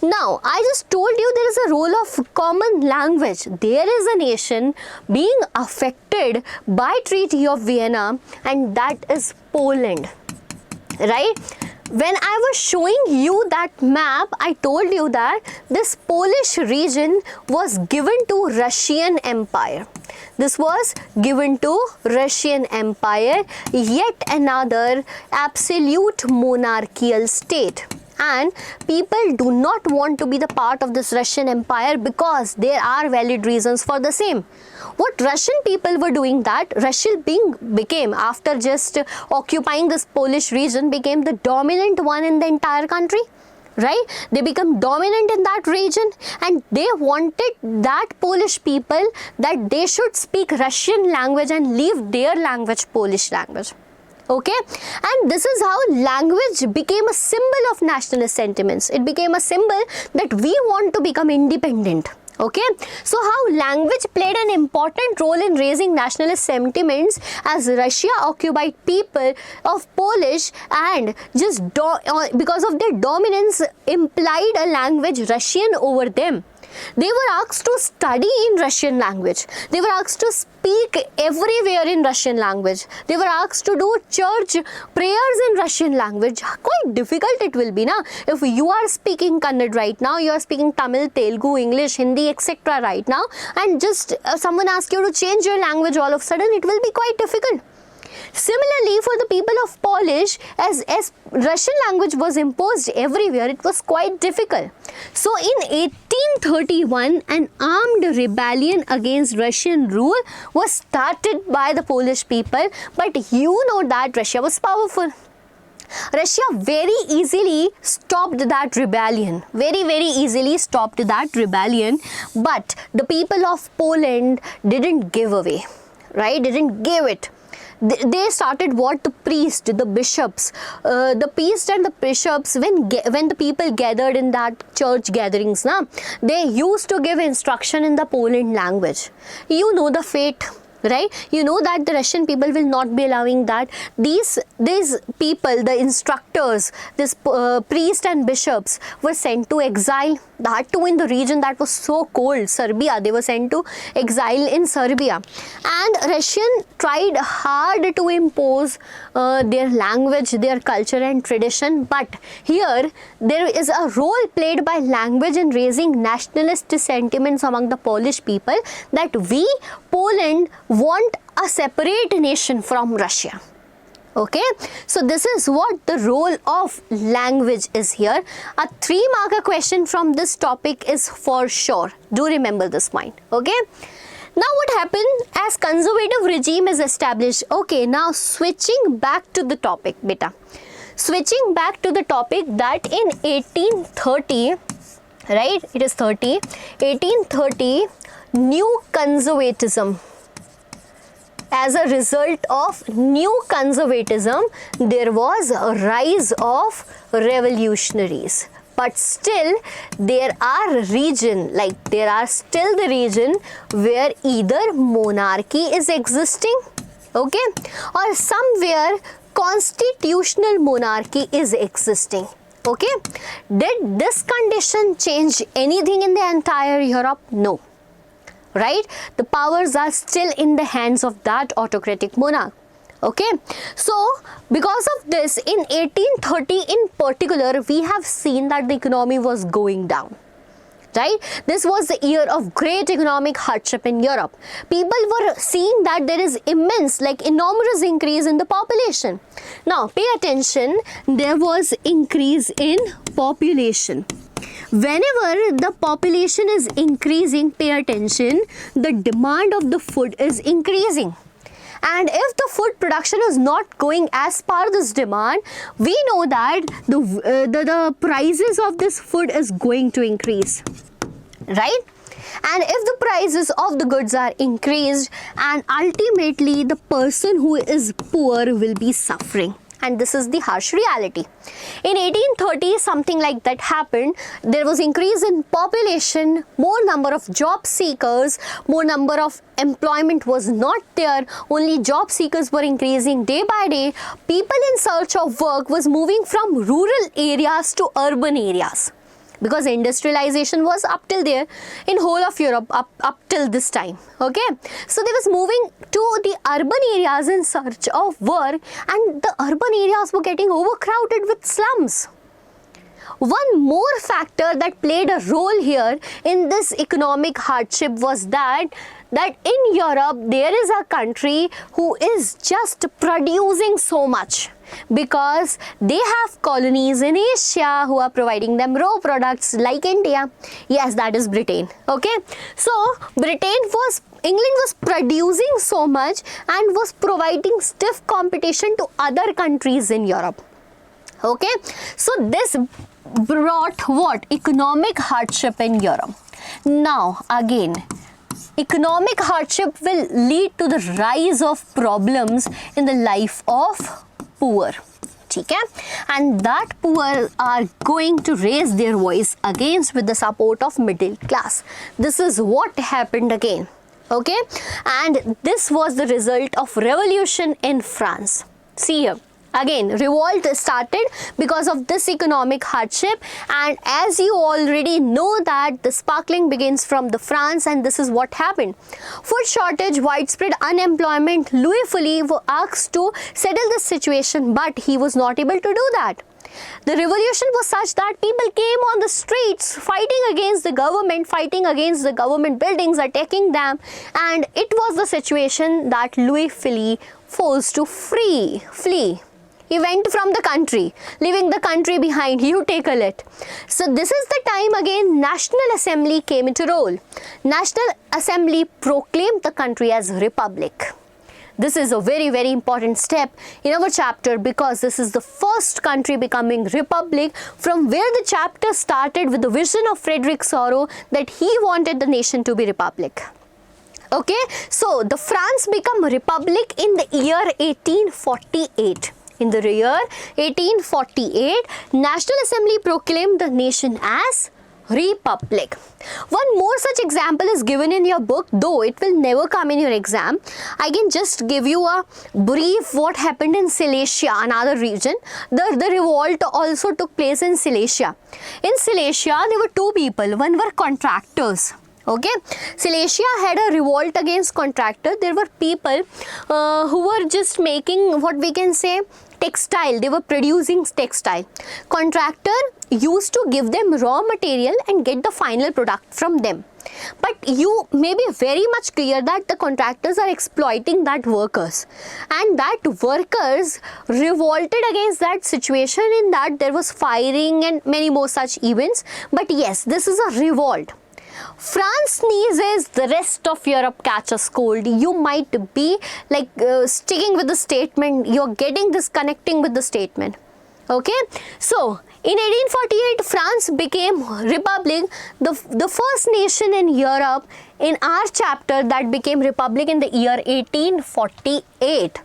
[SPEAKER 1] Now, I just told you there is a role of common language. There is a nation being affected by Treaty of Vienna, and that is Poland. Right? When I was showing you that map, I told you that this Polish region was given to Russian Empire. This was given to Russian Empire, yet another absolute monarchical state. And people do not want to be the part of this Russian Empire because there are valid reasons for the same. What Russian people were doing, that Russia became, after just occupying this Polish region, became the dominant one in the entire country. Right? They become dominant in that region, and they wanted that Polish people that they should speak Russian language and leave their language, Polish language. Okay, and this is how language became a symbol of nationalist sentiments. It became a symbol that we want to become independent. Okay, so how language played an important role in raising nationalist sentiments as Russia occupied people of Polish, and just because of their dominance implied a language Russian over them. They were asked to study in Russian language. They were asked to speak everywhere in Russian language. They were asked to do church prayers in Russian language. Quite difficult it will be, na? If you are speaking Kannada right now, you are speaking Tamil, Telugu, English, Hindi, etc. right now, and just someone asks you to change your language all of a sudden, it will be quite difficult. Similarly, for the people of Polish, as Russian language was imposed everywhere, it was quite difficult. So in 1831, an armed rebellion against Russian rule was started by the Polish people, but you know that Russia was powerful. Russia very easily stopped that rebellion, very easily stopped that rebellion, but the people of Poland didn't give away, right? Didn't give it. They started what? The priest, the bishops, the priest and the bishops, when the people gathered in that church gatherings, they used to give instruction in the Poland language. You know the fate, right? You know that the Russian people will not be allowing that. These people, the instructors, this priest and bishops were sent to exile, that too in the region that was so cold, Serbia. They were sent to exile in Serbia, and Russian tried hard to impose their language, their culture and tradition. But here there is a role played by language in raising nationalist sentiments among the Polish people, that we, Poland, want a separate nation from Russia. Okay, so this is what the role of language is here. A 3-marker question from this topic is for sure. Do remember this point. Okay, now what happened as conservative regime is established? Okay, now switching back to the topic, beta. Switching back to the topic, that in 1830, right, it is 1830, new conservatism. As a result of new conservatism, there was a rise of revolutionaries. But still, there are still the region where either monarchy is existing, okay, or somewhere constitutional monarchy is existing. Okay, did this condition change anything in the entire Europe? No. Right? The powers are still in the hands of that autocratic monarch. Okay, so because of this, in 1830 in particular, we have seen that the economy was going down. Right? This was the year of great economic hardship in Europe. People were seeing that there is enormous increase in the population. Now, pay attention, there was increase in population. Whenever the population is increasing, pay attention, the demand of the food is increasing. And if the food production is not going as per this demand, we know that the prices of this food is going to increase, right? And if the prices of the goods are increased, and ultimately the person who is poor will be suffering. And this is the harsh reality. In 1830, something like that happened. There was increase in population, more number of job seekers, more number of employment was not there. Only job seekers were increasing day by day. People in search of work was moving from rural areas to urban areas, because industrialization was up till there in whole of Europe up till this time. Okay, so they was moving to the urban areas in search of work, and the urban areas were getting overcrowded with slums. One more factor that played a role here in this economic hardship was that in Europe there is a country who is just producing so much, because they have colonies in Asia who are providing them raw products like India. Yes, that is Britain. Okay, so England was producing so much and was providing stiff competition to other countries in Europe. Okay, so this brought what? Economic hardship in Europe. Now again, economic hardship will lead to the rise of problems in the life of poor. Okay? And that poor are going to raise their voice against with the support of middle class. This is what happened again. Okay, and this was the result of revolution in France. See here. Again, revolt started because of this economic hardship, and as you already know that the sparkling begins from the France, and this is what happened. Food shortage, widespread unemployment. Louis Philippe was asked to settle this situation, but he was not able to do that. The revolution was such that people came on the streets fighting against the government buildings, attacking them, and it was the situation that Louis Philippe forced to flee. He went from the country, leaving the country behind. You take a look. So this is the time again National Assembly came into role. National Assembly proclaimed the country as republic. This is a very, very important step in our chapter, because this is the first country becoming republic, from where the chapter started with the vision of Frederick Sorrow that he wanted the nation to be republic. Okay, so the France become republic in the year 1848. In the year 1848, National Assembly proclaimed the nation as republic. One more such example is given in your book, though it will never come in your exam. I can just give you a brief what happened in Silesia, another region. The revolt also took place in Silesia. In Silesia, there were two people. One were contractors. Okay, Silesia had a revolt against contractor. There were people who were just making what we can say textile. They were producing textile. Contractor used to give them raw material and get the final product from them. But you may be very much clear that the contractors are exploiting that workers, and that workers revolted against that situation. In that there was firing and many more such events. But yes, this is a revolt. France sneezes, the rest of Europe catches cold. You might be like sticking with the statement. You're getting this connecting with the statement. Okay, so in 1848, France became republic, the first nation in Europe in our chapter that became republic in the year 1848.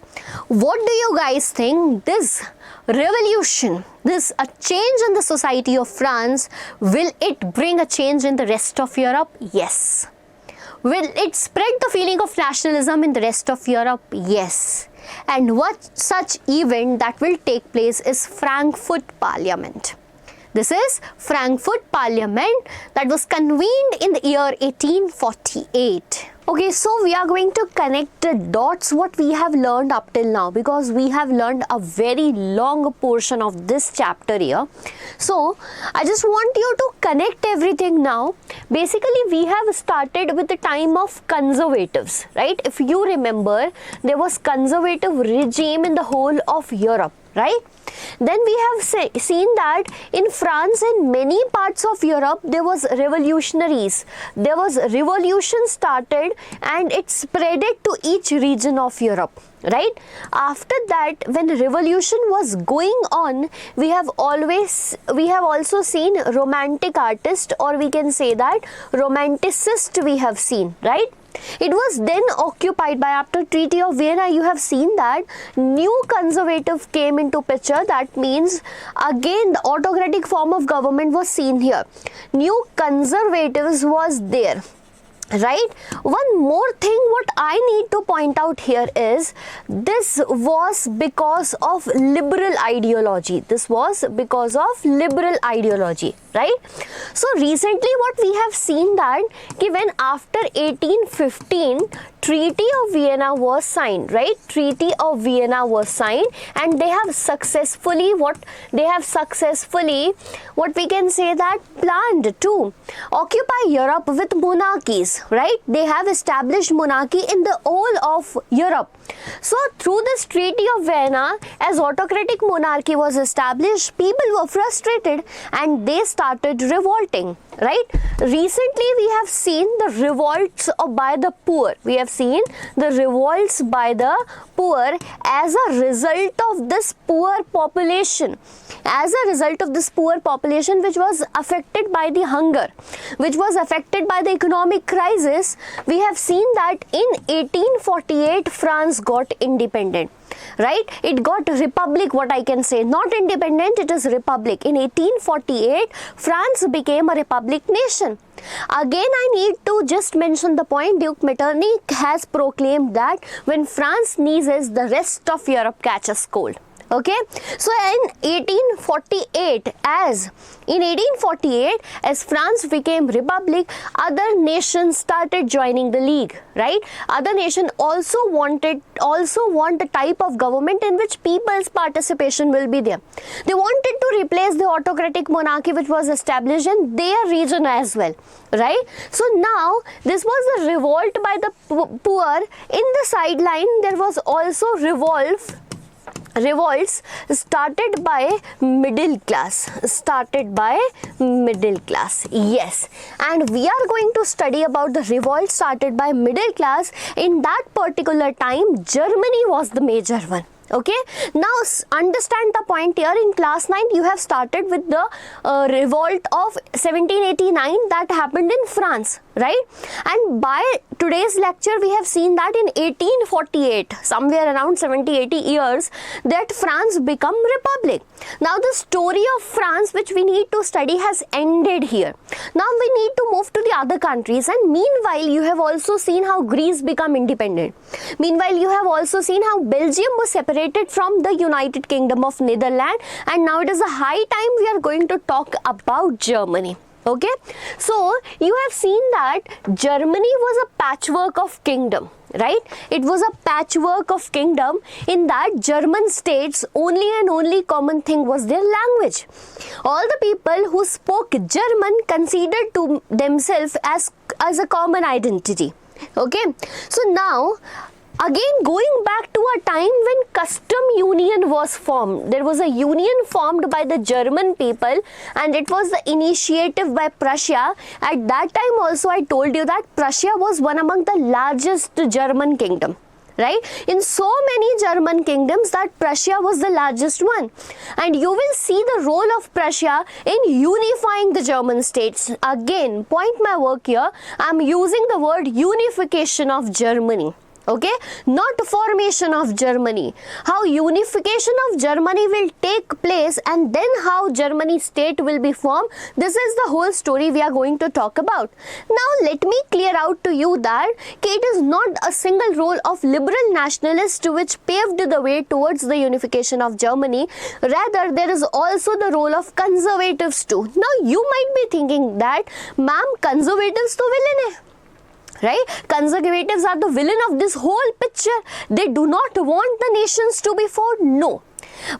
[SPEAKER 1] What do you guys think? This revolution, this a change in the society of France, will it bring a change in the rest of Europe? Yes. Will it spread the feeling of nationalism in the rest of Europe? Yes. And what such event that will take place is Frankfurt Parliament. This is Frankfurt Parliament that was convened in the year 1848. Okay, so we are going to connect the dots what we have learned up till now, because we have learned a very long portion of this chapter here. So I just want you to connect everything now. Basically, we have started with the time of conservatives, right? If you remember, there was conservative regime in the whole of Europe, right? Then we have seen that in France and many parts of Europe, there was revolutionaries. There was revolution started and it spreaded to each region of Europe, right? After that, when revolution was going on, we have also seen romantic artist, or we can say that romanticist we have seen, right? It was then occupied by, after Treaty of Vienna, you have seen that new conservative came into picture. That means again the autocratic form of government was seen here. New conservatives was there. Right? One more thing what I need to point out here is this was because of liberal ideology. This was because of liberal ideology, right? So recently what we have seen that when after 1815 Treaty of Vienna was signed, right? Treaty of Vienna was signed, and they have successfully what we can say that planned to occupy Europe with monarchies, right? They have established monarchy in the whole of Europe. So through this Treaty of Vienna, as autocratic monarchy was established, people were frustrated and they started revolting, right? Recently we have seen the revolts by the poor. We have seen the revolts by the poor as a result of this poor population. As a result of this poor population which was affected by the hunger, which was affected by the economic crisis, we have seen that in 1848 France got independent, right? It got republic, what I can say, not independent, it is republic. In 1848 France became a republic nation. Again, I need to just mention the point, Duke Metternich has proclaimed that when France sneezes, the rest of Europe catches cold. Okay, so in 1848, as France became republic, other nations started joining the league, right? Other nations also want a type of government in which people's participation will be there. They wanted to replace the autocratic monarchy which was established in their region as well, right? So now this was a revolt by the poor. In the sideline, there was also revolts started by middle class, yes, and we are going to study about the revolt started by middle class. In that particular time, Germany was the major one. Okay, now understand the point here. In class 9 you have started with the revolt of 1789 that happened in France, right? And by today's lecture we have seen that in 1848, somewhere around 70-80 years, that France become republic. Now the story of France which we need to study has ended here. Now we need to move to the other countries, and meanwhile you have also seen how Greece become independent. Meanwhile you have also seen how Belgium was separated from the United Kingdom of Netherlands, and now it is a high time we are going to talk about Germany. Okay, so you have seen that Germany was a patchwork of kingdom, right? It was a patchwork of kingdom in that German states only and only common thing was their language. All the people who spoke German considered to themselves as a common identity. Okay, so now again going back to a time when custom union was formed. There was a union formed by the German people, and it was the initiative by Prussia. At that time also I told you that Prussia was one among the largest German kingdom, right? In so many German kingdoms, that Prussia was the largest one. And you will see the role of Prussia in unifying the German states. Again, point my work here, I am using the word unification of Germany. Okay, not formation of Germany. How unification of Germany will take place, and then how Germany state will be formed. This is the whole story we are going to talk about. Now let me clear out to you that it is not a single role of liberal nationalists which paved the way towards the unification of Germany. Rather, there is also the role of conservatives too. Now you might be thinking that, ma'am, conservatives to villain hai, right? Conservatives are the villain of this whole picture. They do not want the nations to be formed. No.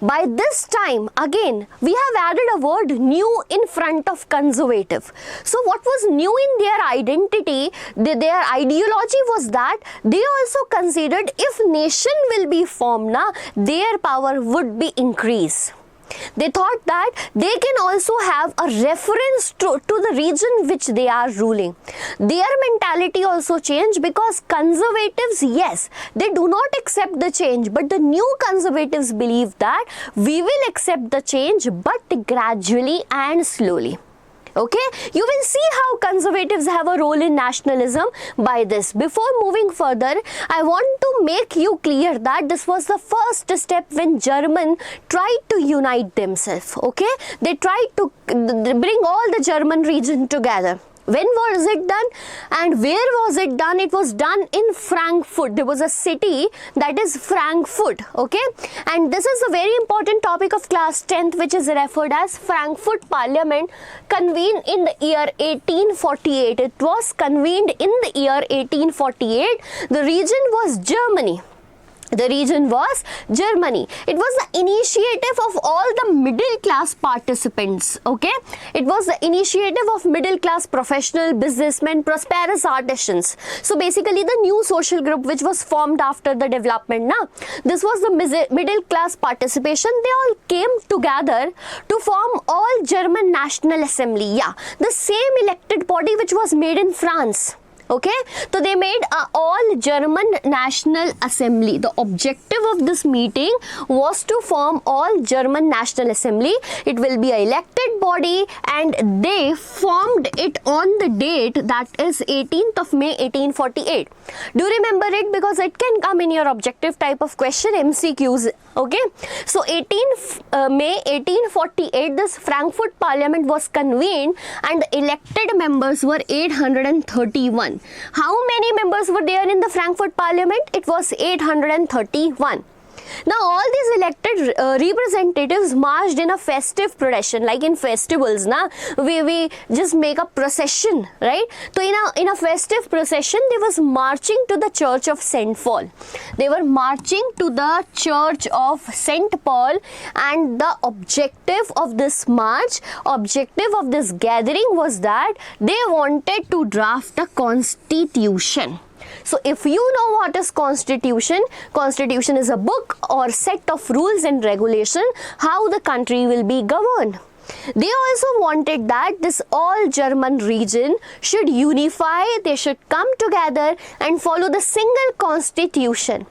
[SPEAKER 1] By this time, again, we have added a word new in front of conservative. So what was new in their identity, their ideology was that they also considered if nation will be formed, their power would be increased. They thought that they can also have a reference to the region which they are ruling. Their mentality also changed, because conservatives, yes, they do not accept the change, but the new conservatives believe that we will accept the change, but gradually and slowly. Okay, you will see how conservatives have a role in nationalism by this. Before moving further, I want to make you clear that this was the first step when German tried to unite themselves. Okay, they tried to bring all the German region together. When was it done and where was it done? It was done in Frankfurt. There was a city that is Frankfurt, okay? And this is a very important topic of class 10th, which is referred as Frankfurt Parliament, convened in the year 1848. It was convened in the year 1848. The region was Germany. The region was Germany. It was the initiative of all the middle class participants, okay? It was the initiative of middle class professional, businessmen, prosperous artisans. So basically the new social group which was formed after the development, this was the middle class participation. They all came together to form all German National Assembly. Yeah, the same elected body which was made in France. Okay, so they made a all German National Assembly. The objective of this meeting was to form all German National Assembly. It will be an elected body, and they formed it on the date that is 18th of May 1848. Do remember it, because it can come in your objective type of question, MCQs. Okay, so 18th May 1848, this Frankfurt Parliament was convened, and the elected members were 831. How many members were there in the Frankfurt Parliament? It was 831. Now all these elected representatives marched in a festive procession, like in festivals, we just make a procession, right? So in a festive procession, they was marching to the church of St. Paul. They were marching to the church of St. Paul, and the objective of this march, objective of this gathering was that they wanted to draft a constitution. So if you know what is constitution, constitution is a book or set of rules and regulation how the country will be governed. They also wanted that this all German region should unify, they should come together and follow the single constitution.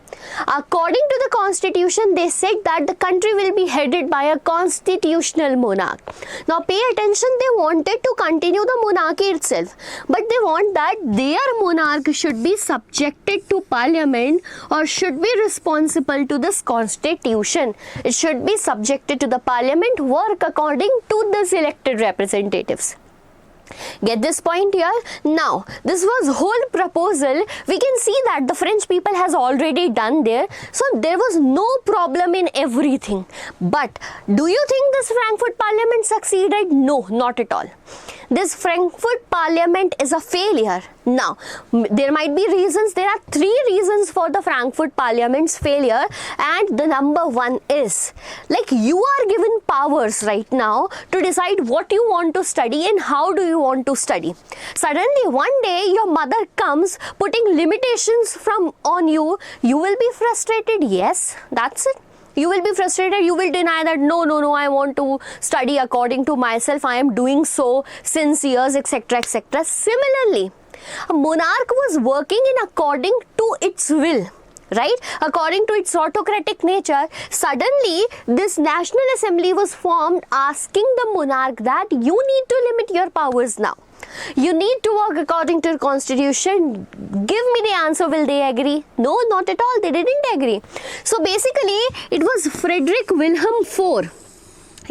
[SPEAKER 1] According to the constitution, they said that the country will be headed by a constitutional monarch. Now pay attention, they wanted to continue the monarchy itself, but they want that their monarch should be subjected to parliament or should be responsible to this constitution. It should be subjected to the parliament, work according to this elected representatives. Get this point here? Now, this was whole proposal. We can see that the French people has already done there. So, there was no problem in everything. But, do you think this Frankfurt Parliament succeeded? No, not at all. This Frankfurt Parliament is a failure. Now, there might be reasons. There are 3 reasons for the Frankfurt Parliament's failure, and the number 1 is, like, you are given powers right now to decide what you want to study and how do you want to study. Suddenly, one day, your mother comes putting limitations on you. You will be frustrated. Yes, that's it. You will be frustrated, you will deny that no, I want to study according to myself, I am doing so since years, etc., etc. Similarly, a monarch was working in according to its will, right? According to its autocratic nature. Suddenly, this National Assembly was formed asking the monarch that you need to limit your powers now. You need to work according to the constitution. Give me the answer. Will they agree? No, not at all. They didn't agree. So basically, it was Frederick Wilhelm IV.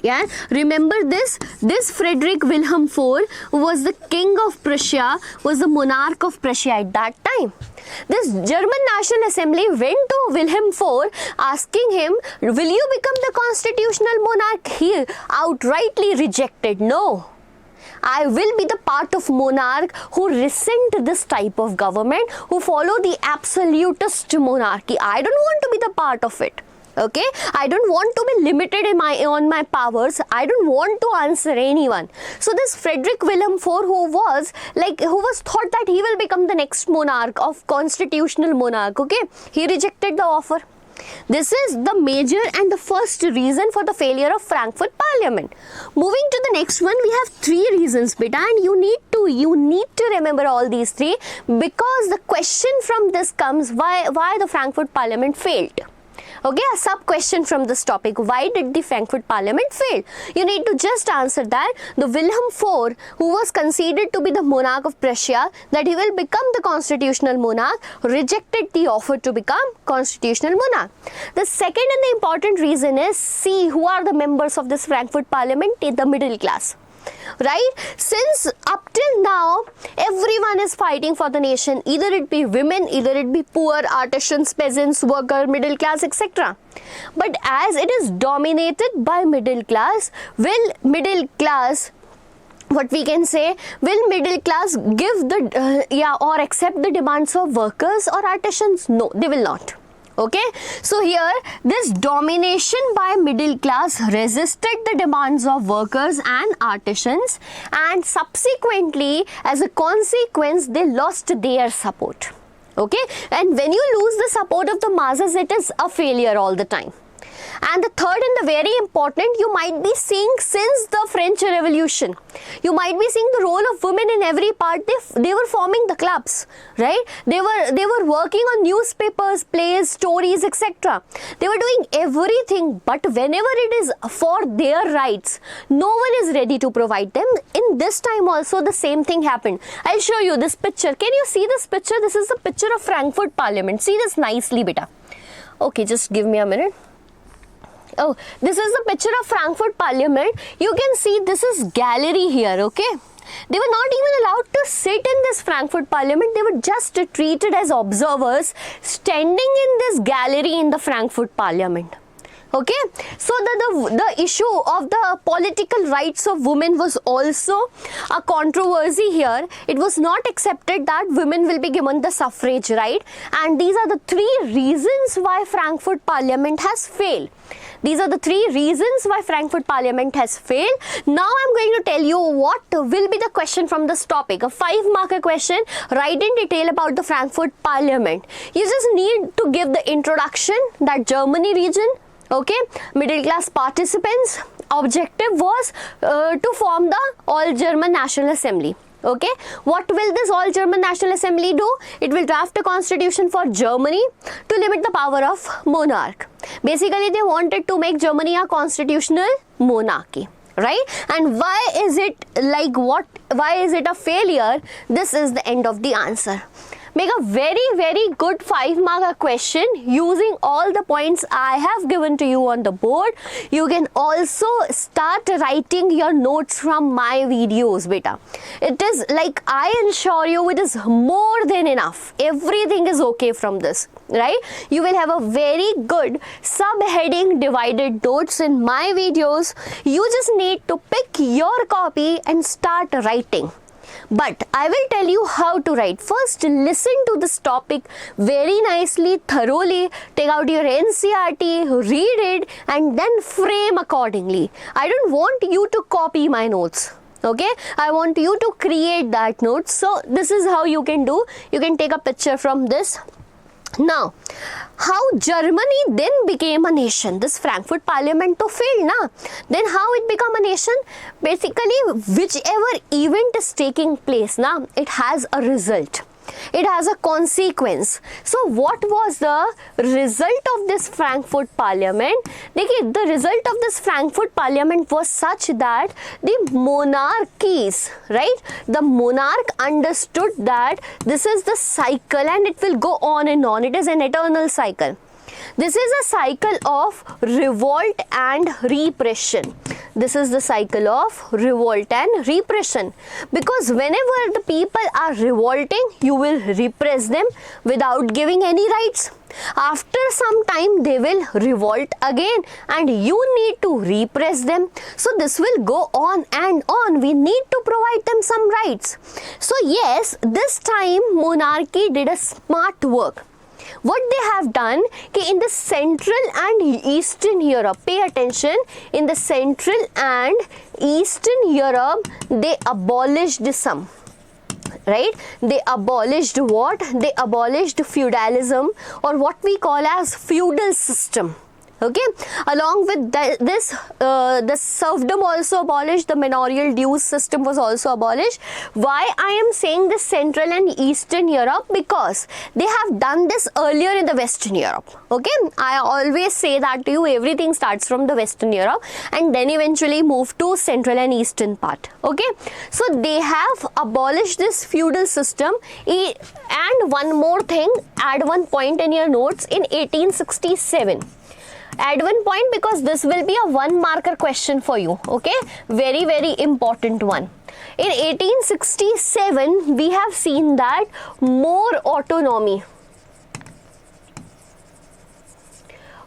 [SPEAKER 1] Yeah, remember this? This Frederick Wilhelm IV was the king of Prussia, was the monarch of Prussia at that time. This German National Assembly went to Wilhelm IV asking him, will you become the constitutional monarch? He outrightly rejected. No. I will be the part of monarch who resent this type of government, who follow the absolutist monarchy. I don't want to be the part of it. Okay, I don't want to be limited on my powers. I don't want to answer anyone. So this Frederick Wilhelm IV, who was thought that he will become the next monarch of constitutional monarch. Okay, he rejected the offer. This is the major and the first reason for the failure of Frankfurt Parliament. Moving to the next one, we have 3 reasons, beta, and you need to remember all these 3, because the question from this comes, why the Frankfurt Parliament failed. Okay, a sub question from this topic, why did the Frankfurt Parliament fail? You need to just answer that the Wilhelm IV, who was considered to be the monarch of Prussia, that he will become the constitutional monarch, rejected the offer to become constitutional monarch. The second and the important reason is, see who are the members of this Frankfurt Parliament, the middle class. Right? Since up till now, everyone is fighting for the nation. Either it be women, either it be poor, artisans, peasants, worker, middle class, etc. But as it is dominated by middle class, will middle class give the or accept the demands of workers or artisans? No, they will not. Okay, so here this domination by middle class resisted the demands of workers and artisans, and subsequently, as a consequence, they lost their support. Okay, and when you lose the support of the masses, it is a failure all the time. And the third and the very important, you might be seeing since the French Revolution, you might be seeing the role of women in every part. They were forming the clubs, right? They were working on newspapers, plays, stories, etc. They were doing everything, but whenever it is for their rights, no one is ready to provide them. In this time also the same thing happened. I'll show you this picture. Can you see this picture? This is the picture of Frankfurt Parliament. See this nicely, beta. Okay, just give me a minute. Oh, this is the picture of Frankfurt Parliament. You can see this is gallery here, okay? They were not even allowed to sit in this Frankfurt Parliament. They were just treated as observers standing in this gallery in the Frankfurt Parliament. Okay, so the issue of the political rights of women was also a controversy here. It was not accepted that women will be given the suffrage right, and these are the 3 reasons why Frankfurt Parliament has failed. These are the 3 reasons why Frankfurt Parliament has failed. Now I'm going to tell you what will be the question from this topic. A 5-marker question. Write in detail about the Frankfurt Parliament. You just need to give the introduction, that Germany region, okay, middle class participants, objective was to form the All German National Assembly. Okay, what will this All German National Assembly do? It will draft a constitution for Germany to limit the power of monarch. Basically, they wanted to make Germany a constitutional monarchy, right? And why is it like what? Why is it a failure? This is the end of the answer. Make a very good 5-mark question using all the points I have given to you on the board. You can also start writing your notes from my videos, beta. It is like, I ensure you, it is more than enough. Everything is okay from this, right? You will have a very good subheading divided notes in my videos. You just need to pick your copy and start writing. But I will tell you how to write. First, listen to this topic very nicely, thoroughly. Take out your NCERT, read it, and then frame accordingly. I don't want you to copy my notes. Okay, I want you to create that note. So this is how you can do. You can take a picture from this. Now, how Germany then became a nation? This Frankfurt Parliament to failed, na? Then how it become a nation? Basically, whichever event is taking place, na, it has a result. It has a consequence. So what was the result of this Frankfurt Parliament? The result of this Frankfurt Parliament was such that the monarchies, right? The monarch understood that this is the cycle and it will go on and on. It is an eternal cycle. This is a cycle of revolt and repression. This is the cycle of revolt and repression. Because whenever the people are revolting, you will repress them without giving any rights. After some time, they will revolt again and you need to repress them. So this will go on and on. We need to provide them some rights. So yes, this time monarchy did a smart work. What they have done, in the Central and Eastern Europe, pay attention, in the Central and Eastern Europe, they abolished some, right? They abolished what? They abolished feudalism, or what we call as feudal system. Okay, along with this, the serfdom also abolished, the manorial dues system was also abolished. Why I am saying this Central and Eastern Europe? Because they have done this earlier in the Western Europe. Okay, I always say that to you, everything starts from the Western Europe and then eventually move to Central and Eastern part. Okay, so they have abolished this feudal system. And one more thing, add one point in your notes, in 1867. Add one point because this will be a 1-marker question for you. Okay, very important one. In 1867, we have seen that more autonomy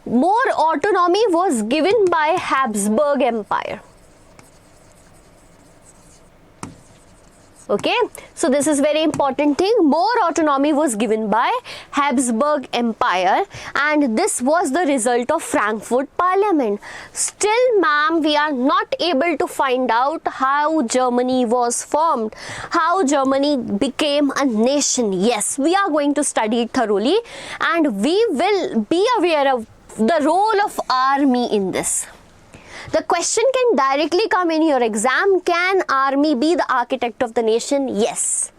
[SPEAKER 1] was given by Habsburg Empire. Okay, so this is very important thing. More autonomy was given by Habsburg Empire and this was the result of Frankfurt Parliament. Still, ma'am, we are not able to find out how Germany was formed, how Germany became a nation. Yes, we are going to study it thoroughly and we will be aware of the role of army in this. The question can directly come in your exam. Can army be the architect of the nation? Yes.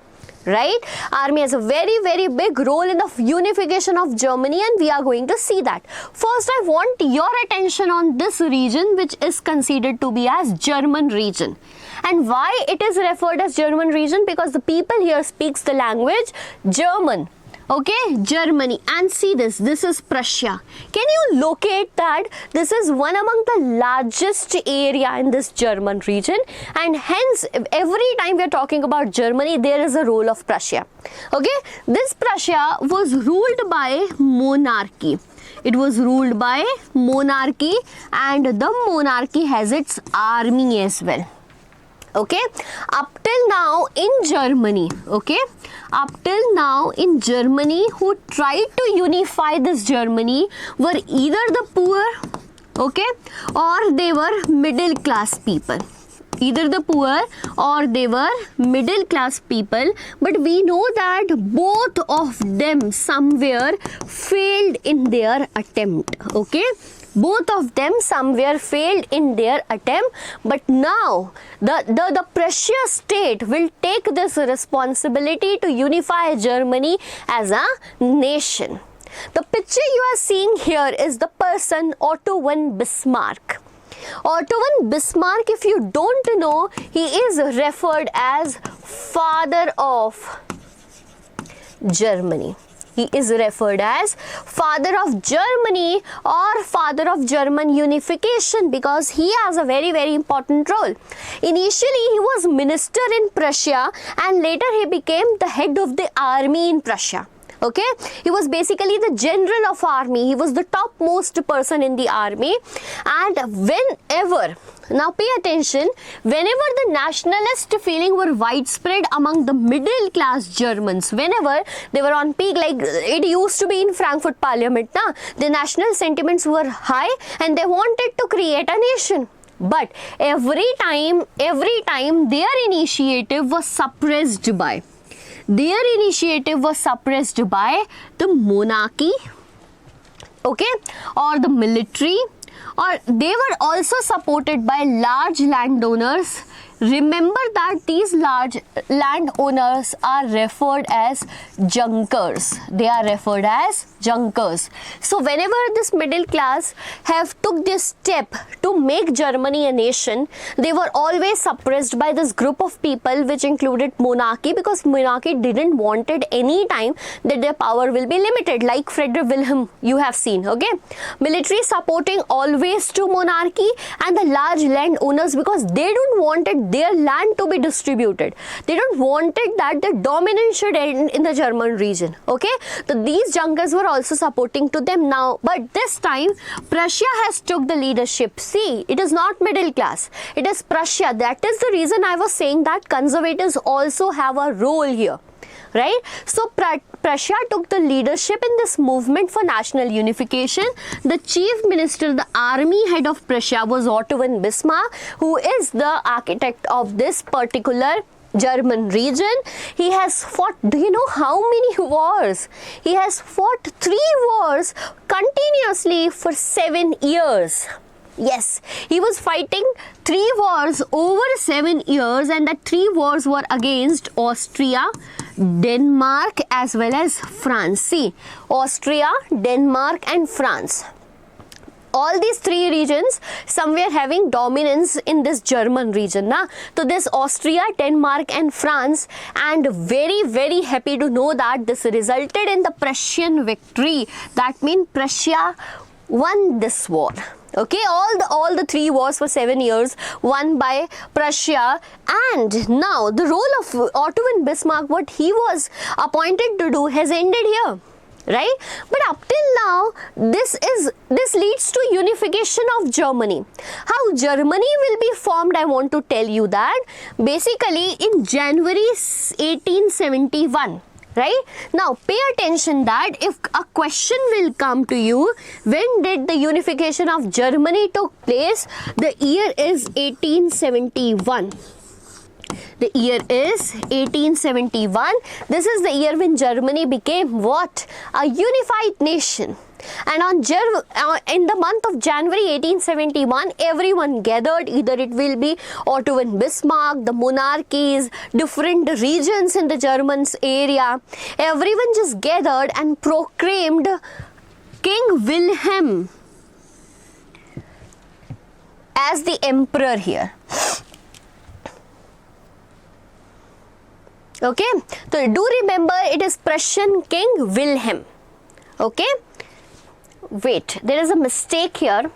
[SPEAKER 1] Right? Army has a very big role in the unification of Germany and we are going to see that. First, I want your attention on this region which is considered to be as German region. And why it is referred as German region? Because the people here speaks the language German. Okay, Germany, and see this is Prussia. Can you locate that? This is one among the largest area in this German region and hence every time we are talking about Germany, there is a role of Prussia. Okay, this Prussia was ruled by monarchy. It was ruled by monarchy and the monarchy has its army as well. Okay, up till now in Germany, okay, up till now in Germany, who tried to unify this Germany were either the poor, okay, or they were middle class people. Either the poor or they were middle class people, but we know that both of them somewhere failed in their attempt. Okay, Both of them somewhere failed in their attempt, but now the Prussia state will take this responsibility to unify Germany as a nation. The picture you are seeing here is the person Otto von Bismarck. Otto von Bismarck, if you don't know, he is referred as father of Germany. He is referred as father of Germany or father of German unification because he has a very, very important role. Initially, he was minister in Prussia and later he became the head of the army in Prussia. Okay, he was basically the general of army. He was the topmost person in the army, and whenever, now pay attention, whenever the nationalist feeling were widespread among the middle class Germans, whenever they were on peak, like it used to be in Frankfurt Parliament, the national sentiments were high and they wanted to create a nation. But every time their initiative was suppressed by the monarchy, okay, or the military, or they were also supported by large landowners. Remember that these large landowners are referred as junkers. They are referred as junkers. So whenever this middle class have took this step to make Germany a nation, they were always suppressed by this group of people which included monarchy, because monarchy didn't wanted any time that their power will be limited, like Frederick Wilhelm you have seen, okay. Military supporting always to monarchy, and the large landowners, because they don't wanted their land to be distributed. They don't wanted that the dominance should end in the German region, okay. So these junkers were also supporting to them now, but this time Prussia has took the leadership. See, it is not middle class, it is Prussia. That is the reason I was saying that conservatives also have a role here, right? So Prussia took the leadership in this movement for national unification. The chief minister, the army head of Prussia was Otto von Bismarck, who is the architect of this particular German region. He has fought, do you know how many wars? He has fought 3 wars continuously for 7 years. Yes, he was fighting 3 wars over 7 years, and the 3 wars were against Austria, Denmark as well as France. See, Austria, Denmark and France. All these 3 regions somewhere having dominance in this German region. So this Austria, Denmark and France, and very, very happy to know that this resulted in the Prussian victory. That means Prussia won this war. Okay, all the 3 wars for 7 years won by Prussia, and now the role of Otto von Bismarck, what he was appointed to do, has ended here, right? But up till now, this leads to unification of Germany. How Germany will be formed, I want to tell you that basically in January 1871. Right? Now, pay attention that if a question will come to you, when did the unification of Germany took place? The year is 1871. The year is 1871. This is the year when Germany became what? A unified nation. And in the month of January 1871, everyone gathered. Either it will be Otto von Bismarck, the monarchies, different regions in the Germans area. Everyone just gathered and proclaimed King Wilhelm as the emperor here. Okay, so do remember it is Prussian King Wilhelm. Okay. Wait, there is a mistake here,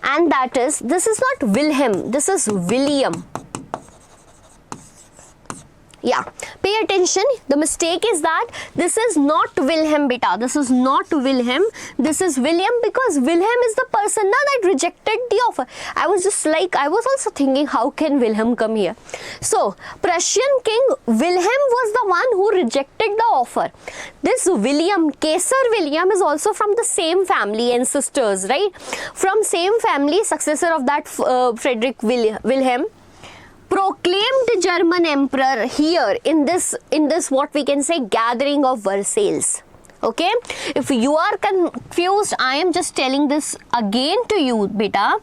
[SPEAKER 1] and that is, this is not Wilhelm, this is William. Yeah, pay attention, the mistake is that this is not Wilhelm beta, this is not Wilhelm, this is William, because Wilhelm is the person that rejected the offer. I was also thinking, how can Wilhelm come here? So, Prussian King Wilhelm was the one who rejected the offer. This William, Kaisar William, is also from the same family, ancestors, right? From same family, successor of that Frederick Wilhelm, proclaimed German emperor here in this what we can say gathering of Versailles. Okay, if you are confused, I am just telling this again to you, beta,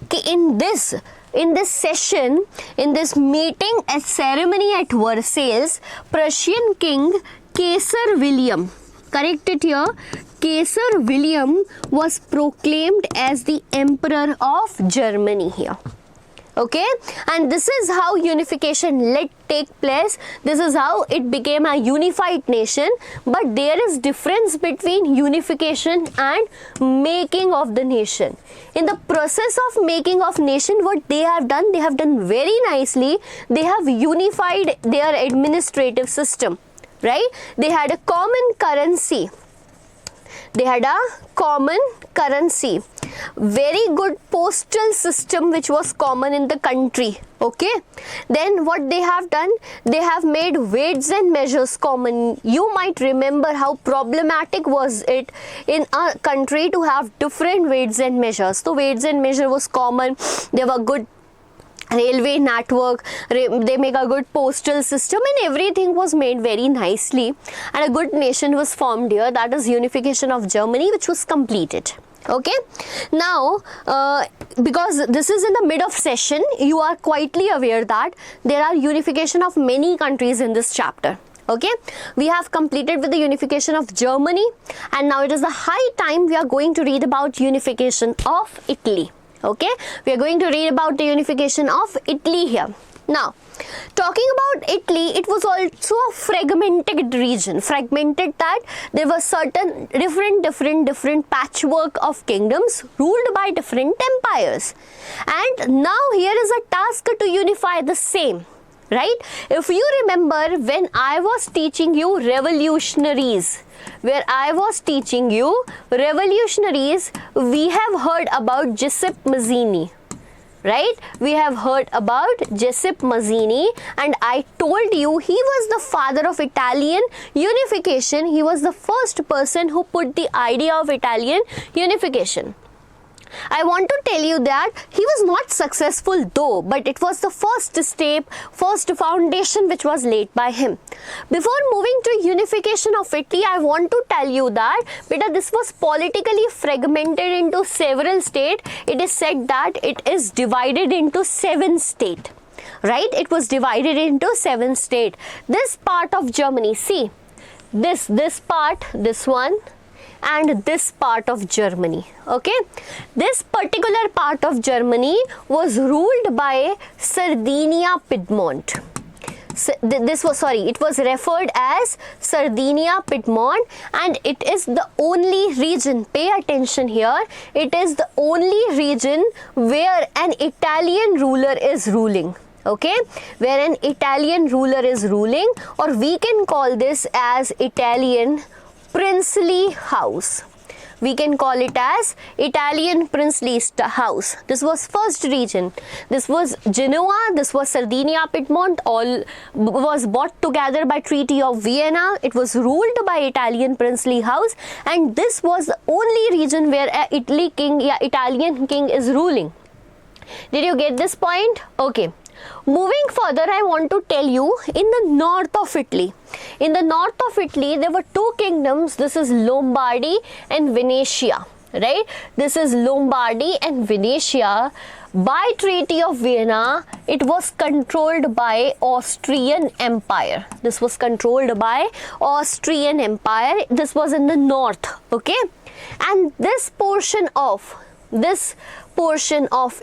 [SPEAKER 1] कि in this session, in this meeting, a ceremony at Versailles, Prussian King Kaiser William, correct it here, Kaiser William was proclaimed as the Emperor of Germany here. Okay, and this is how unification let take place. This is how it became a unified nation. But there is difference between unification and making of the nation. In the process of making of nation, what they have done very nicely. They have unified their administrative system, right? They had a common currency. Very good postal system which was common in the country. Okay, then what they have done, they have made weights and measures common. You might remember how problematic was it in a country to have different weights and measures. So weights and measure was common. They were good railway network, they make a good postal system, and everything was made very nicely, and a good nation was formed here. That is unification of Germany, which was completed. Okay, now because this is in the mid of session, you are quietly aware that there are unification of many countries in this chapter. Okay, we have completed with the unification of Germany, and now it is the high time we are going to read about unification of Italy. Okay, we are going to read about the unification of Italy here. Now, talking about Italy, it was also a fragmented region. Fragmented that there were certain different patchwork of kingdoms ruled by different empires. And now here is a task to unify the same. Right? If you remember when I was teaching you revolutionaries, we have heard about Giuseppe Mazzini. Right? We have heard about Giuseppe Mazzini, and I told you he was the father of Italian unification. He was the first person who put the idea of Italian unification. I want to tell you that he was not successful though, but it was the first step, first foundation which was laid by him. Before moving to unification of Italy, I want to tell you that this was politically fragmented into several states. It is said that it is divided into 7 states. Right? It was divided into 7 states. This part of Germany, see, this part, this one, and this part of Germany. Okay, this particular part of Germany was ruled by Sardinia Piedmont. It was referred as Sardinia Piedmont, and it is the only region, pay attention here, it is the only region where an Italian ruler is ruling. Okay, where an Italian ruler is ruling, or we can call this as Italian princely house. We can call it as Italian princely house. This was first region. This was Genoa, this was Sardinia Piedmont, all was brought together by Treaty of Vienna. It was ruled by Italian princely house, and this was the only region where Italian king is ruling. Did you get this point? Okay. Moving further, I want to tell you, in the north of Italy, there were 2 kingdoms. This is Lombardy and Venetia, right? This is Lombardy and Venetia. By Treaty of Vienna, it was controlled by Austrian Empire. This was controlled by Austrian Empire. This was in the north, okay? And this portion of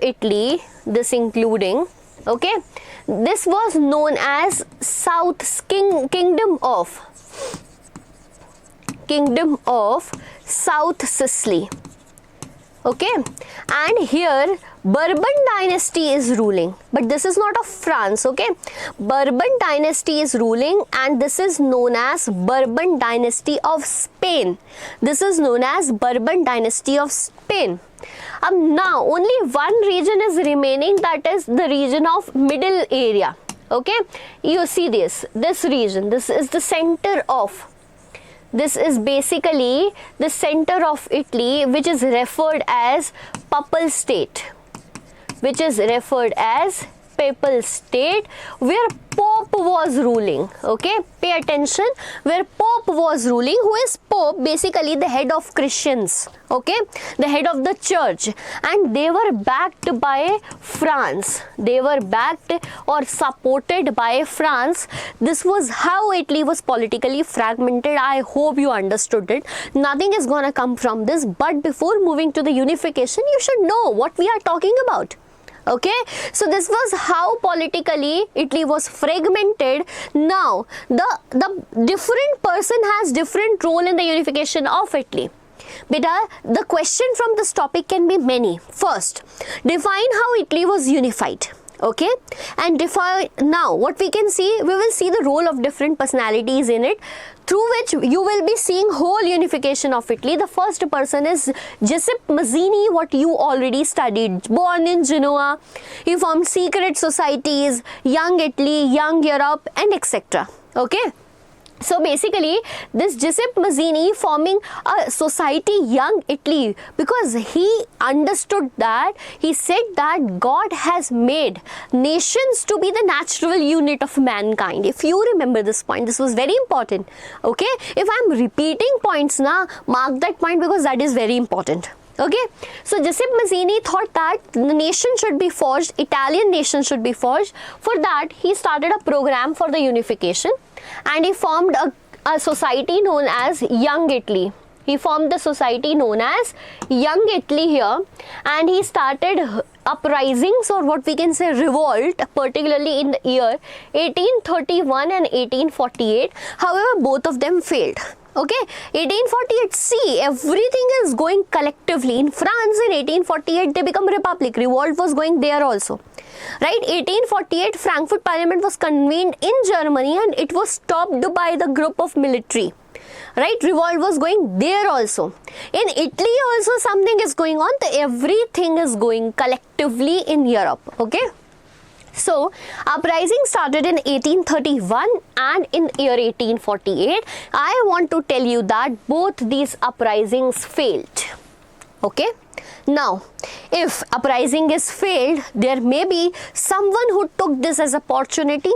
[SPEAKER 1] Italy, this including, okay, this was known as Kingdom of South Sicily. Okay, and here Bourbon dynasty is ruling, but this is not of France. Okay, Bourbon dynasty is ruling, and this is known as Bourbon dynasty of Spain. This is known as Bourbon dynasty of Spain. Now only one region is remaining, that is the region of middle area. Okay, you see this region, this is the center of, this is basically the center of Italy, which is referred as Papal State, which is referred as papal state where Pope was ruling. Okay, pay attention, where Pope was ruling. Who is Pope? Basically the head of Christians. Okay, the head of the church, and they were backed by France. They were backed or supported by France. This was how Italy was politically fragmented. I hope you understood it. Nothing is gonna come from this, but before moving to the unification, you should know what we are talking about. Okay, so this was how politically Italy was fragmented. Now the different person has different role in the unification of Italy. Beta, the question from this topic can be many. First, define how Italy was unified. Okay, and define, now what we can see, we will see the role of different personalities in it, through which you will be seeing whole unification of Italy. The first person is Giuseppe Mazzini, what you already studied. Born in Genoa, he formed secret societies, Young Italy, Young Europe, and etc. Okay. So basically, this Giuseppe Mazzini forming a society, Young Italy, because he understood that, he said that God has made nations to be the natural unit of mankind. If you remember this point, this was very important. Okay, if I am repeating points now, mark that point because that is very important. Okay, so Giuseppe Mazzini thought that the nation should be forged, Italian nation should be forged. For that, he started a program for the unification, and he formed a society known as Young Italy. He formed the society known as Young Italy here, and he started uprisings, or what we can say revolt, particularly in the year 1831 and 1848. However, both of them failed. Okay, 1848, see, everything is going collectively. In France in 1848, they become republic. Revolt was going there also. Right, 1848, Frankfurt Parliament was convened in Germany and it was stopped by the group of military. Right, revolt was going there also. In Italy also something is going on. Everything is going collectively in Europe. Okay. So, uprising started in 1831 and in year 1848. I want to tell you that both these uprisings failed. Okay. Now, if uprising is failed, there may be someone who took this as opportunity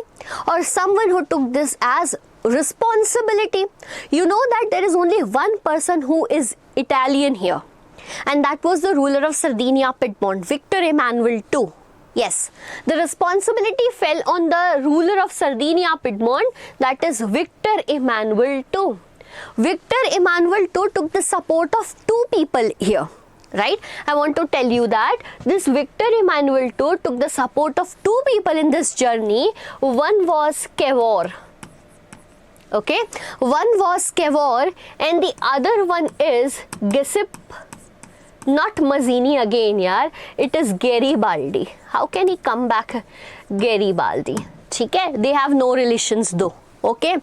[SPEAKER 1] or someone who took this as responsibility. You know that there is only one person who is Italian here, and that was the ruler of Sardinia Piedmont, Victor Emmanuel II. Yes, the responsibility fell on the ruler of Sardinia Piedmont, that is Victor Emmanuel II. Victor Emmanuel II took the support of two people here. Right, I want to tell you that this Victor Emmanuel II took the support of two people in this journey. One was Cavour. Okay, one was Cavour and the other one is Giuseppe, not Mazzini again, yaar. It is Garibaldi. How can he come back Garibaldi? Okay, they have no relations though. Okay,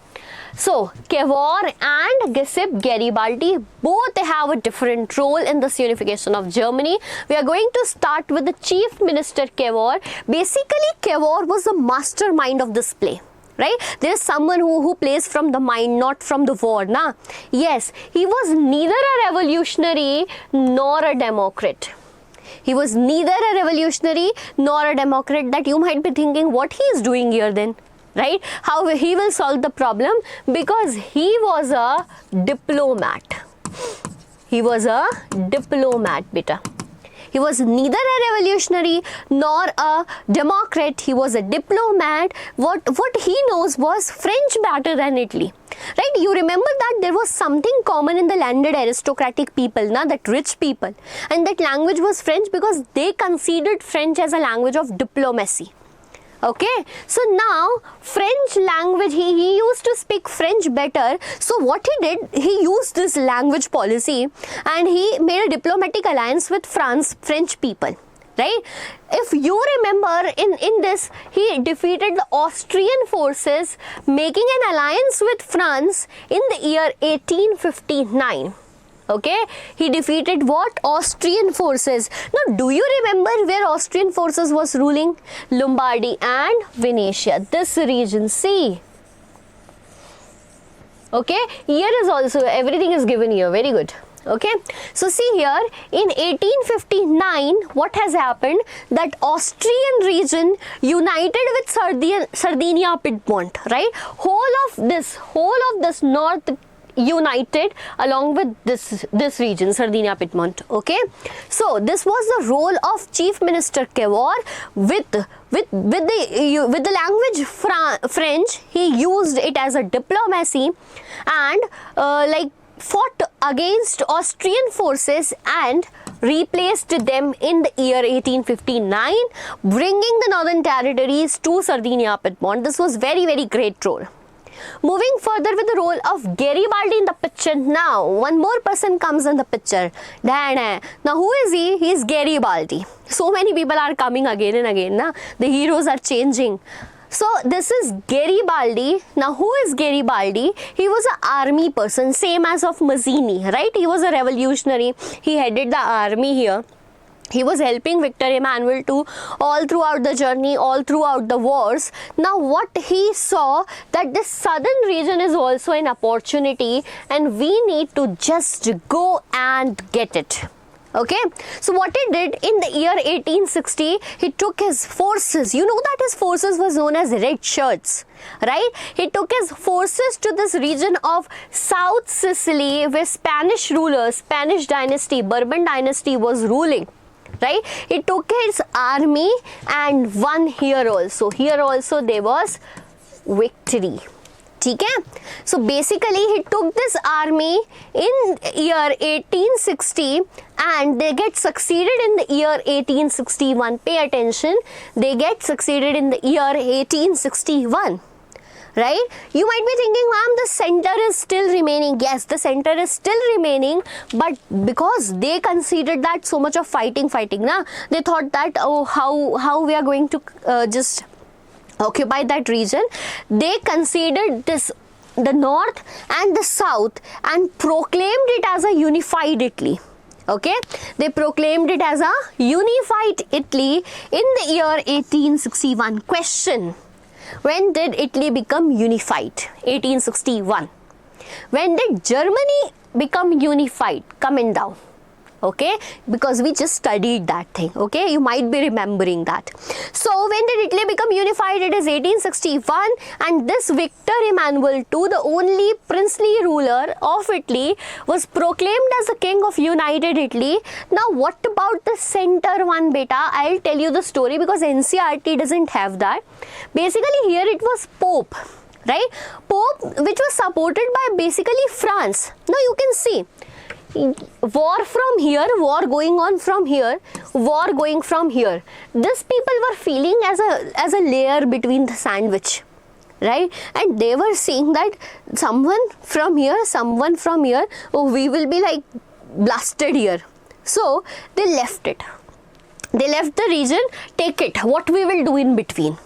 [SPEAKER 1] so Cavour and Giuseppe Garibaldi both have a different role in this unification of Germany. We are going to start with the Chief Minister Cavour. Basically, Cavour was the mastermind of this play. Right, there is someone who plays from the mind, not from the war. Na? Yes, he was neither a revolutionary nor a democrat. He was neither a revolutionary nor a democrat. That you might be thinking, what he is doing here then? Right? How he will solve the problem? Because he was a diplomat. He was a diplomat, beta. He was neither a revolutionary nor a democrat. He was a diplomat. What he knows was French better than Italy. Right? You remember that there was something common in the landed aristocratic people, na, that rich people. And that language was French because they considered French as a language of diplomacy. Okay, so now French language, he used to speak French better. So what he did, he used this language policy and he made a diplomatic alliance with French people. Right? If you remember in this, he defeated the Austrian forces, making an alliance with France in the year 1859. Okay, he defeated what? Austrian forces. Now, do you remember where Austrian forces was ruling? Lombardy and Venetia, this region, see. Okay, here is also, everything is given here, very good. Okay, so see here, in 1859, what has happened, that Austrian region united with Sardinia Piedmont, right? Whole of this north united along with this region, Sardinia Piedmont. Okay, so this was the role of Chief Minister Cavour. With the language French, he used it as a diplomacy and like fought against Austrian forces and replaced them in the year 1859, bringing the northern territories to Sardinia Piedmont. This was very, very great role. Moving further with the role of Garibaldi in the picture. Now, one more person comes in the picture. Now, who is he? He is Garibaldi. So many people are coming again and again. Na? The heroes are changing. So, this is Garibaldi. Now, who is Garibaldi? He was an army person, same as of Mazzini, right? He was a revolutionary. He headed the army here. He was helping Victor Emmanuel too, all throughout the journey, all throughout the wars. Now, what he saw, that this southern region is also an opportunity and we need to just go and get it. Okay, so what he did in the year 1860, he took his forces. You know that his forces was known as red shirts, right? He took his forces to this region of South Sicily where Spanish rulers, Spanish dynasty, Bourbon dynasty was ruling. Right, he took his army and won here also. Here also there was victory. Okay? So basically he took this army in year 1860 and they get succeeded in the year 1861. Pay attention, they get succeeded in the year 1861. Right? You might be thinking, ma'am, the center is still remaining. Yes, the center is still remaining, but because they considered that so much of fighting, na, they thought that, oh, how we are going to just occupy that region. They considered this, the north and the south, and proclaimed it as a unified Italy. Okay, they proclaimed it as a unified Italy in the year 1861. Question: when did Italy become unified? 1861. When did Germany become unified? Coming down. Okay, because we just studied that thing. Okay, you might be remembering that. So when did Italy become unified? It is 1861, and this Victor Emmanuel II, the only princely ruler of Italy, was proclaimed as the king of united Italy. Now what about the center one, beta? I'll tell you the story because NCERT doesn't have that. Basically here it was Pope, right? Pope, which was supported by basically France. Now you can see war from here, war going on from here, war going from here. These people were feeling as a layer between the sandwich, right? And they were seeing that someone from here, oh, we will be like blasted here. So they left it. They left the region. Take it. What we will do in between?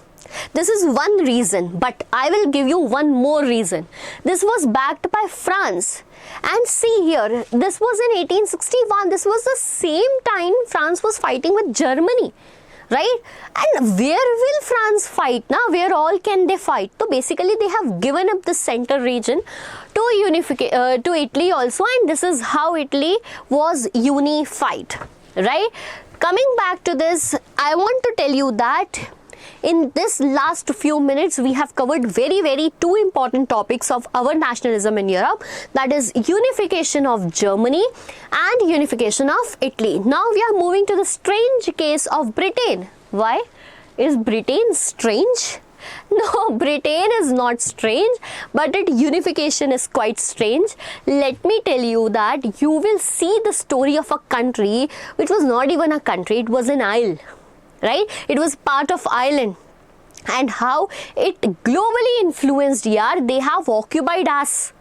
[SPEAKER 1] This is one reason, but I will give you one more reason. This was backed by France. And see here, this was in 1861. This was the same time France was fighting with Germany, right? And where will France fight now? Where all can they fight? So basically they have given up the center region to Italy also, and this is how Italy was unified, right? Coming back to this, I want to tell you that in this last few minutes, we have covered very two important topics of our nationalism in Europe. That is unification of Germany and unification of Italy. Now we are moving to the strange case of Britain. Why? Is Britain strange? No, Britain is not strange, but its unification is quite strange. Let me tell you that you will see the story of a country which was not even a country, it was an isle. Right? It was part of Ireland, and how it globally influenced. Yeah, they have occupied us,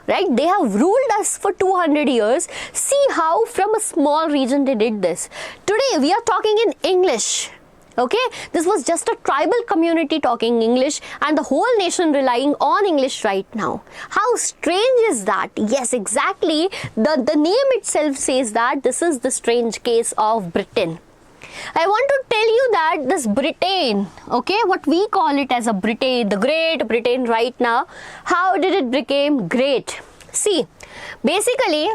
[SPEAKER 1] right? They have ruled us for 200 years. See how from a small region they did this. Today we are talking in English. Okay, this was just a tribal community talking English and the whole nation relying on English right now. How strange is that? Yes, exactly. The name itself says that this is the strange case of Britain. I want to tell you that this Britain, okay, what we call it as a Britain, the Great Britain right now, how did it become great? See, basically,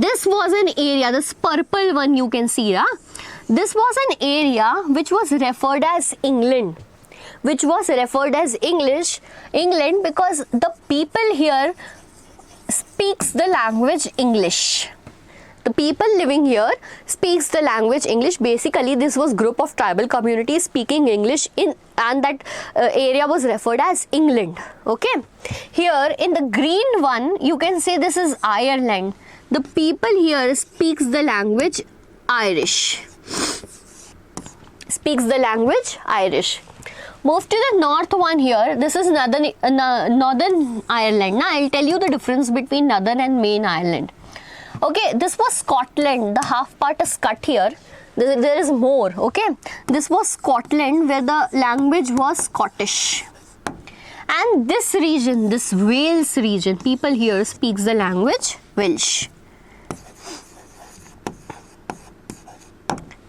[SPEAKER 1] this was an area, this purple one you can see, this was an area which was referred as England, which was referred as England, because the people here speaks the language English. The people living here speaks the language English. Basically, this was group of tribal communities speaking English and that area was referred as England. Okay. Here in the green one, you can say this is Ireland. The people here speaks the language Irish. Speaks the language Irish. Move to the north one here. This is Northern Ireland. Now I'll tell you the difference between Northern and Main Ireland. Okay, this was Scotland. The half part is cut here. There is more. Okay, this was Scotland where the language was Scottish. And this region, this Wales region, people here speaks the language Welsh.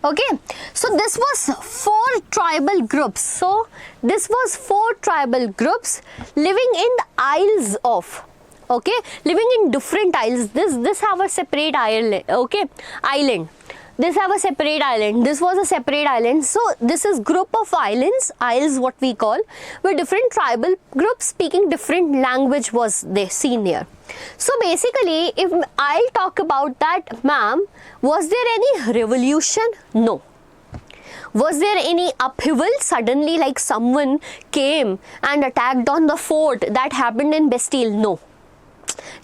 [SPEAKER 1] Okay, so this was 4 tribal groups. So this was 4 tribal groups living in the Isles of, okay, living in different isles. This have a separate island, okay, island. This have a separate island. This was a separate island. So this is group of islands, isles what we call, where different tribal groups speaking different language was they seen here. So basically, if I'll talk about that, ma'am, was there any revolution? No. Was there any upheaval? Suddenly like someone came and attacked on the fort that happened in Bastille? No.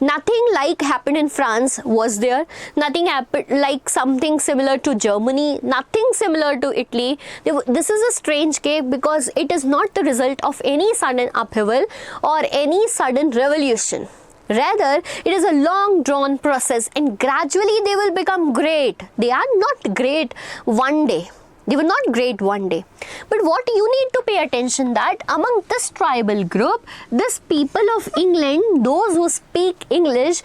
[SPEAKER 1] Nothing like happened in France was there. Nothing happened like something similar to Germany. Nothing similar to Italy. This is a strange case because it is not the result of any sudden upheaval or any sudden revolution. Rather, it is a long drawn process and gradually they will become great. They are not great one day. They were not great one day. But what you need to pay attention that among this tribal group, this people of England, those who speak English,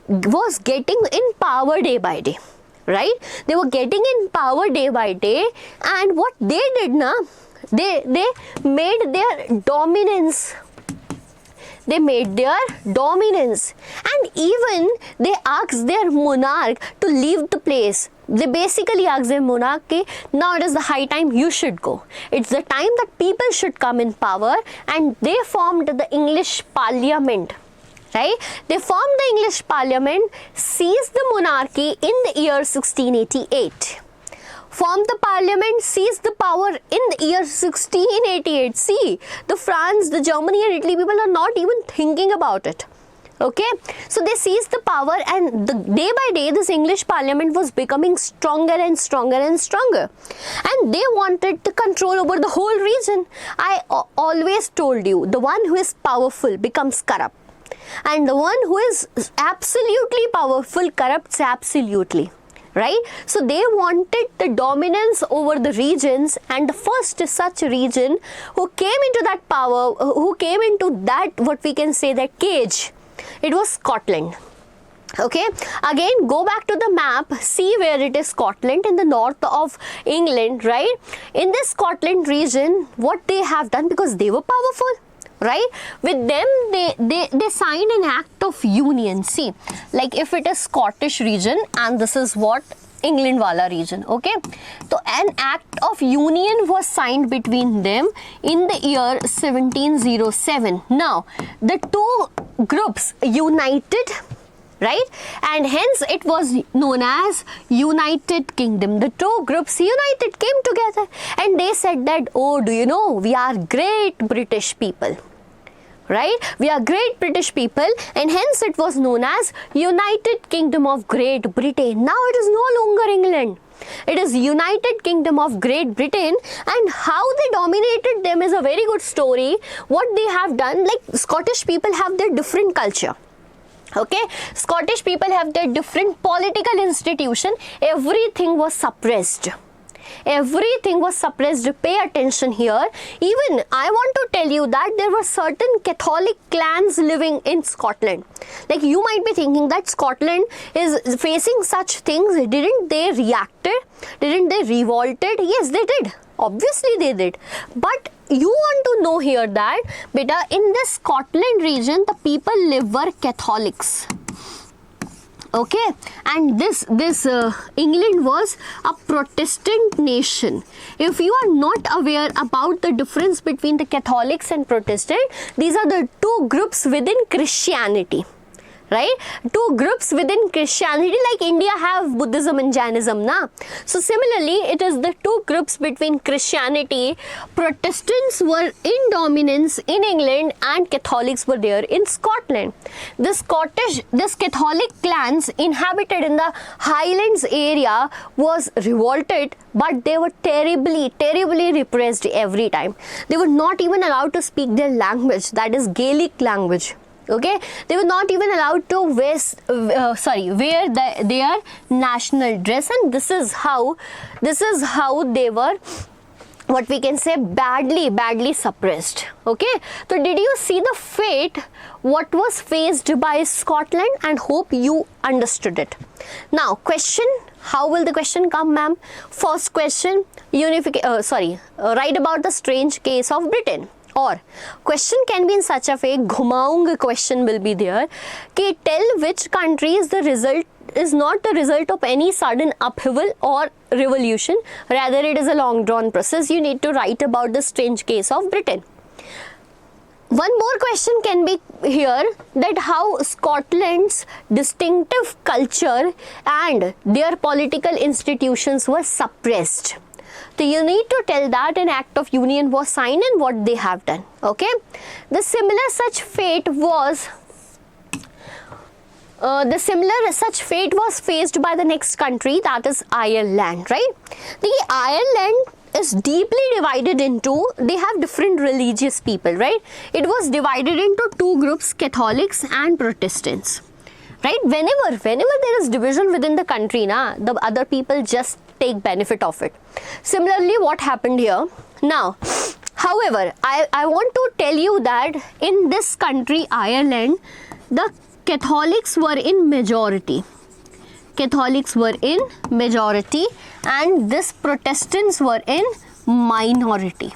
[SPEAKER 1] was getting in power day by day. Right? They were getting in power day by day, and what they did now, they made their dominance. They made their dominance, and even they asked their monarch to leave the place. They basically asked their monarch, now it is the high time you should go. It's the time that people should come in power, and they formed the English Parliament. Right? They formed the English Parliament, seized the monarchy in the year 1688. Formed the parliament, seized the power in the year 1688. See, the France, the Germany and Italy people are not even thinking about it. Okay, so they seized the power, and day by day this English Parliament was becoming stronger and stronger and stronger. And they wanted the control over the whole region. I always told you, the one who is powerful becomes corrupt. And the one who is absolutely powerful corrupts absolutely. Right? So they wanted the dominance over the regions, and the first such region who came into that power, who came into that, what we can say, that cage, it was Scotland. Okay, again go back to the map, see where it is Scotland in the north of England, right? In this Scotland region, what they have done, because they were powerful, right, with them they signed an act of union. See, like if it is Scottish region and this is what England wala region, okay, so an act of union was signed between them in the year 1707. Now the two groups united, right, and hence it was known as United Kingdom. The two groups united, came together, and they said that, oh, do you know, we are great British people, right? We are great British people, and hence it was known as United Kingdom of Great Britain. Now it is no longer England. It is United Kingdom of Great Britain, and how they dominated them is a very good story. What they have done, like Scottish people have their different culture. Okay, Scottish people have their different political institution. Everything was suppressed. Everything was suppressed. Pay attention here. Even I want to tell you that there were certain Catholic clans living in Scotland. Like you might be thinking that Scotland is facing such things. Didn't they reacted? Didn't they revolted? Yes, they did. Obviously they did. But you want to know here that, beta, in this Scotland region, the people live were Catholics. Okay, and this England was a Protestant nation. If you are not aware about the difference between the Catholics and Protestant, these are the two groups within Christianity, right? Two groups within Christianity, like India have Buddhism and Jainism, na? So similarly, it is the two groups between Christianity. Protestants were in dominance in England and Catholics were there in Scotland. This Catholic clans inhabited in the Highlands area was revolted, but they were terribly repressed every time. They were not even allowed to speak their language, that is Gaelic language. Okay, they were not even allowed to wear their national dress, and this is how they were, what we can say, badly suppressed. Okay, so did you see the fate what was faced by Scotland? And hope you understood it. Now question, how will the question come, ma'am? First question, write about the strange case of Britain. Or question can be in such a way, ghumaung question will be there, कि tell which country is not the result of any sudden upheaval or revolution, rather it is a long drawn process. You need to write about the strange case of Britain. One more question can be here, that how Scotland's distinctive culture and their political institutions were suppressed. So you need to tell that an act of union was signed and what they have done. Okay, the similar such fate was faced by the next country, that is Ireland, right? The Ireland is deeply divided into, they have different religious people, right? It was divided into two groups, Catholics and Protestants, right? Whenever there is division within the country, the other people just take benefit of it. Similarly, what happened here? Now, however, I want to tell you that in this country, Ireland, the Catholics were in majority. And this Protestants were in minority.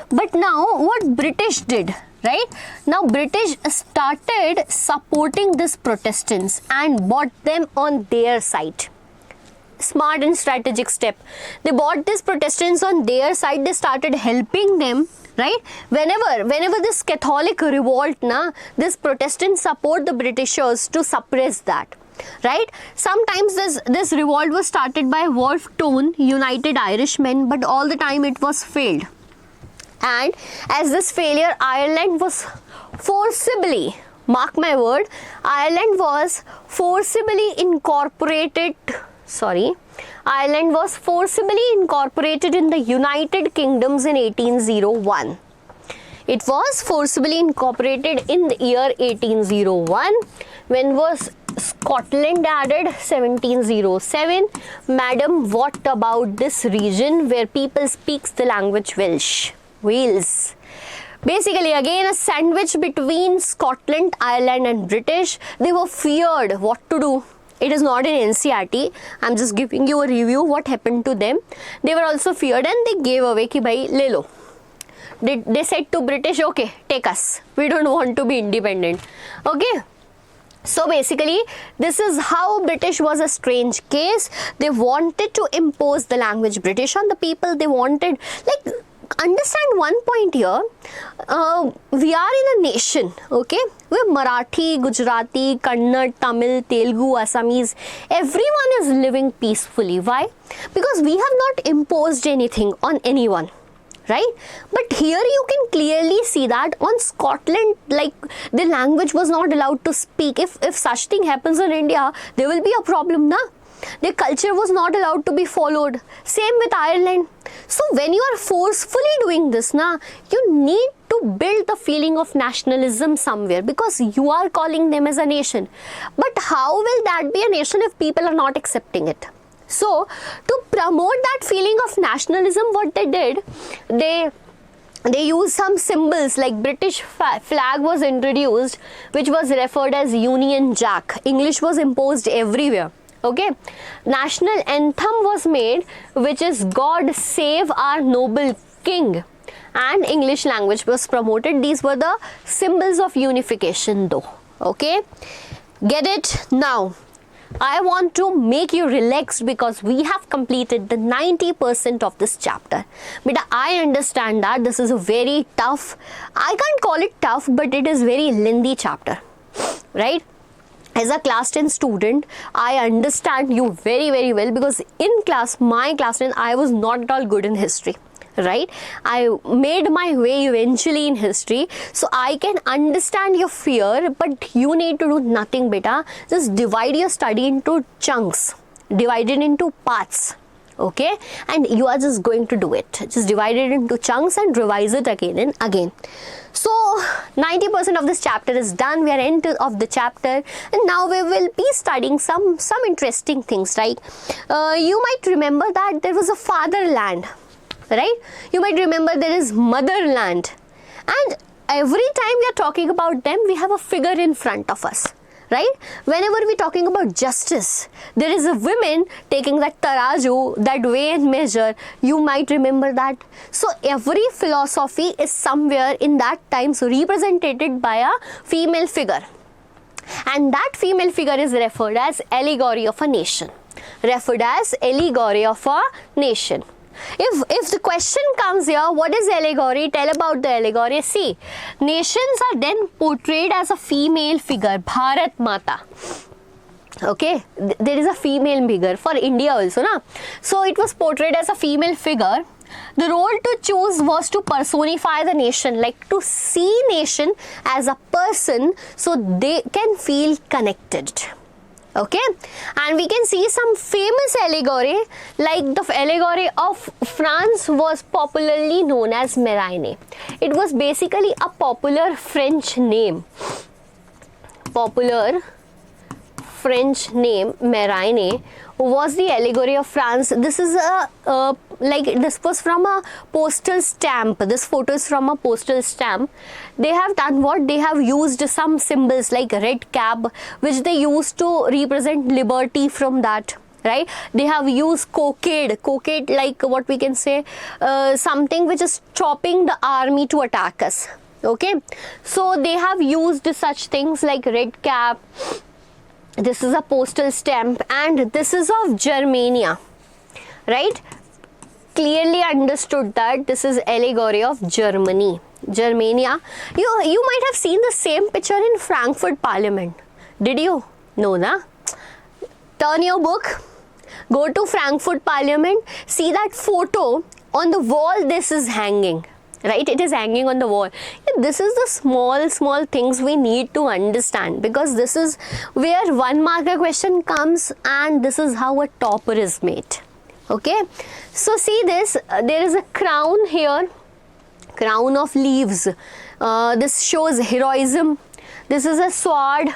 [SPEAKER 1] But now what British did, right? Now British started supporting these Protestants and brought them on their side. Smart and strategic step. They brought these Protestants on their side. They started helping them, right? Whenever this Catholic revolt, this Protestants support the Britishers to suppress that, right? Sometimes this revolt was started by Wolfe Tone, United Irishmen, but all the time it was failed. And as this failure, Ireland was forcibly, mark my word, Ireland was forcibly incorporated in the United Kingdoms in 1801. It was forcibly incorporated in the year 1801. When was Scotland added? 1707. Madam, what about this region where people speaks the language Welsh? Wales. Basically, again a sandwich between Scotland, Ireland and British. They were feared what to do. It is not in NCERT. I'm just giving you a review what happened to them. They were also feared and they gave away ki bhai le lo. They said to British, okay, take us. We don't want to be independent. Okay. So basically, this is how British was a strange case. They wanted to impose the language British on the people. They wanted, like, understand one point here. We are in a nation, okay, where Marathi, Gujarati, Kannada, Tamil, Telugu, Assamese, everyone is living peacefully. Why? Because we have not imposed anything on anyone, right? But here you can clearly see that on Scotland, like, the language was not allowed to speak. If such thing happens in India, there will be a problem, na? Their culture was not allowed to be followed. Same with Ireland. So when you are forcefully doing this, you need to build the feeling of nationalism somewhere, because you are calling them as a nation. But how will that be a nation if people are not accepting it? So to promote that feeling of nationalism, what they did, they used some symbols, like British flag was introduced, which was referred as Union Jack. English was imposed everywhere. Okay, national anthem was made, which is God Save Our Noble King, and English language was promoted. These were the symbols of unification though. Okay, get it? Now I want to make you relaxed because we have completed the 90% of this chapter. But I understand that this is a very tough, I can't call it tough, but it is very lengthy chapter, right? As a class 10 student, I understand you very, very well because in my class 10, I was not at all good in history. Right? I made my way eventually in history, so I can understand your fear, but you need to do nothing, beta. Just divide your study into chunks, divide it into parts, okay? And you are just going to do it. Just divide it into chunks and revise it again and again. So 90% of this chapter is done. We are end of the chapter, and now we will be studying some interesting things, right? You might remember that there was a fatherland. Right? You might remember there is motherland, and every time we are talking about them, we have a figure in front of us, right? Whenever we are talking about justice, there is a woman taking that taraju, that weigh and measure. You might remember that. So every philosophy is somewhere in that time so represented by a female figure, and that female figure is referred as allegory of a nation. Referred as allegory of a nation. If the question comes here, what is allegory? Tell about the allegory. See, nations are then portrayed as a female figure, Bharat Mata. Okay, there is a female figure for India also, na? So it was portrayed as a female figure. The role to choose was to personify the nation, like to see nation as a person so they can feel connected. Okay, and we can see some famous allegory, like the allegory of France was popularly known as Marine. It was basically a popular French name. Popular French name, Marine, was the allegory of France. This is this was from a postal stamp. This photo is from a postal stamp. They have done what? They have used some symbols like red cap, which they used to represent liberty from that. Right? They have used cockade, like what we can say, something which is stopping the army to attack us. Okay, so they have used such things like red cap. This is a postal stamp, and this is of Germania, right? Clearly understood that this is allegory of Germany. Germania. You might have seen the same picture in Frankfurt Parliament. Did you? No, na? Turn your book. Go to Frankfurt Parliament. See that photo on the wall. This is hanging. Right? It is hanging on the wall. This is the small things we need to understand, because this is where 1 marker question comes, and this is how a topper is made. Okay? So see this, there is a crown here, crown of leaves. This shows heroism. This is a sword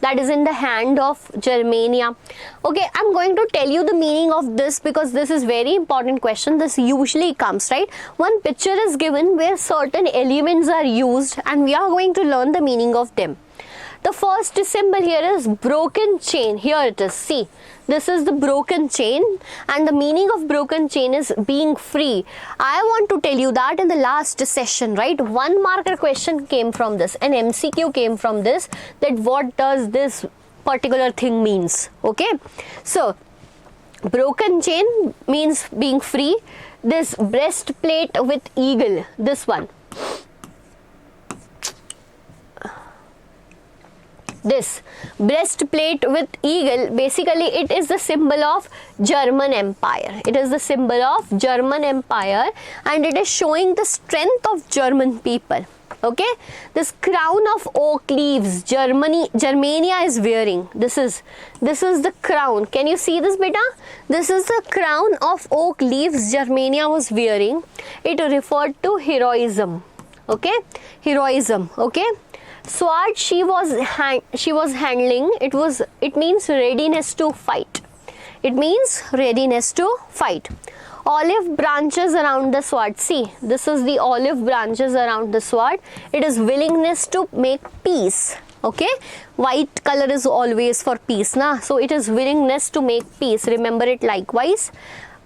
[SPEAKER 1] that is in the hand of Germania. Okay, I'm going to tell you the meaning of this because this is very important question. This usually comes, right? One picture is given where certain elements are used, and we are going to learn the meaning of them. The first symbol here is broken chain. Here it is. See, this is the broken chain, and the meaning of broken chain is being free. I want to tell you that in the last session, right? 1 marker question came from this, an MCQ came from this, that what does this particular thing means. Okay, so broken chain means being free. This breastplate with eagle, this one. This breastplate with eagle, basically it is the symbol of German Empire. It is the symbol of German Empire, and it is showing the strength of German people. Okay, this crown of oak leaves, Germania is wearing. This is the crown. Can you see this, beta? This is the crown of oak leaves Germania was wearing. It referred to heroism. Okay, heroism. Okay. Sword she was handling, it means readiness to fight. It means readiness to fight. Olive branches around the sword. See, this is the olive branches around the sword. It is willingness to make peace. Okay, white color is always for peace, na? So it is willingness to make peace. Remember it likewise.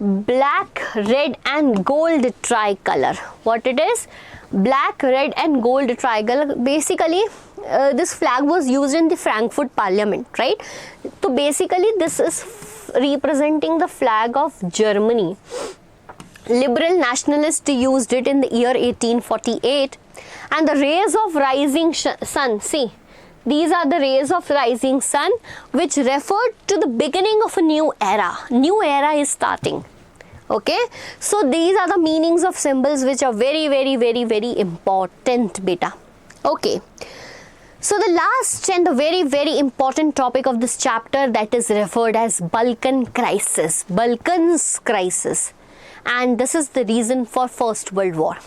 [SPEAKER 1] Black, red and gold tricolor. What it is? Black, red and gold tricolor. Basically, this flag was used in the Frankfurt Parliament, right? So basically this is representing the flag of Germany. Liberal nationalists used it in the year 1848, and the rays of rising sun, see, these are the rays of rising sun, which referred to the beginning of a new era. New era is starting. Okay, so these are the meanings of symbols which are very, very, very, very important, beta. Okay, so the last and the very, very important topic of this chapter, that is referred as Balkan crisis, Balkans crisis, and this is the reason for First World War.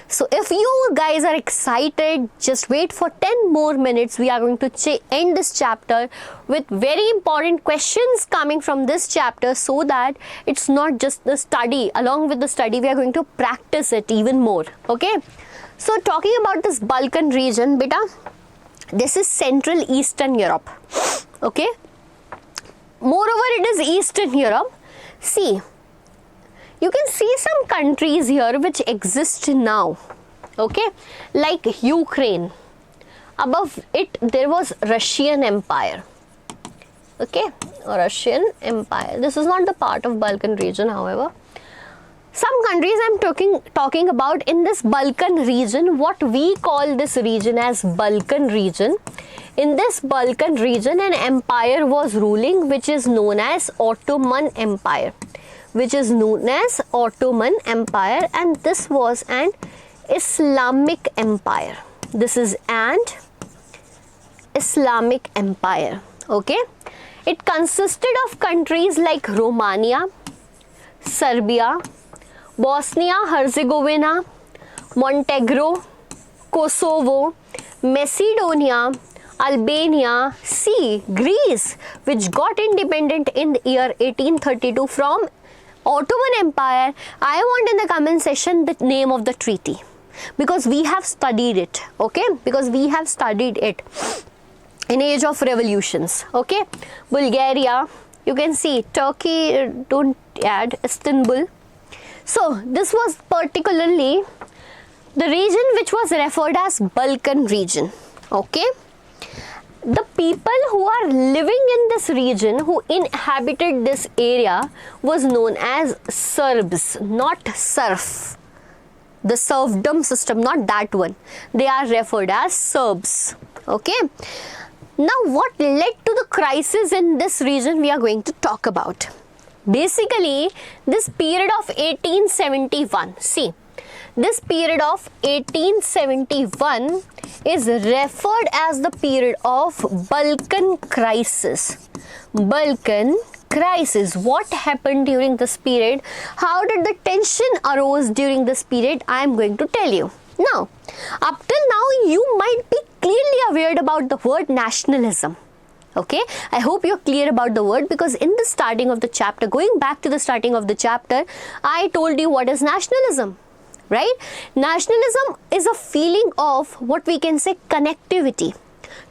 [SPEAKER 1] So if you guys are excited, just wait for 10 more minutes. We are going to end this chapter with very important questions coming from this chapter, so that it's not just the study. Along with the study, we are going to practice it even more. Okay, so talking about this Balkan region, beta, this is Central Eastern Europe. Okay, moreover it is Eastern Europe. See, you can see some countries here which exist now, okay, like Ukraine. Above it there was Russian Empire, okay, Russian Empire. This is not the part of Balkan region, however. Some countries I'm talking about in this Balkan region, what we call this region as Balkan region. In this Balkan region, an empire was ruling which is known as Ottoman Empire. Which is known as Ottoman Empire, and this was an Islamic empire. This is an Islamic empire. Okay, it consisted of countries like Romania, Serbia, Bosnia-Herzegovina, Montenegro, Kosovo, Macedonia, Albania, Greece, which got independent in the year 1832 from Ottoman Empire. I want in the comment section the name of the treaty, because we have studied it, okay, because we have studied it in age of revolutions. Okay, Bulgaria, you can see Turkey, don't add Istanbul. So this was particularly the region which was referred as Balkan region. Okay, the people who are living in this region, who inhabited this area, was known as Serbs, not serf. The serfdom system, not that one. They are referred as Serbs. Okay. Now, what led to the crisis in this region we are going to talk about. Basically, this period of 1871, see, this period of 1871 is referred as the period of Balkan crisis. Balkan crisis. What happened during this period? How did the tension arose during this period? I am going to tell you. Now, up till now, you might be clearly aware about the word nationalism. Okay, I hope you're clear about the word, because in the starting of the chapter, going back to the starting of the chapter, I told you what is nationalism. Right? Nationalism is a feeling of what we can say connectivity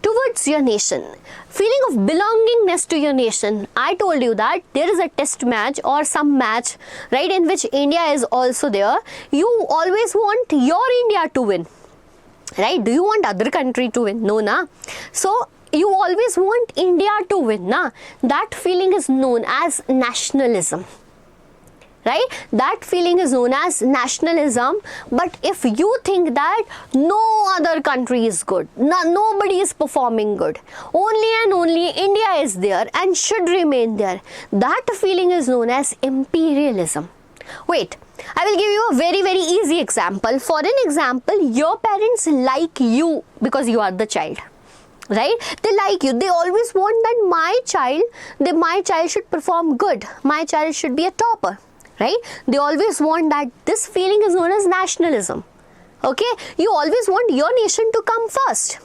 [SPEAKER 1] towards your nation, feeling of belongingness to your nation. I told you that there is a test match or some match, right, in which India is also there. You always want your India to win, right? Do you want other country to win? No, na. So you always want India to win, na. That feeling is known as nationalism. Right? That feeling is known as nationalism. But if you think that no other country is good, nobody is performing good, only and only India is there and should remain there, that feeling is known as imperialism. Wait, I will give you a very, very easy example. For an example, your parents like you because you are the child. Right? They like you. They always want that my child should perform good. My child should be a topper. Right? They always want that. This feeling is known as nationalism. Okay? You always want your nation to come first.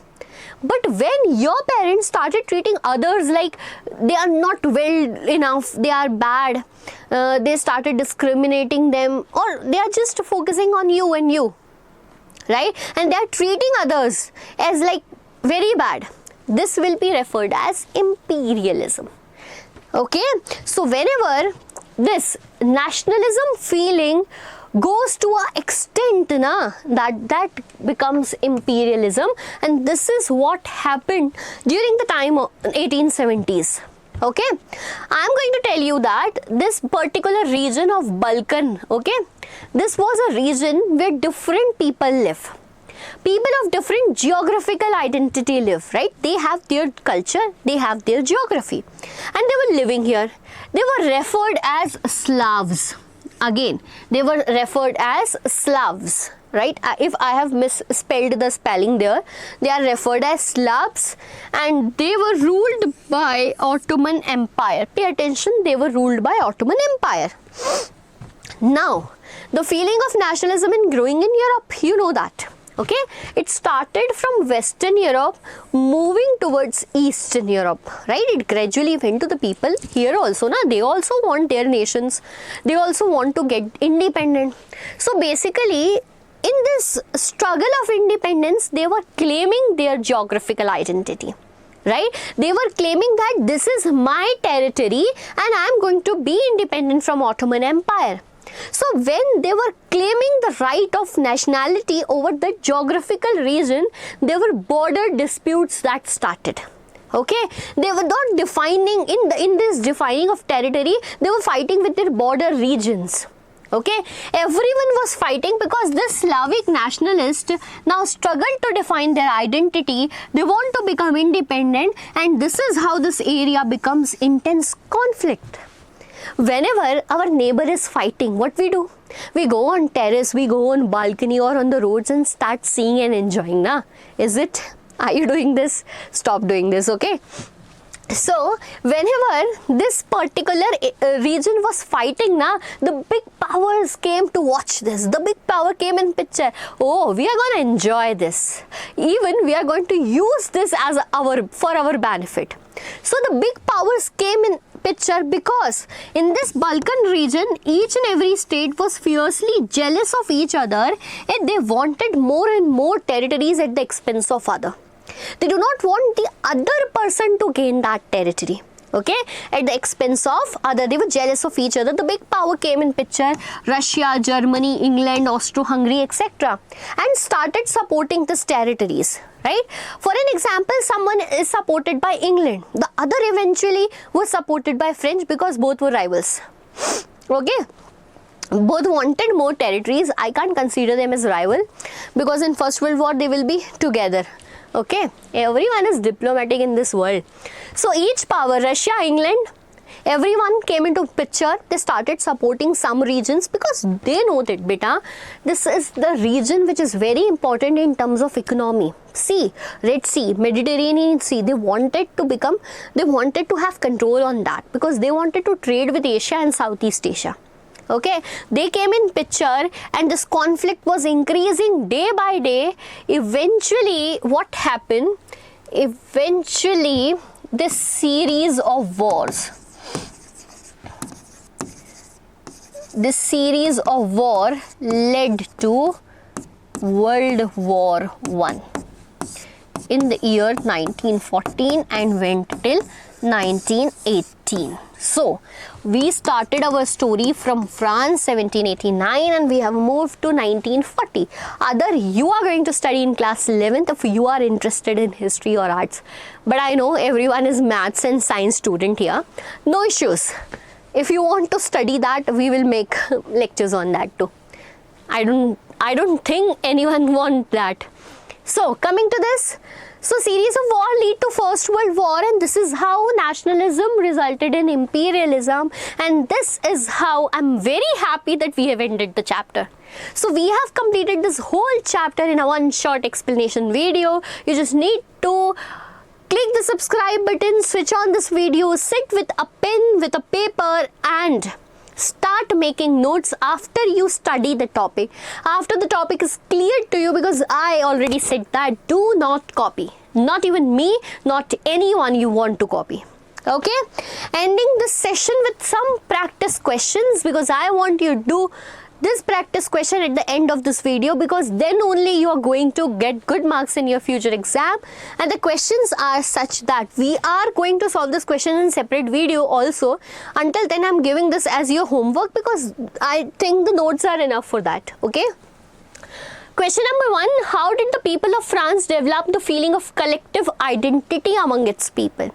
[SPEAKER 1] But when your parents started treating others like they are not well enough, they are bad, they started discriminating them, or they are just focusing on you and you. Right? And they are treating others as like very bad. This will be referred as imperialism. Okay? So whenever this nationalism feeling goes to an extent that becomes imperialism, and this is what happened during the time of 1870s. Okay, I am going to tell you that this particular region of Balkan, okay, this was a region where different people live. People of different geographical identity live, right? They have their culture, they have their geography, and they were living here. They were referred as Slavs. Again, they were referred as Slavs, right? If I have misspelled the spelling there, they are referred as Slavs, and they were ruled by Ottoman Empire. Pay attention, they were ruled by Ottoman Empire. Now, the feeling of nationalism in growing in Europe, you know that. Okay, it started from Western Europe moving towards Eastern Europe, right? It gradually went to the people here also. They also want their nations. They also want to get independent. So basically, in this struggle of independence, they were claiming their geographical identity, right? They were claiming that this is my territory and I am going to be independent from Ottoman Empire. So when they were claiming the right of nationality over the geographical region, there were border disputes that started. Okay, they were not defining in this defining of territory, they were fighting with their border regions. Okay, everyone was fighting because this Slavic nationalist now struggled to define their identity. They want to become independent, and this is how this area becomes intense conflict. Whenever our neighbor is fighting, what we do? We go on terrace, we go on balcony or on the roads and start seeing and enjoying, Is it? Are you doing this? Stop doing this, okay? So, whenever this particular region was fighting, the big powers came to watch this. The big power came in picture. Oh, we are going to enjoy this. Even we are going to use this as for our benefit. So, the big powers came in picture because in this Balkan region, each and every state was fiercely jealous of each other, and they wanted more and more territories at the expense of other. They do not want the other person to gain that territory, okay, at the expense of other. They were jealous of each other. The big power came in picture, Russia, Germany, England, Austro-Hungary, etc., and started supporting these territories, right? For an example, someone is supported by England. The other eventually was supported by French because both were rivals, okay? Both wanted more territories. I can't consider them as rival because in First World War they will be together. Okay, everyone is diplomatic in this world. So each power, Russia, England, everyone came into picture. They started supporting some regions because they know that, beta, this is the region which is very important in terms of economy. Sea, Red Sea, Mediterranean Sea, they wanted to have control on that because they wanted to trade with Asia and Southeast Asia. Okay, they came in picture and this conflict was increasing day by day. Eventually, what happened? Eventually, this series of wars. This series of war led to World War I in the year 1914 and went till 1918. So, we started our story from France 1789 and we have moved to 1940. Either you are going to study in class 11th if you are interested in history or arts. But I know everyone is maths and science student here. No issues. If you want to study that, we will make lectures on that too. I don't think anyone wants that. So, coming to this. So, series of war lead to First World War, and this is how nationalism resulted in imperialism, and this is how I'm very happy that we have ended the chapter. So, we have completed this whole chapter in a one short explanation video. You just need to click the subscribe button, switch on this video, sit with a pen, with a paper, and start making notes after you study the topic, after the topic is clear to you, because I already said that do not copy, not even me, not anyone you want to copy. Okay, ending this session with some practice questions because I want you to do this practice question at the end of this video, because then only you are going to get good marks in your future exam. And the questions are such that we are going to solve this question in separate video also. Until then, I'm giving this as your homework because I think the notes are enough for that. Okay. Question number 1. How did the people of France develop the feeling of collective identity among its people?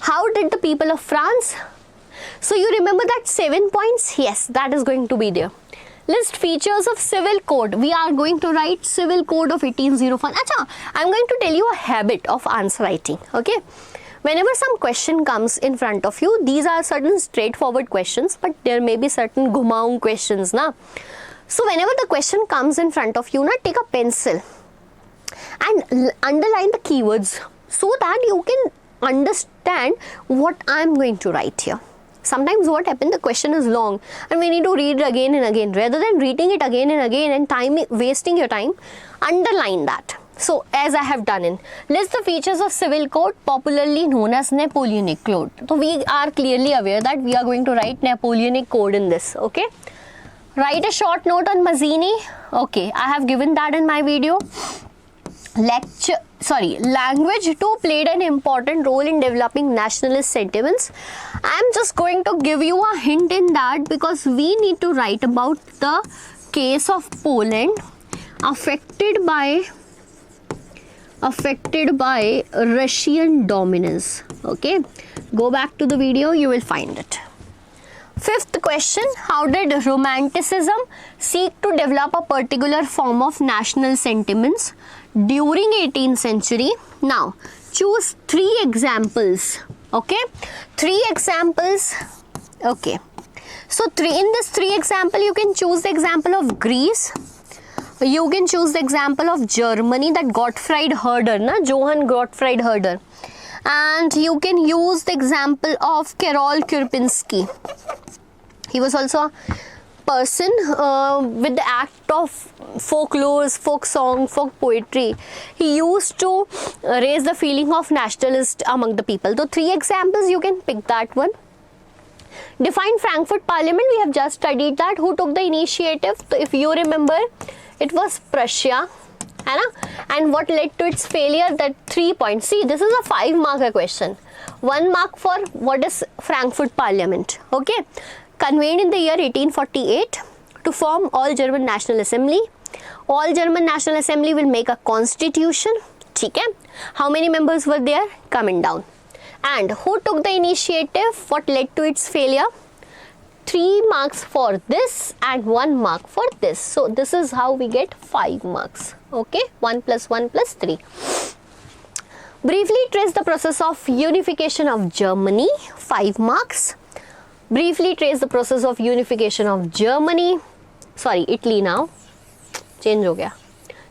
[SPEAKER 1] How did the people of France? So you remember that 7 points? Yes, that is going to be there. List features of civil code. We are going to write civil code of 1805. Acha, I'm going to tell you a habit of answer writing. Okay. Whenever some question comes in front of you, these are certain straightforward questions, but there may be certain gumaung questions, na. So whenever the question comes in front of you, na, take a pencil and underline the keywords so that you can understand what I'm going to write here. Sometimes what happens, the question is long and we need to read it again and again. Rather than reading it again and again and wasting your time, underline that. So as I have done in, list the features of civil code popularly known as Napoleonic Code. So we are clearly aware that we are going to write Napoleonic Code in this. Okay. Write a short note on Mazzini. Okay, I have given that in my video. Language too played an important role in developing nationalist sentiments. I am just going to give you a hint in that because we need to write about the case of Poland affected by Russian dominance. Okay, go back to the video, you will find it. 5th question, how did Romanticism seek to develop a particular form of national sentiments during 18th century? Now, choose 3 examples. Okay, 3 examples. Okay, so in this 3 example, you can choose the example of Greece. You can choose the example of Germany, that Gottfried Herder, Johann Gottfried Herder. And you can use the example of Karol Kurpinski. He was also a person with the act of folklore, folk song, folk poetry. He used to raise the feeling of nationalist among the people. So 3 examples, you can pick that one. Define Frankfurt Parliament. We have just studied that. Who took the initiative? So if you remember, it was Prussia. And what led to its failure? That 3 points. See, this is a 5-marker question. 1 mark for what is Frankfurt Parliament. Okay. Convened in the year 1848 to form All German National Assembly. All German National Assembly will make a constitution. Okay. How many members were there? Coming down. And who took the initiative? What led to its failure? 3 marks for this and 1 mark for this. So this is how we get 5 marks. Okay. 1 plus 1 plus 3. Briefly trace the process of unification of Germany. 5 marks. Briefly trace the process of unification of Germany. Sorry, Italy now. Change ho gaya.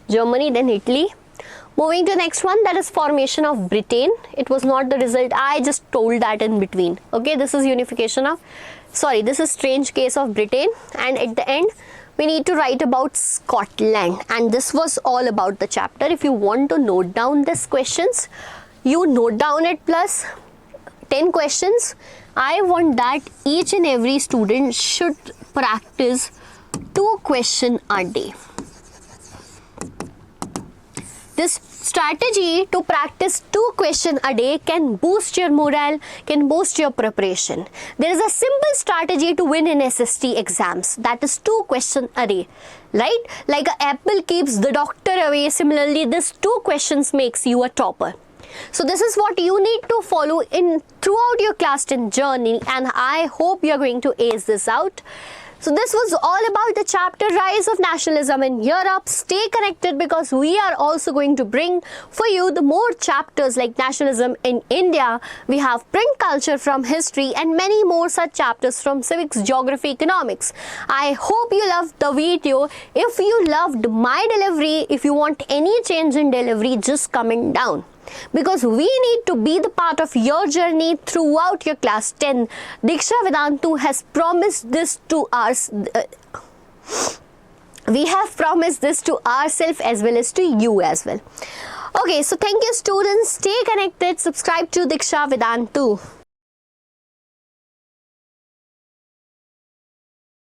[SPEAKER 1] Germany, then Italy. Moving to the next one, that is formation of Britain. It was not the result. I just told that in between. Okay, this is this is strange case of Britain. And at the end, we need to write about Scotland. And this was all about the chapter. If you want to note down these questions, you note down it plus 10 questions. I want that each and every student should practice 2 questions a day. This strategy to practice 2 questions a day can boost your morale, can boost your preparation. There is a simple strategy to win in SST exams, that is 2 questions a day, right? Like an apple keeps the doctor away, similarly this 2 questions makes you a topper. So this is what you need to follow in throughout your class 10 journey, and I hope you are going to ace this out. So this was all about the chapter Rise of Nationalism in Europe. Stay connected because we are also going to bring for you the more chapters like nationalism in India. We have print culture from history and many more such chapters from civics, geography, economics. I hope you loved the video. If you loved my delivery, if you want any change in delivery, just comment down. Because we need to be the part of your journey throughout your class 10. Diksha Vedantu has promised this to us. We have promised this to ourselves as well as to you as well. Okay, so thank you students. Stay connected. Subscribe to Diksha Vedantu.